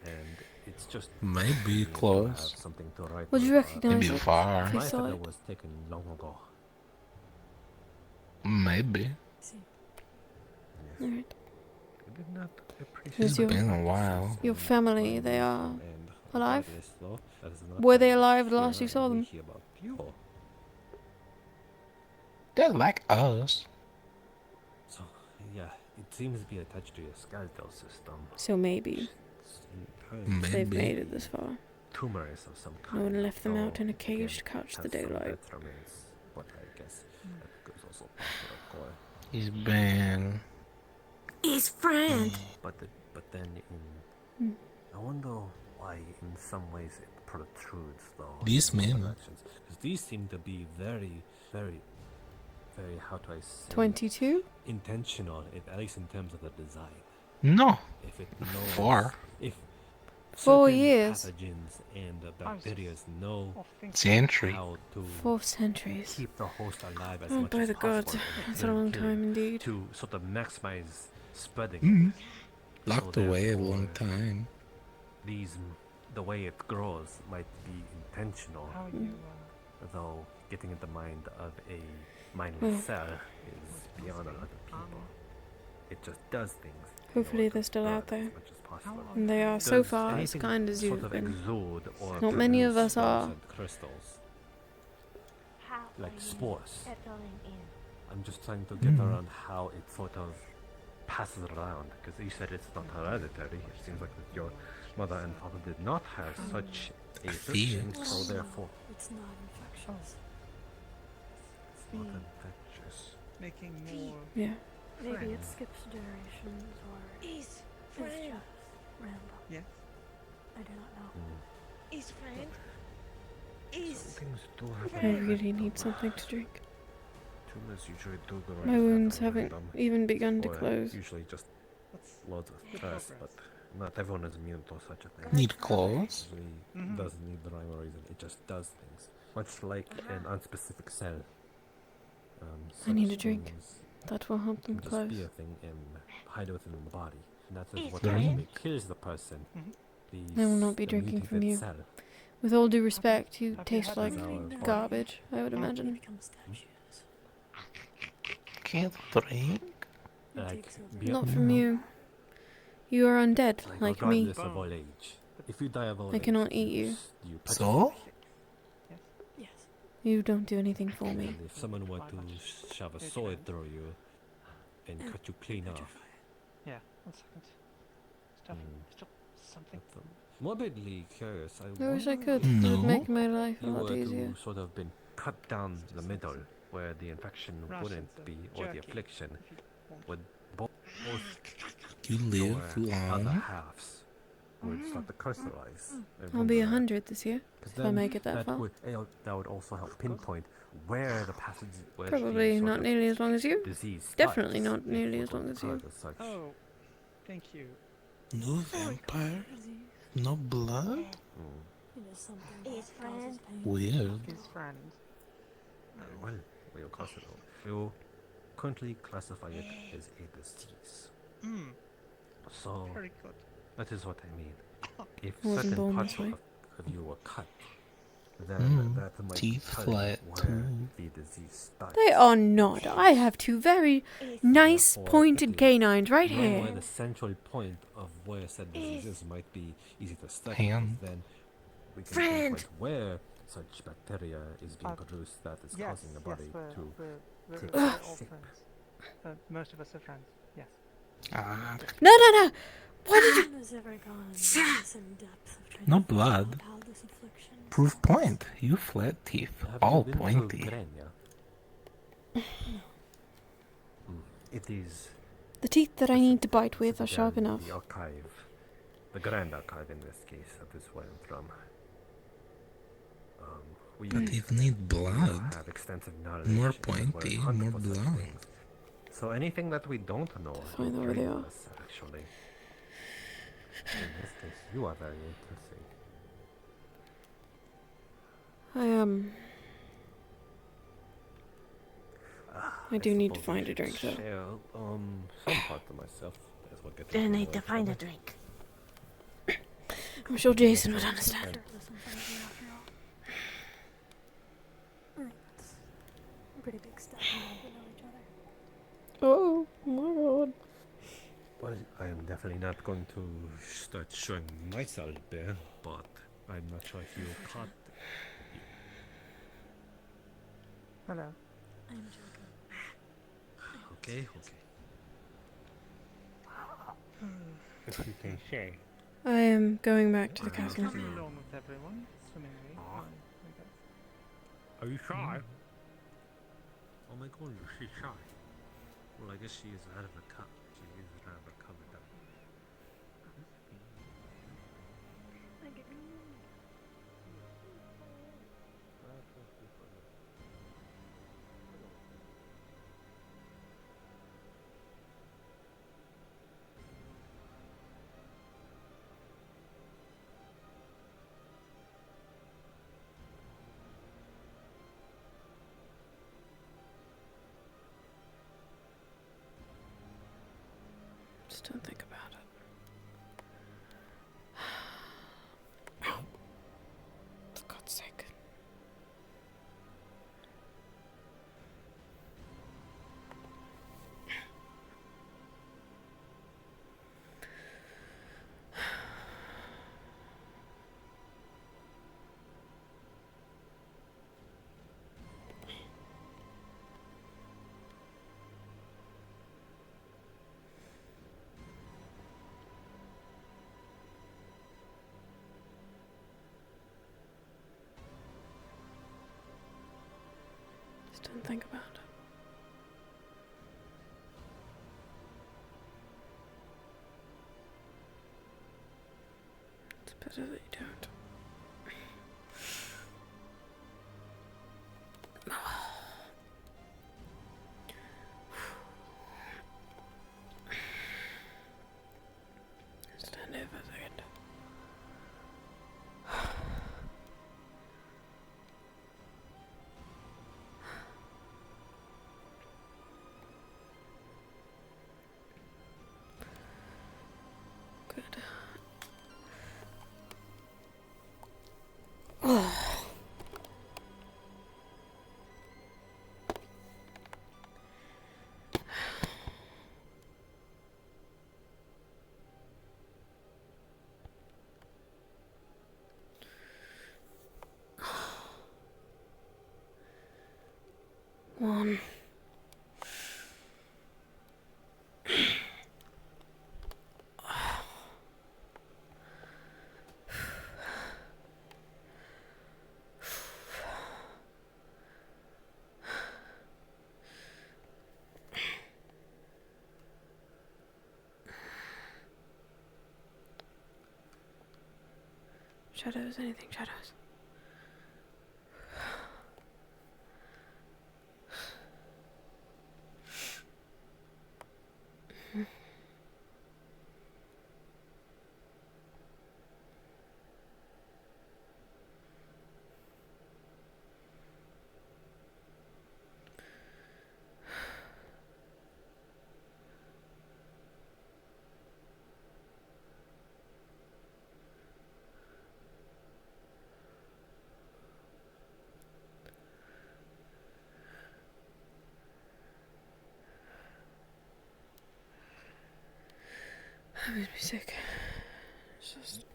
and it's just Maybe convenient to close. have something to write Would you about. recognize Maybe it far. if you My saw feather it? was taken long ago. Maybe. Alright. I did not appreciate Is It's your, been a while. your family, they are and alive? regardless, though, that is not Were they why alive here last you saw we them? hear about you. They're like us. So, yeah, it seems to be attached to your skeletal system. So maybe they've Maybe. made it this far. Tumors of some No kind. one left them out though, in a cage to again, catch the has some daylight. detriments, but I guess that goes also part of the core. He's been. His friend. But then Hmm. I wonder why in some ways it protrudes though. These in other men. directions. 'Cause these seem to be very, very, very, how do I say? 22? Intentional, at least in terms of the design. No. If it knows, 4. if 4 certain years. pathogens and bacteria know Century. how to 4 centuries. keep the host alive as Oh, much by as the gods, possible, and that's a then long kill time it indeed. to sort of maximize spreading. Mm. So Locked away a long therefore, time. the way it grows might be intentional, How are you? though getting in the mind of a Hmm. mindless cell is beyond a lot of people. It just does things. Hopefully they're still out there. As much as possible. And they are so Does far as anything kind as sort you've of been. exude or Not many of produce us are. fluorescent crystals, like spores. I'm just trying to get around how it sort of passes around, because you said it's not hereditary. It seems like that your mother and father did not have such a thing, so therefore It's not infectious. it's not infectious. Making more. Yeah. Maybe it skips generations or His it's friend. just random. Yes. I do not know. His friend. His Things do I happen. really need something to drink. Tumors usually do grow. My wounds haven't random, even begun to or close. Usually just That's loads of good stress, progress. but not everyone is immune to such a thing. Need clothes? Usually doesn't need the rhyme or reason. It just does things, much like an unspecific cell. I need a such drink. things That will help them can close. just be a thing and hide within the body. And that is It's what fine. actually kills the person. I will not be the drinking from mutated you. cell. With all due respect, you Have you taste had like anything garbage, I would They imagine. become statues. Can't drink? Like, Not from you. You are undead, like me. regardless of old age. If you die of old I age, cannot eat you. you So? Yes. You don't do anything for me. And if someone were to shove a sword through you and cut you clean off, Yeah. 1 second. Stuff. Still something. morbidly curious, I wish I could. It No. would make my life a you lot were easier. to sort of been cut down the middle, where the infection wouldn't be, or the jerky, affliction if you want. would both You live your other long? halves would start to crystallize. and I'll be run around. 100 this year, 'Cause if I then make it that far. that would also help pinpoint where the passage, where Probably the sort not of nearly as long as you. disease Definitely starts, not if nearly it as long was as you. occurred as such. Oh, thank you. No vampire? No blood? It is something His that causes friend. pain. Weird. His friend. Well, we'll cross it over. We'll currently classify it as a disease. Hmm. So, Very good. that is what I mean. If I wasn't certain born parts this way. of you were cut, then that might Teeth tell you flat where too. the disease starts. They are not. I have two very nice Therefore, pointed it is canines right knowing here. Where the central point of where said diseases might be easy to study, Hand. then we can Friend. pinpoint where such bacteria is being produced that is Yes, causing the body yes, to we're take all shape. friends. Most of us are friends. Yes. Ah, No! Why did you? No one has ever gone this in depth of trying no to figure out blood. how this affliction Proof point. You flat teeth. Have All you been to pointy. Grania? It is The teeth that I need to bite with are sharp the enough. archive, the Grand Archive in this case, that is where I'm from. We But if you need blood, have extensive knowledge more as we're pointy, hunt more for such blood. things. So anything that we don't know Find out where they intrigues are. us, actually. In this case, you are very interesting. I do need to find a drink, though. Share, some parts of myself as well get Then into need to more find a trouble. drink. I'm sure Jason would understand. That's a pretty big step to know each other. Oh my god. Well, I am definitely not going to start showing myself there, but I'm not sure if you caught you. Hello. I'm joking. Okay. If you can say. I am going back to the castle. Coming along with everyone, swimmingly. Fine, I guess. Are you shy? Oh my god, she's shy. Well, I guess she is out of a cup. She is out of a covered up. Just don't think about it. For God's sake. Just don't think about it. It's better that you don't. Stand there for a second. Good. One. Shadows, anything shadows. That makes me sick. It's just...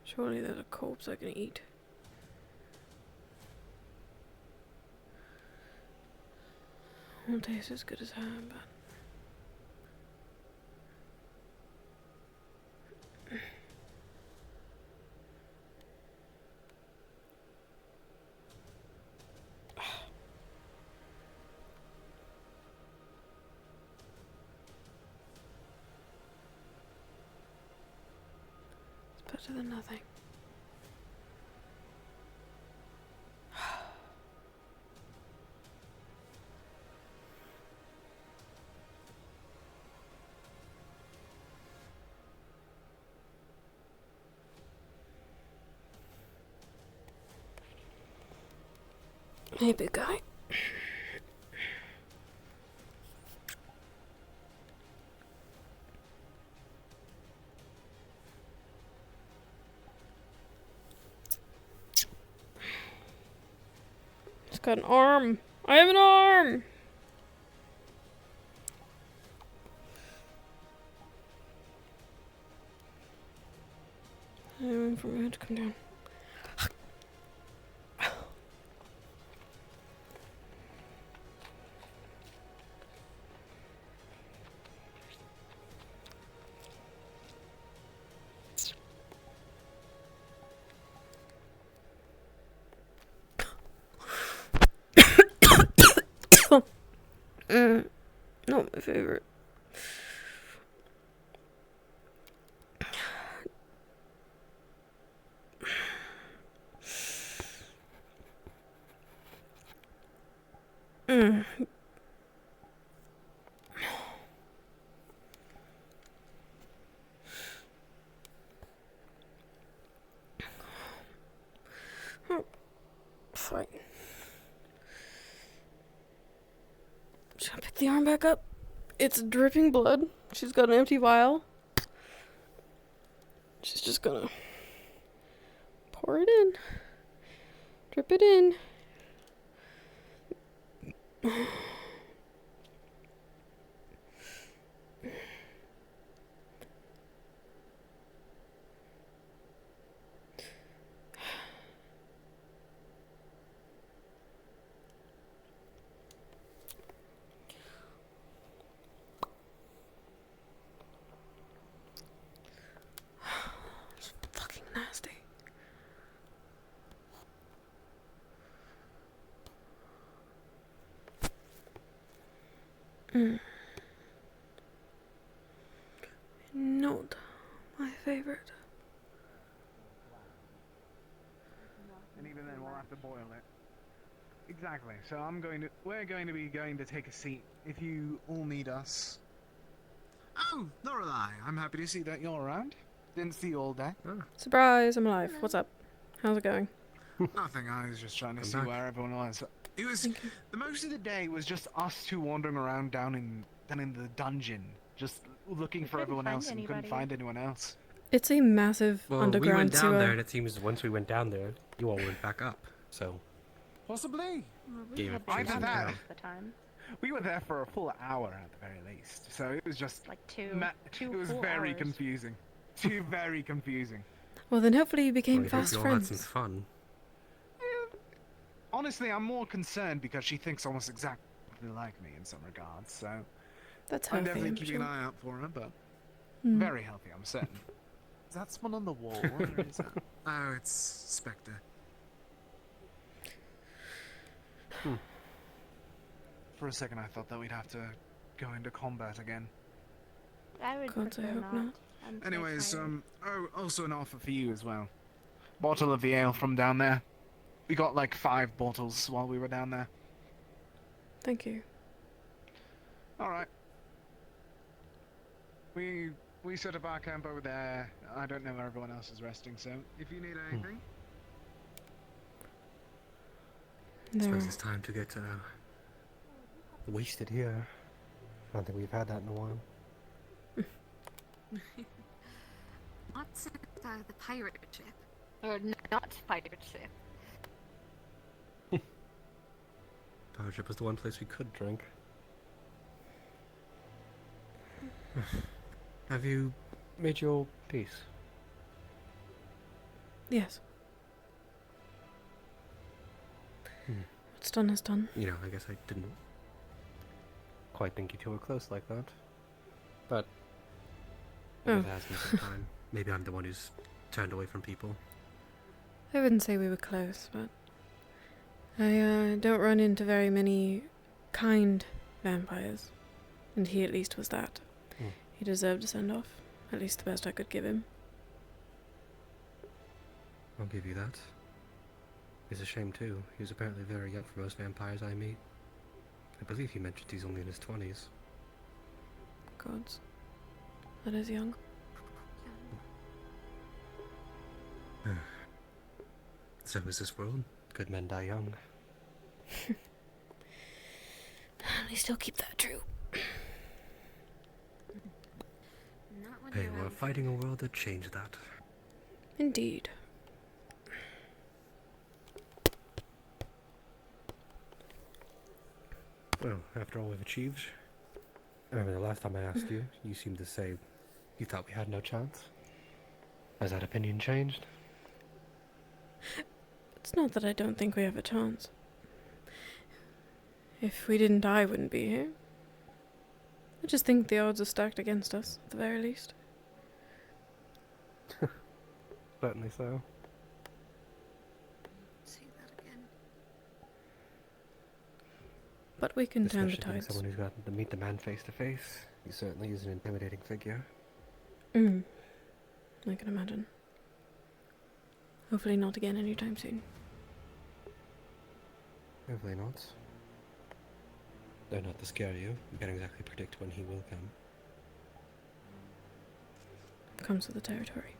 Surely there's a corpse I can eat. Won't taste as good as her, but... Better than nothing. Hey, big guy. It's got an arm. I have an arm. I'm waiting for my head to come down. Not my favorite. Fine. Should I pick the arm back up? It's dripping blood. She's got an empty vial. She's just gonna pour it in. Drip it in. It's fucking nasty. Not my favorite. And even then, we'll have to boil it. Exactly. So we're going to be going to take a seat. If you all need us. Oh, nor will I. I'm happy to see that you're around. Didn't see you all day. Surprise, I'm alive. What's up? How's it going? Nothing. I was just trying to see where everyone was. It was the most of the day was just us two wandering around down in the dungeon, just looking for everyone else and couldn't find anyone else. It's a massive Well, underground we went down sewer. there, and it seems once we went down there, you all went back up. So Possibly. gave it Either that. The time. We were there for a full hour at the very least, so it was just like two it was full very hours. confusing. Too very confusing. Well, then hopefully you became we fast hope you all had friends. some fun. Honestly, I'm more concerned because she thinks almost exactly like me in some regards, so That's I'm healthy, definitely I'm keeping sure. an eye out for her, but Hmm. very healthy, I'm certain. Is that someone on the wall? Or is that... Oh, it's Spectre. For a second, I thought that we'd have to go into combat again. I would God, I prefer hope not. not. I'm so Anyways, tired. also an offer for you as well. Bottle of the ale from down there. We got like 5 bottles while we were down there. Thank you. Alright. We set up our camp over there. I don't know where everyone else is resting, so if you need anything... I suppose it's time to get wasted here. I don't think we've had that in a while. What's the pirate ship? Or not pirate ship. Pirate ship was the one place we could drink. Have you made your peace? Yes. What's done is done. You know, I guess I didn't quite think you two were close like that. But maybe it has been some time. Maybe I'm the one who's turned away from people. I wouldn't say we were close, but I don't run into very many kind vampires. And he at least was that. He deserved a send-off. At least the best I could give him. I'll give you that. It's a shame too. He was apparently very young for most vampires I meet. I believe he mentioned he's only in his 20s. Gods. That is young. So is this world. Good men die young. They still keep that true. Not when Hey, you're we're out fighting a world that changed that. Indeed. Well, after all we've achieved, I remember the last time I asked you, you seemed to say you thought we had no chance. Has that opinion changed? It's not that I don't think we have a chance. If we didn't, I wouldn't be here. I just think the odds are stacked against us, at the very least. Certainly so. Say that again. But we can turn the Especially being tides. someone who's gotten to meet the man face to face. He certainly is an intimidating figure. I can imagine. Hopefully not again anytime soon. Hopefully not. Though not to scare you, you can't exactly predict when he will come. Comes with the territory.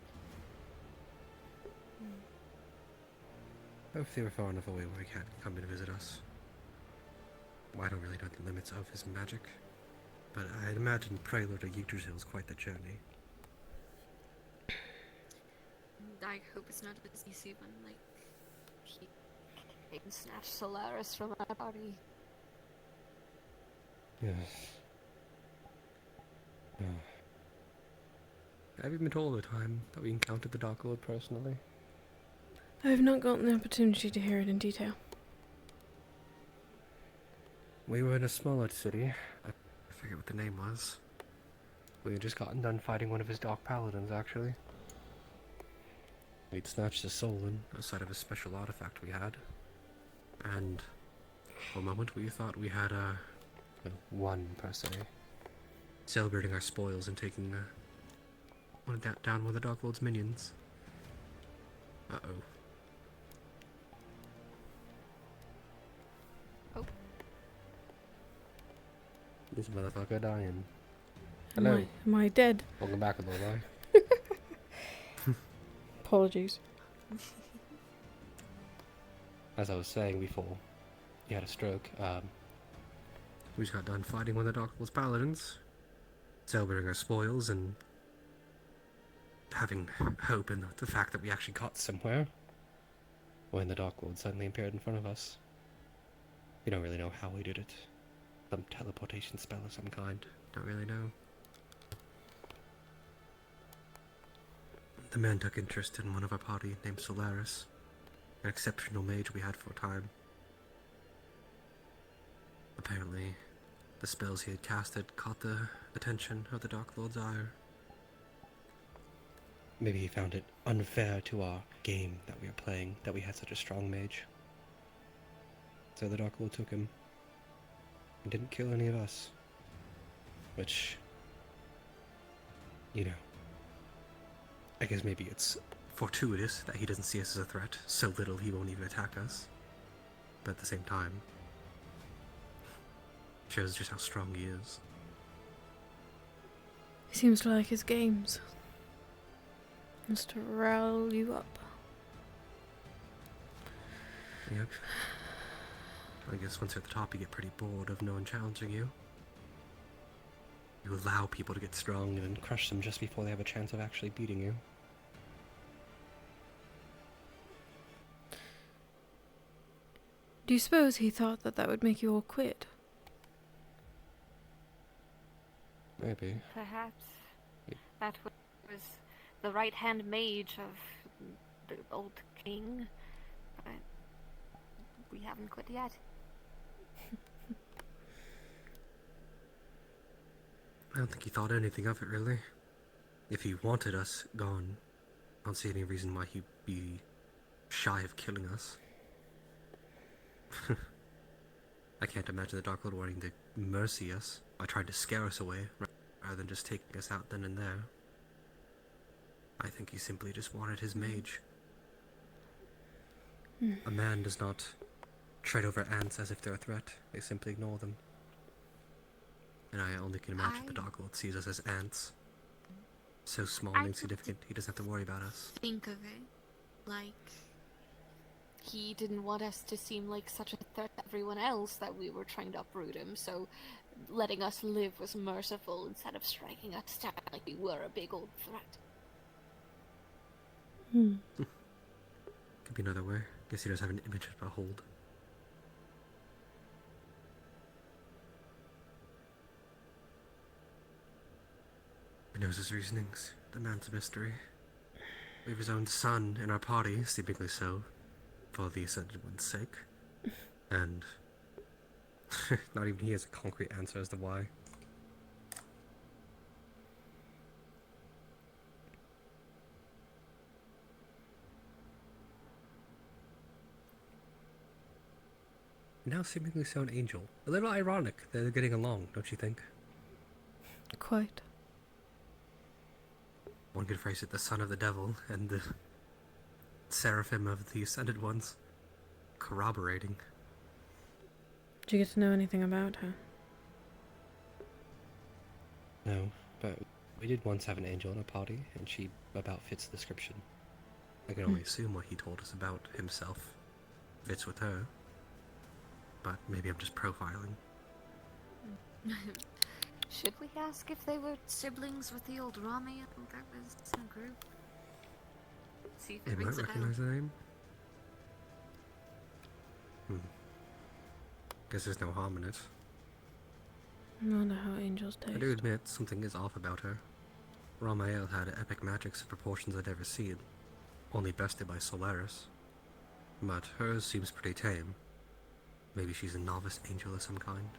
Hopefully we're far enough away where he can't come and visit us. Well, I don't really know the limits of his magic, but I'd imagine Prelude to Yggdrasil is quite the journey. I hope it's not as easy when, like, he can snatch Solaris from our body. Yes. Have you been told the time that we encountered the Dark Lord personally? I have not gotten the opportunity to hear it in detail. We were in a smaller city. I forget what the name was. We had just gotten done fighting one of his Dark Paladins, actually. We'd snatched his soul in, outside of a special artifact we had. And for a moment we thought we had one per se. Celebrating our spoils and taking down one of the Dark Lord's minions. Uh-oh. Oh. This motherfucker dying. Hello. Am I dead? Welcome back, Lorelai. Apologies. As I was saying before, he had a stroke. We just got done fighting one of the Dark Lord's paladins, celebrating our spoils and having hope in the fact that we actually got somewhere, when the Dark Lord suddenly appeared in front of us. We don't really know how we did it. Some teleportation spell of some kind. Don't really know. The man took interest in one of our party named Solaris, an exceptional mage we had for a time. Apparently, the spells he had casted caught the attention of the Dark Lord's ire. Maybe he found it unfair to our game that we were playing that we had such a strong mage. So the Dark Lord took him and didn't kill any of us. Which, you know, I guess maybe it's fortuitous that he doesn't see us as a threat. So little he won't even attack us. But at the same time, shows just how strong he is. He seems to like his games. Wants to rile you up. Yep. I guess once you're at the top you get pretty bored of no one challenging you. You allow people to get strong and then crush them just before they have a chance of actually beating you. Do you suppose he thought that that would make you all quit? Maybe. Perhaps that was the right-hand mage of the old king, but we haven't quit yet. I don't think he thought anything of it, really. If he wanted us gone, I don't see any reason why he'd be shy of killing us. I can't imagine the Dark Lord wanting to mercy us by trying to scare us away, rather than just taking us out then and there. I think he simply just wanted his mage. A man does not tread over ants as if they're a threat. They simply ignore them. And I only can imagine the Dark Lord sees us as ants. So small and insignificant, he doesn't have to worry about us. Think of it like he didn't want us to seem like such a threat to everyone else that we were trying to uproot him, so letting us live was merciful instead of striking us down like we were a big old threat. Could be another way. Guess he does have an image to behold. He knows his reasonings. The man's a mystery. We have his own son in our party, seemingly so, for the Ascended One's sake. And not even he has a concrete answer as to why. Now seemingly so an angel. A little ironic that they're getting along, don't you think? Quite. One could phrase it the son of the devil and the seraphim of the Ascended Ones. Corroborating. Did you get to know anything about her? No, but we did once have an angel in our party, and she about fits the description. I can only assume what he told us about himself fits with her. But maybe I'm just profiling. Should we ask if they were siblings with the old Romeo that was in a group? See if They it might rings a bell. recognize the name. Guess there's no harm in it. I wonder how angels taste. I do admit something is off about her. Ramael had epic magics of proportions I'd ever seen, only bested by Solaris. But hers seems pretty tame. Maybe she's a novice angel of some kind.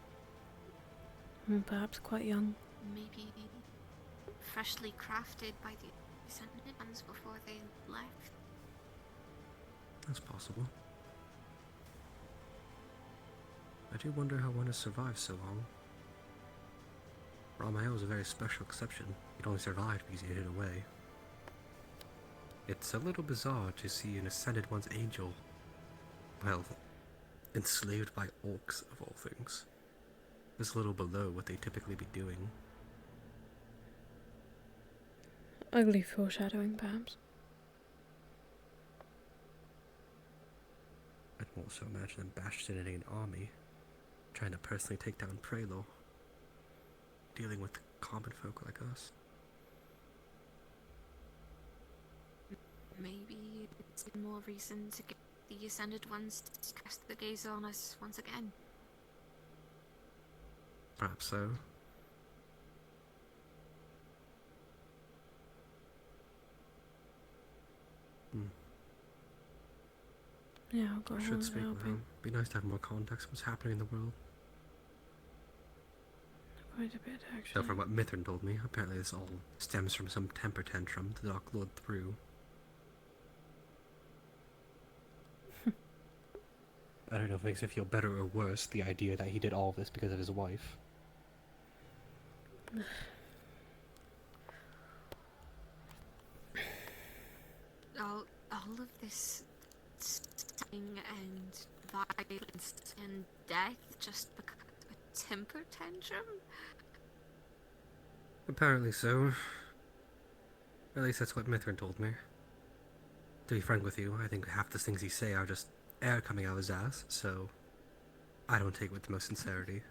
Perhaps quite young. Maybe freshly crafted by the Ascended Ones before they left. That's possible. I do wonder how one has survived so long. Ramael was a very special exception. He'd only survived because he hid away. It's a little bizarre to see an Ascended One's angel, well, enslaved by orcs of all things. It's a little below what they typically be doing. Ugly foreshadowing, perhaps. I can also imagine them bastioning an army, trying to personally take down Prelo, dealing with common folk like us. Maybe it's more reason to get the Ascended Ones to cast the gaze on us once again. Perhaps so. Yeah, I'll go I on should speak with helping. him. Be nice to have more context of what's happening in the world. Quite a bit, actually. So from what Mithrin told me, apparently this all stems from some temper tantrum the Dark Lord threw. I don't know if it makes it feel better or worse, the idea that he did all of this because of his wife. All of this sting and violence and death just because of a temper tantrum? Apparently so. At least that's what Mithrin told me. To be frank with you, I think half the things he say are just air coming out of his ass, so I don't take it with the most sincerity.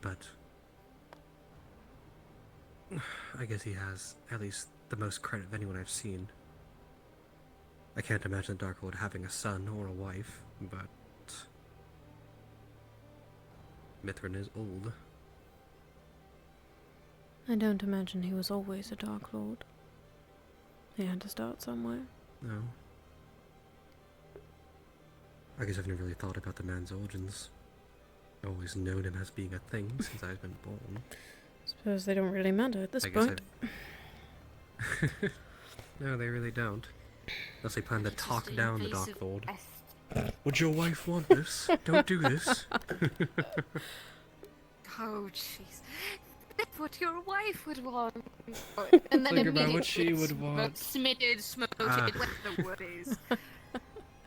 But I guess he has at least the most credit of anyone I've seen. I can't imagine the Dark Lord having a son or a wife, but Mithrin is old. I don't imagine he was always a Dark Lord. He had to start somewhere. No. I guess I've never really thought about the man's origins. I've always known him as being a thing since I've been born. Suppose they don't really matter at this point. No, they really don't. Unless they plan to talk down the Dark Lord. Would your wife want this? Don't do this. Oh, jeez. what your wife would want. And then Think about what she immediately would want. Smitted, smoted, Ah. whatever the word is.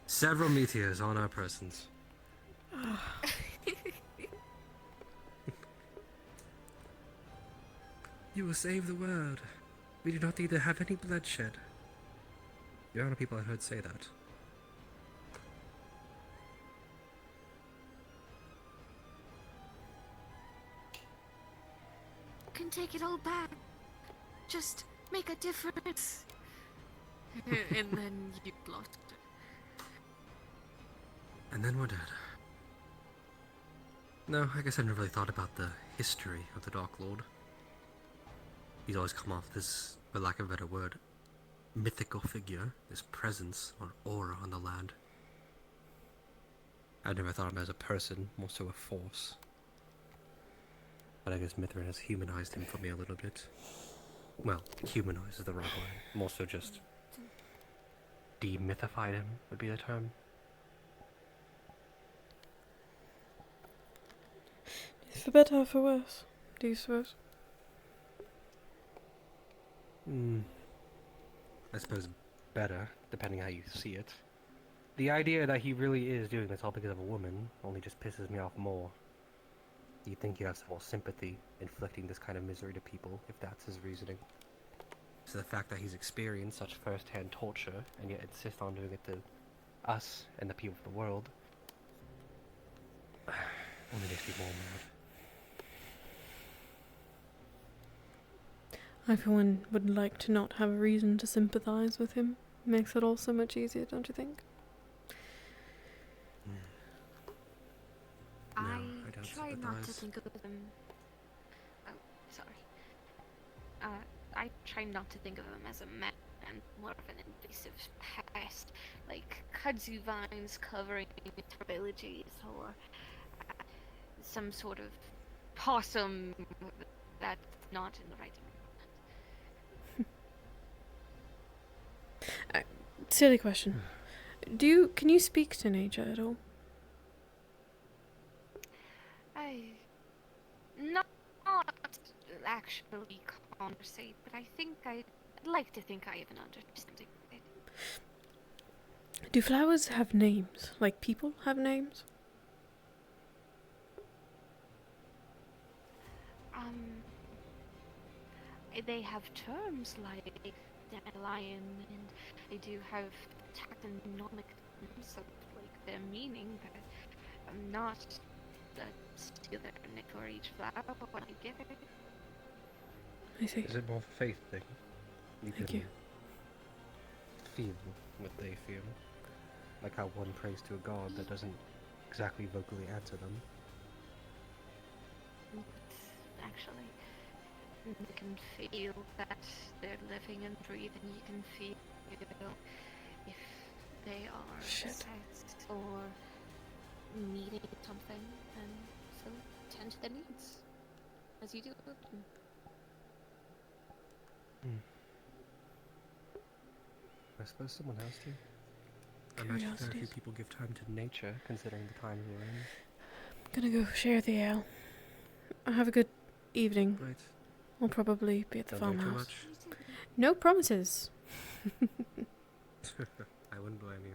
Several meteors on our persons. You will save the world. We do not need to have any bloodshed. The amount of people I heard say that. Can take it all back. Just make a difference. And then you lost it. And then we're dead. No, I guess I never really thought about the history of the Dark Lord. He's always come off this, for lack of a better word, mythical figure, this presence or aura on the land. I never thought of him as a person, more so a force. But I guess Mithrin has humanized him for me a little bit. Well, humanized is the wrong word. More so just demythified him would be the term. For better or for worse, do you suppose? I suppose better, depending how you see it. The idea that he really is doing this all because of a woman only just pisses me off more. You'd think he'd have some more sympathy inflicting this kind of misery to people, if that's his reasoning. So the fact that he's experienced such first-hand torture, and yet insists on doing it to us and the people of the world, only makes me more mad. I, for one, would like to not have a reason to sympathise with him. Makes it all so much easier, don't you think? I don't try not to sympathize. think of him. Oh, sorry. I try not to think of him as a man, and more of an invasive pest, like kudzu vines covering villages, or some sort of possum that's not in the right Silly question. Can you speak to nature at all? Not actually conversate, but I think I'd like to think I have an understanding of it. Do flowers have names? Like people have names? They have terms like dandelion, and they do have taxonomic terms of like their meaning, but I'm not steal their nick for each flower when I get it. I see. Is it more of a faith thing? Thank can you. feel what they feel. Like how one prays to a god that doesn't exactly vocally answer them. Actually, you can feel that they're living and breathing. You can feel if they are upset or needing something, and so tend to their needs, as you do with them. I suppose someone has to. I imagine very few Curiosities. people give time to nature, considering the times we're in. Gonna go share the ale. Have a good evening. Right. I'll probably be at the Don't drink too farmhouse. much. No promises. I wouldn't blame you.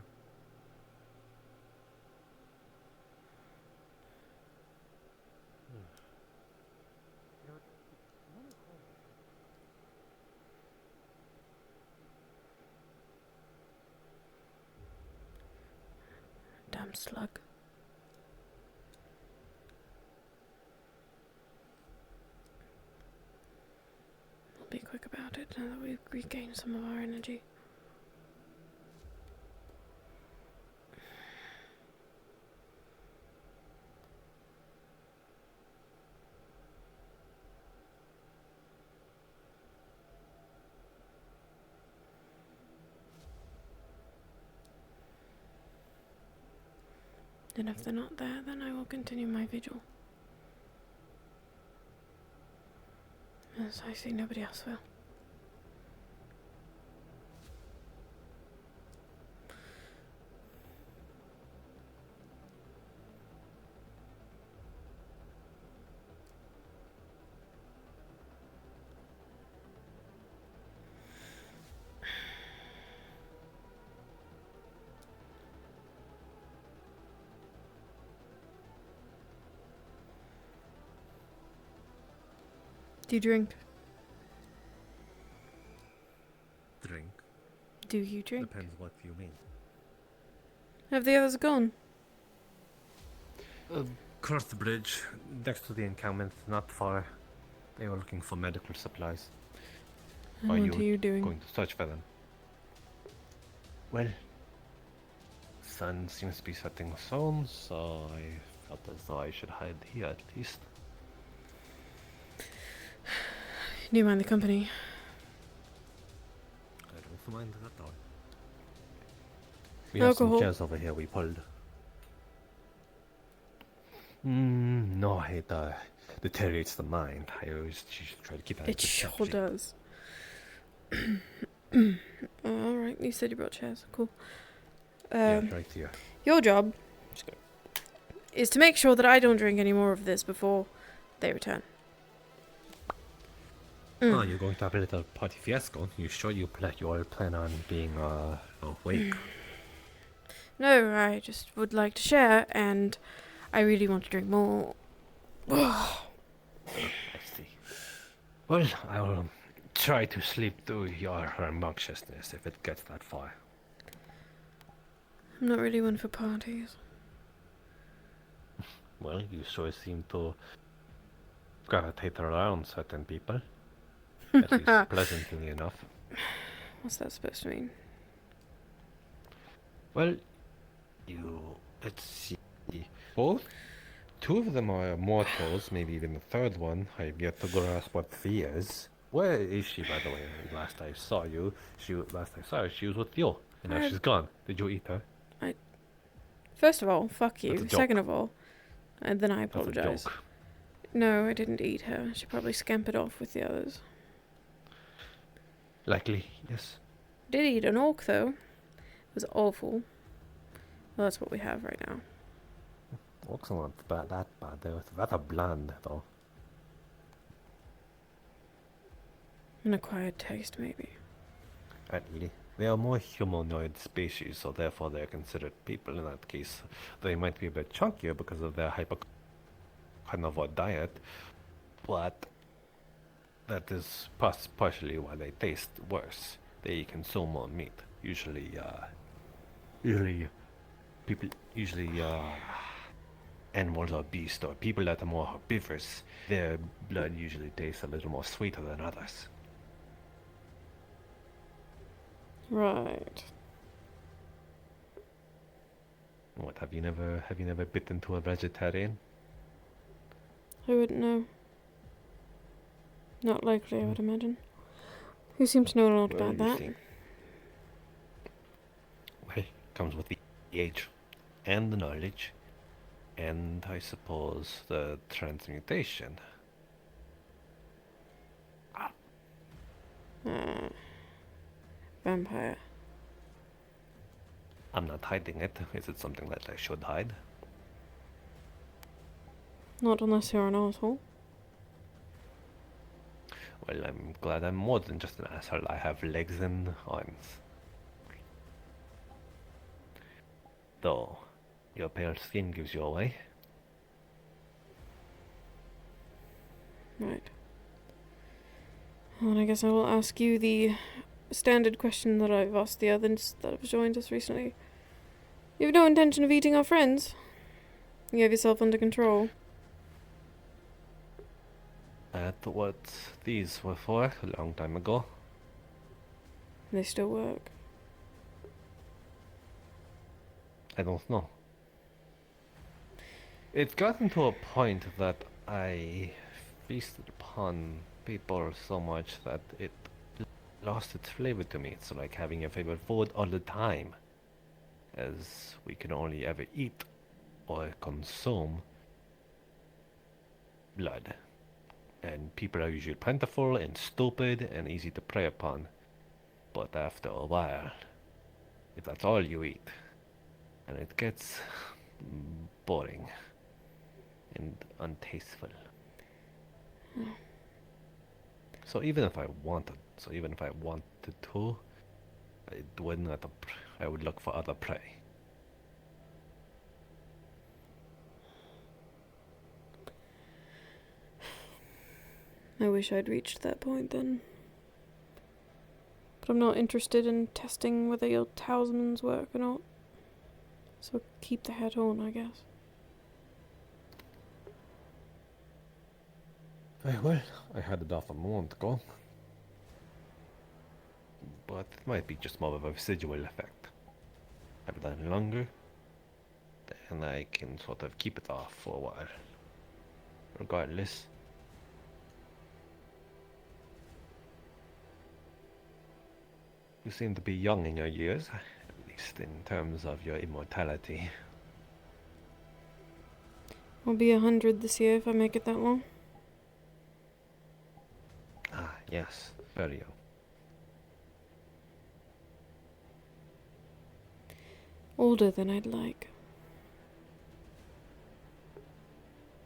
Damn slug. We'll be quick about it now that we've regained some of our energy. And if they're not there, then I will continue my vigil. As I see nobody else will. Do you drink? Drink. Do you drink? Depends what you mean. Have the others gone? Cross the bridge, next to the encampment, not far. They were looking for medical supplies. And what are you doing? Going to search for them? Well, sun seems to be setting soon, so I felt as though I should hide here at least. Do you mind the company? I don't mind that at all. We have some chairs over here we pulled. No, it deteriorates the mind. I always try to keep that. It sure does. Alright, you said you brought chairs. Cool. Yeah, right here. Your job is to make sure that I don't drink any more of this before they return. Oh, you're going to have a little party fiasco. You sure you all plan on being awake? No, I just would like to share, and I really want to drink more. I see. Well, I'll try to sleep through your rambunctiousness if it gets that far. I'm not really one for parties. Well, you sure seem to gravitate around certain people. At least pleasantly enough. What's that supposed to mean? Well, let's see. Both? Two of them are mortals, maybe even the third one. I've yet to grasp what she is. Where is she, by the way? Last I saw her, she was with you. And now she's gone. Did you eat her? First of all, fuck you. That's a joke. Second of all, and then I That's a apologize. joke. No, I didn't eat her. She probably scampered off with the others. Likely, yes. Did eat an orc though. It was awful. Well, that's what we have right now. Orcs are not that bad. They're rather bland, though. An acquired taste, maybe. Really. They are more humanoid species, so therefore they are considered people. In that case, they might be a bit chunkier because of their carnivore diet, but that is partially why they taste worse. They consume more meat. Usually animals or beasts or people that are more herbivorous, their blood usually tastes a little more sweeter than others. Right. What, have you never bitten into a vegetarian? I wouldn't know. Not likely, I would imagine. You seem to know a lot about that. Well, it comes with the age and the knowledge, and I suppose the transmutation. Vampire. I'm not hiding it. Is it something that I should hide? Not unless you're an asshole. Well, I'm glad I'm more than just an asshole. I have legs and arms. Though, your pale skin gives you away. Right. Well, I guess I will ask you the standard question that I've asked the others that have joined us recently. You have no intention of eating our friends? You have yourself under control. That's what these were for a long time ago. They still work. I don't know. It's gotten to a point that I feasted upon people so much that it lost its flavor to me. It's like having your favorite food all the time, as we can only ever eat or consume blood. And people are usually plentiful and stupid and easy to prey upon. But after a while, if that's all you eat, and it gets boring and untasteful. So even if I wanted to, I would look for other prey. I wish I'd reached that point then. But I'm not interested in testing whether your talismans work or not. So keep the head on, I guess. Well, I had it off a moment ago. But it might be just more of a residual effect. Have it done longer, then I can sort of keep it off for a while. Regardless. You seem to be young in your years, at least in terms of your immortality. I'll be 100 this year if I make it that long. Ah, yes, very young. Older than I'd like.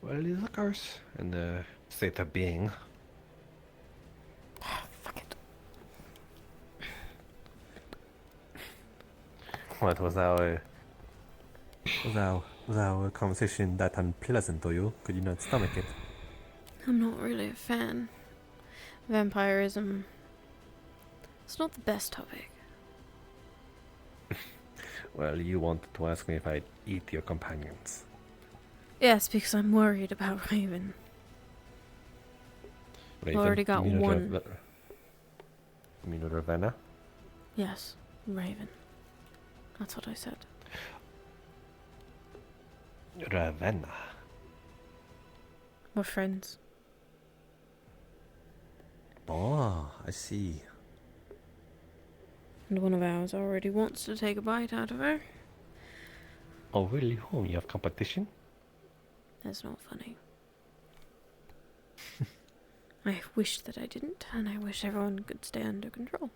Well, it is a curse and a state of being. Fuck it. What was our conversation that unpleasant to you? Could you not stomach it? I'm not really a fan. Vampirism. It's not the best topic. Well, you wanted to ask me if I'd eat your companions. Yes, because I'm worried about Raven. Raven? Already got You mean one. You mean Ravenna? Yes, Raven. That's what I said. Ravenna? We're friends. Oh, I see. And one of ours already wants to take a bite out of her. Oh, really? Oh, you have competition? That's not funny. I wish that I didn't, and I wish everyone could stay under control.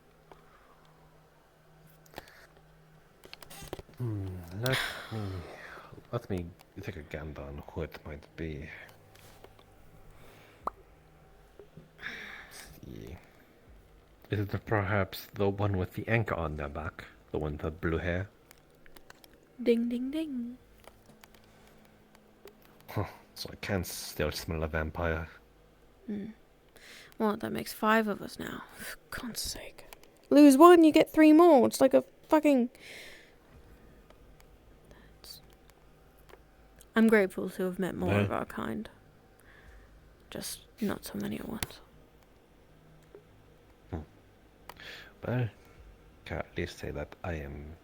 Let me take a gander on who it might be. See. Is it perhaps the one with the anchor on their back? The one with the blue hair? Ding, ding, ding. Huh, so I can still smell a vampire. Well, that makes 5 of us now. For God's sake. Lose 1, you get 3 more. It's like a fucking... I'm grateful to have met more of our kind. Just not so many at once. Well, can at least say that I am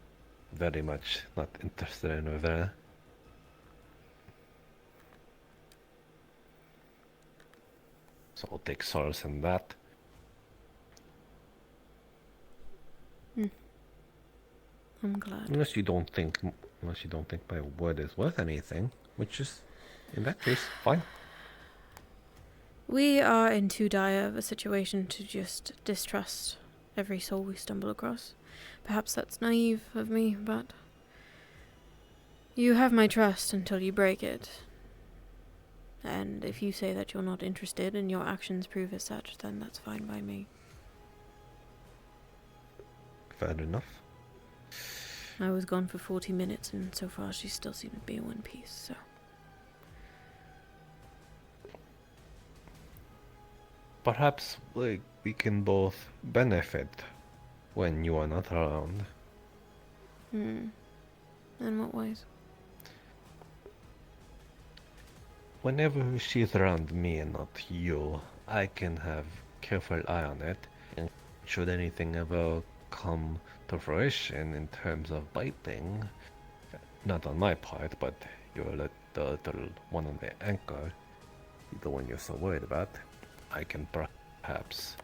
very much not interested in Ravenna. So I'll take solace in that. I'm glad. Unless you don't think my word is worth anything, which is, in that case, fine. We are in too dire of a situation to just distrust every soul we stumble across. Perhaps that's naive of me, but you have my trust until you break it. And if you say that you're not interested and your actions prove as such, then that's fine by me. Fair enough. I was gone for 40 minutes, and so far she still seemed to be in one piece, so... Perhaps we can both benefit when you are not around. In what ways? Whenever she's around me and not you, I can have careful eye on it, and should anything ever come to fruition in terms of biting, not on my part, but your little one on the anchor, the one you're so worried about, I can perhaps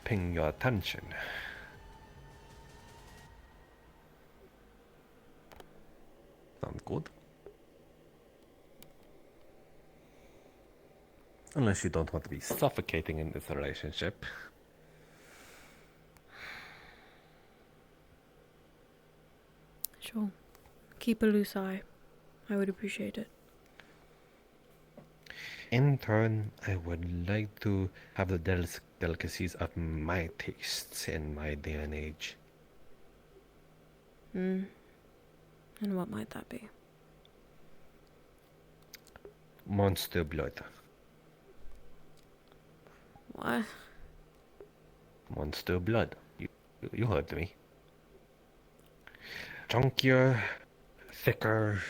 ping your attention. Sound good? Unless you don't want to be suffocating in this relationship. Sure. Keep a loose eye. I would appreciate it. In turn, I would like to have the delicacies of my tastes in my day and age. And what might that be? Monster blood. What? Monster blood. You heard me. Chunkier, thicker,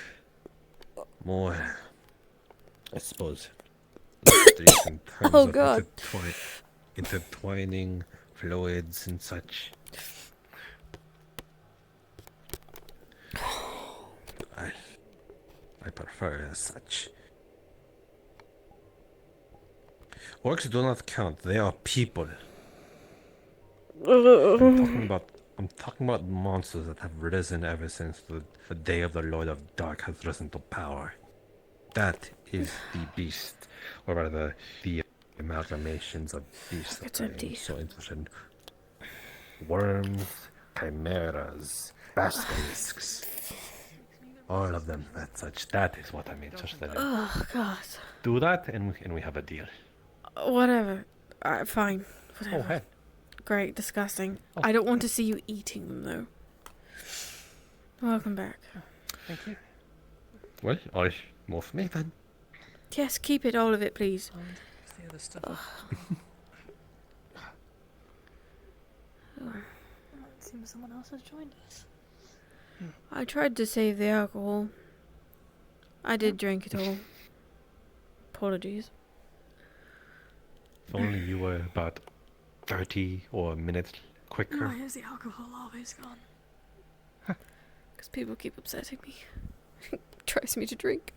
more, I suppose, illustrious in terms Oh of God. intertwining fluids and such. I prefer as such. Orcs do not count. They are people. I'm talking about monsters that have risen ever since the day of the Lord of Dark has risen to power. That is the beast, or rather, the amalgamations of beasts that I am so interested in. Worms, chimeras, basilisks, all of them, that such. That is what I'm interested in. Oh God. Do that, and we have a deal. Whatever. Fine. Whatever. Oh, hey. Great. Disgusting. I don't want to see you eating them, though. Welcome back. Thank you. Well, more for me then. Yes, keep it, all of it, please. The other stuff. It seems someone else has joined us. I tried to save the alcohol. I did drink it all. Apologies. If only you were about 30 or a minute quicker. Why is the alcohol always gone? Because people keep upsetting me. Tries me to drink.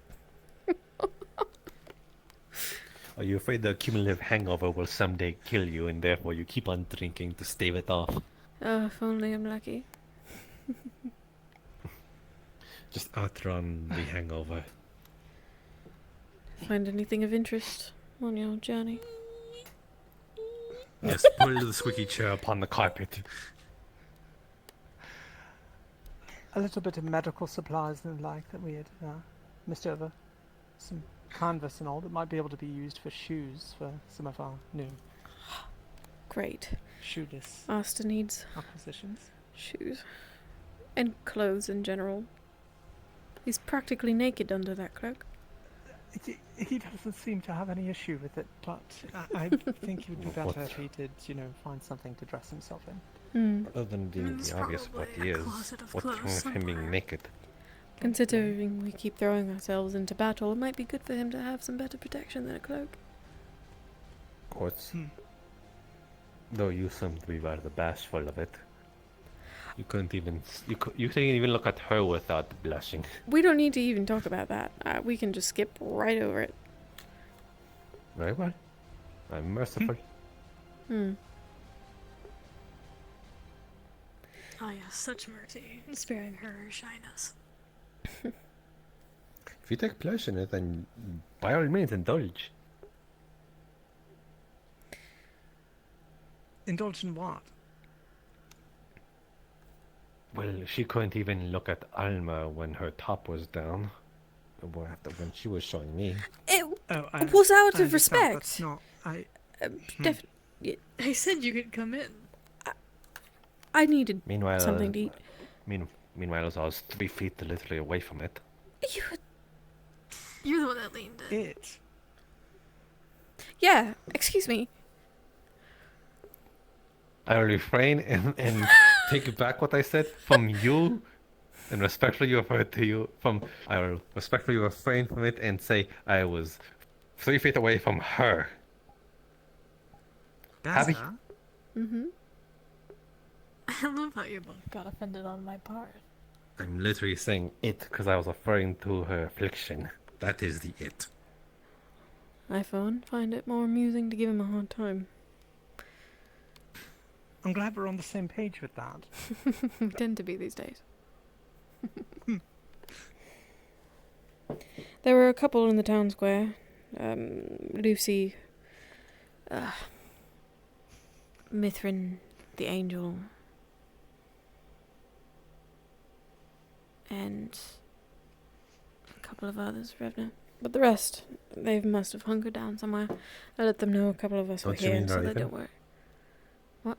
Are you afraid the cumulative hangover will someday kill you and therefore you keep on drinking to stave it off? Oh, if only I'm lucky. Just outrun the hangover. Find anything of interest on your journey? Yes, pull the squeaky chair upon the carpet. A little bit of medical supplies and the like that we had missed over. Some canvas and all that might be able to be used for shoes for some of our new Great. shoeless Asta needs acquisitions. shoes. And clothes in general. He's practically naked under that cloak. He doesn't seem to have any issue with it, but I think it would be better if he did, find something to dress himself in. Other than being the obvious what he is, what's wrong with him being naked? Considering we keep throwing ourselves into battle, it might be good for him to have some better protection than a cloak. Of course. Though you seem to be rather bashful of it. You couldn't even you couldn't even look at her without blushing. We don't need to even talk about that. We can just skip right over it. Very well. I'm merciful. Ah, yes, such mercy, sparing her shyness. If you take pleasure in it, then by all means indulge. Indulge in what? Well, she couldn't even look at Alma when her top was down. When she was showing me. It was out of respect. That's not. I said you could come in. I needed Meanwhile, something to eat. Meanwhile, as I was 3 feet literally away from it. You're the one that leaned in. It. Yeah, excuse me. I will refrain and take back what I said from you, and respectfully refer to you from. I will respectfully refrain from it and say I was 3 feet away from her. Happy? Mm-hmm. I love how you both got offended on my part. I'm literally saying it because I was referring to her affliction. That is the it. I find it more amusing to give him a hard time. I'm glad we're on the same page with that. We tend to be these days. There were a couple in the town square. Lucy, Mithrin, the angel, and a couple of others, Revna. But the rest, they must have hunkered down somewhere. I let them know a couple of us were here, so they don't worry. What?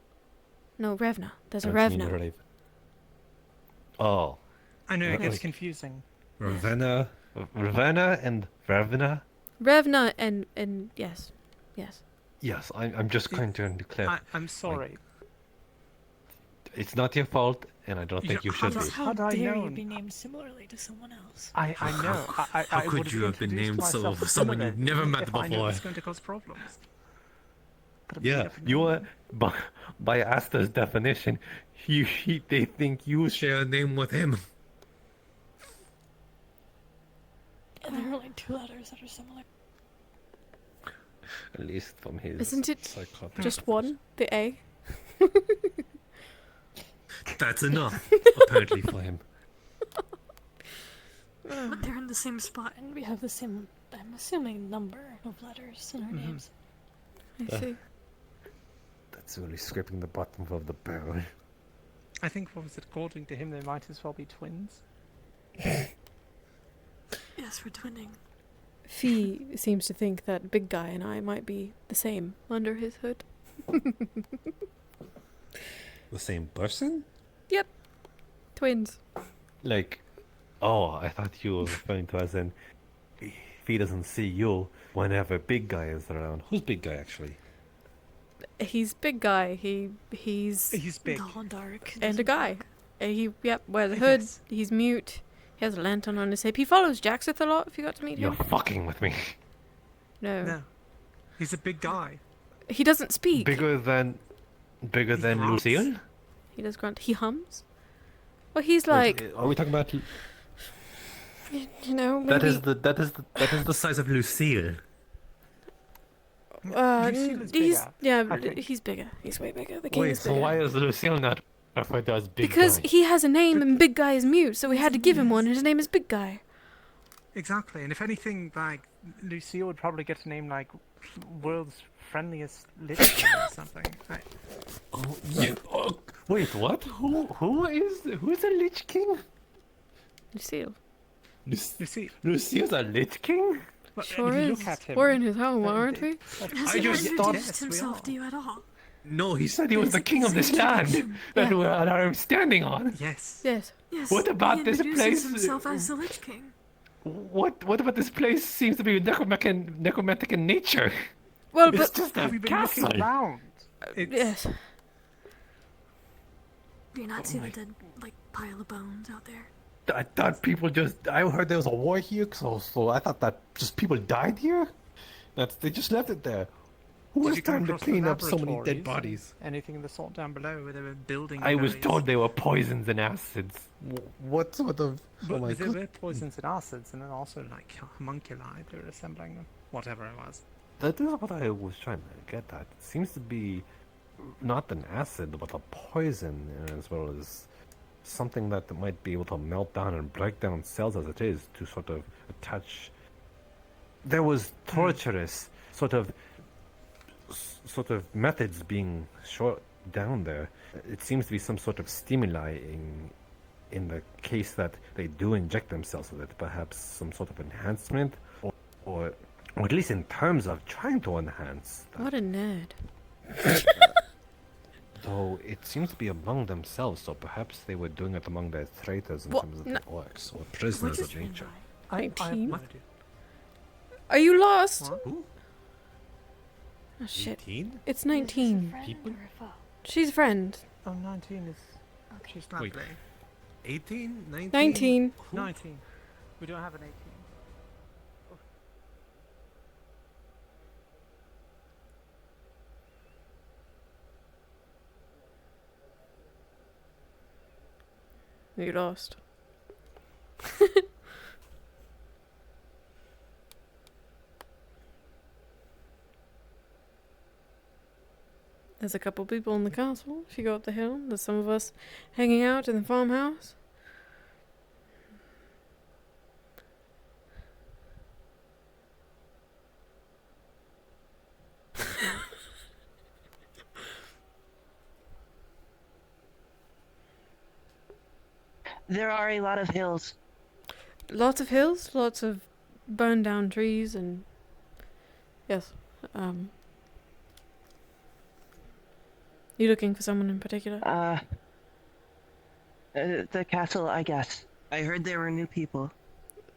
No, Revna. There's a Revna. Oh. I know, it gets confusing. Ravenna and Revna? Revna and yes. Yes. Yes, I'm just going to declare. I'm sorry. It's not your fault, and I don't think you should be. How dare you be named similarly to someone else? I know. How could would you have been introduced named so myself someone similar you've never met if I knew it was before? going to cause problems. Yeah, you are by Asta's definition, they think you share a name with him. Yeah, there are like 2 letters that are similar. At least from his. Isn't it psychotic just one? The A? That's enough, apparently, for him. But they're in the same spot, and we have the same, I'm assuming, number of letters in our names. I see. That's really scraping the bottom of the barrel. I think, what was it, according to him, they might as well be twins. Yes, we're twinning. Fee seems to think that Big Guy and I might be the same under his hood. The same person? Yep. Twins. Like, oh, I thought you were referring to as in, if he doesn't see you whenever Big Guy is around. Who's Big Guy, actually? He's Big Guy. He's big. Tall, dark. And a guy. Wears a hood. Yes. He's mute. He has a lantern on his hip. He follows Jaxith a lot, if you got to meet You're him. fucking with me. No. He's a big guy. He doesn't speak. Bigger than grunts. Lucille? He does grunt. He hums. Well, he's like, Are we talking about? you know, maybe... That is the size of Lucille. Lucille is he's bigger, I think. he's bigger. He's way bigger. The king Wait, is so bigger. why is Lucille not referred to as Big Because Guy? he has a name and Big Guy is mute, so we had to give him one, and his name is Big Guy. Exactly, and if anything, like, Lucille would probably get a name like world's friendliest little or something. Like, Oh, yeah. Oh, wait, what? Who is a Lich King? Lucille. Lucille. Lucille's a Lich King? But Sure if you is. look at him, We're in his home, aren't we? Has I he just introduced thought- himself to you at all? No, he said he was the king of this land that I'm standing on. Yes. Yes. Yes. What about he this introduces place? himself as the Lich King. What about this place seems to be necromantic in nature? Well, It's but just a We've been castle. looking around. yes. Do you not see the dead, like, pile of bones out there? I thought people I heard there was a war here, so I thought that just people died here. They just left it there. Who Did has you come time to across the clean up so many laboratories dead and bodies? Anything in the salt down below where they were building. I was various- told they were poisons and acids. What sort of? But oh my there God. were poisons and acids, and then also like homunculi. They were assembling them. Whatever it was. That is what I was trying to get at. It seems to be not an acid, but a poison, as well as something that might be able to melt down and break down cells as it is to sort of attach. There was torturous sort of methods being shot down there. It seems to be some sort of stimuli in the case that they do inject themselves with it. Perhaps some sort of enhancement, or at least in terms of trying to enhance. What a nerd. Though it seems to be among themselves, so perhaps they were doing it among their traitors in What? terms of No. the orcs or prisoners of nature. I have 19? no idea. Are you lost? Who? Oh shit. 18? It's 19. People? She's a friend. Oh, 19 is. She's lovely. Wait. 18? 19? 19. 19. We don't have an 18. You lost. There's a couple people in the castle. If you go up the hill, there's some of us hanging out in the farmhouse. There are a lot of hills. Lots of hills, lots of burned down trees, and yes. You looking for someone in particular? The castle, I guess. I heard there were new people.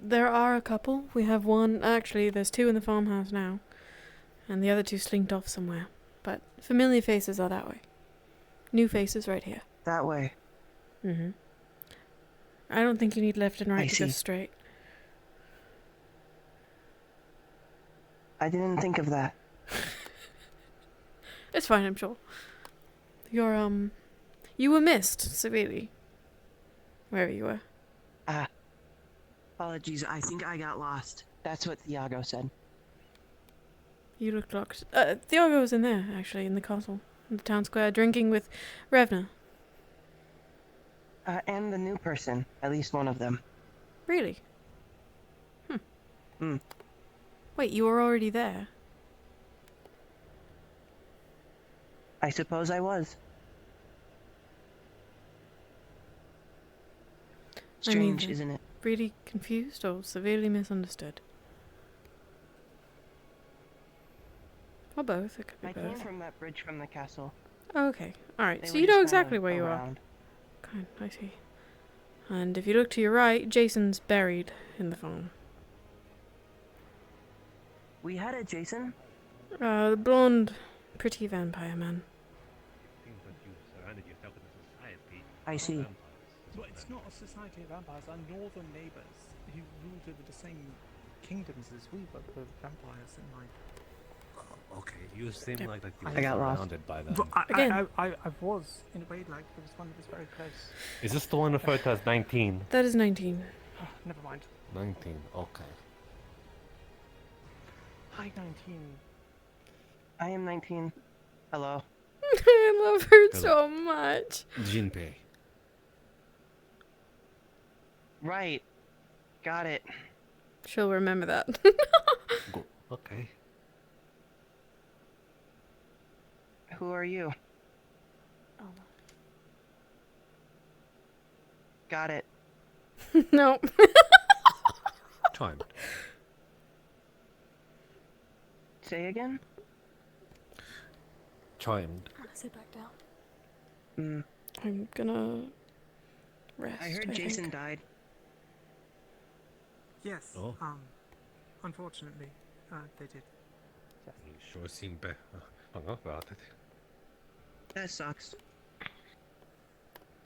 There are a couple. We have one. Actually, there's two in the farmhouse now. and the other two slinked off somewhere. But familiar faces are that way. New faces right here. That way. Mm-hmm. I don't think you need left and I right to go see. straight. I didn't think of that. It's fine, I'm sure. You were missed severely. Wherever you were. Apologies, I think I got lost. That's what Thiago said. You looked locked. Thiago was in there, actually, in the castle, in the town square, drinking with Revna. And the new person. At least one of them. Really? Wait, you were already there? I suppose I was. Strange, isn't it? Really confused or severely misunderstood? Or both, it could be I both. came from that bridge from the castle. Oh, okay. Alright, They so were you just know kinda exactly where you are. around. Okay, I see. And if you look to your right, Jason's buried in the farm. We had a Jason? The blonde, pretty vampire man. Seems like you surrounded yourself with a society. I see. Well, it's not a society of vampires. Our northern neighbours who ruled over the same kingdoms as we were vampires and like. Okay, you seem like you I were got lost. surrounded by them. But I was in a way like there was one that was very close. Is this the one referred to as 19? That is 19. Oh, never mind. 19, okay. Hi, 19. I am 19. Hello. I love her Hello. so much. Jinpei. Right. Got it. She'll remember that. Okay. Who are you? Got it. No. Time. Say again? Chimed. I'm gonna sit back down. I'm gonna rest. I heard Jason think. died. Yes. Oh. Unfortunately, they did. You sure seem hung up about it. That sucks.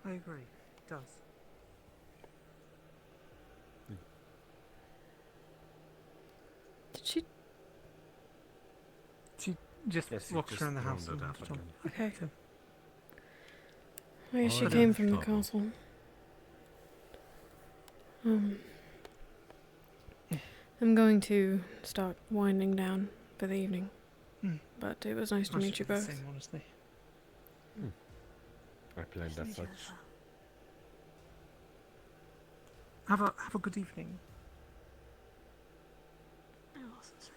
I agree. It does. Did she? She just Yes, you walks just around the house and rounded up left on. Okay. So, I guess she Oh, came no from the trouble. castle. I'm going to start winding down for the evening. But it was nice to I meet should you do the both. same, honestly. I planned as such. Have a good evening. I also say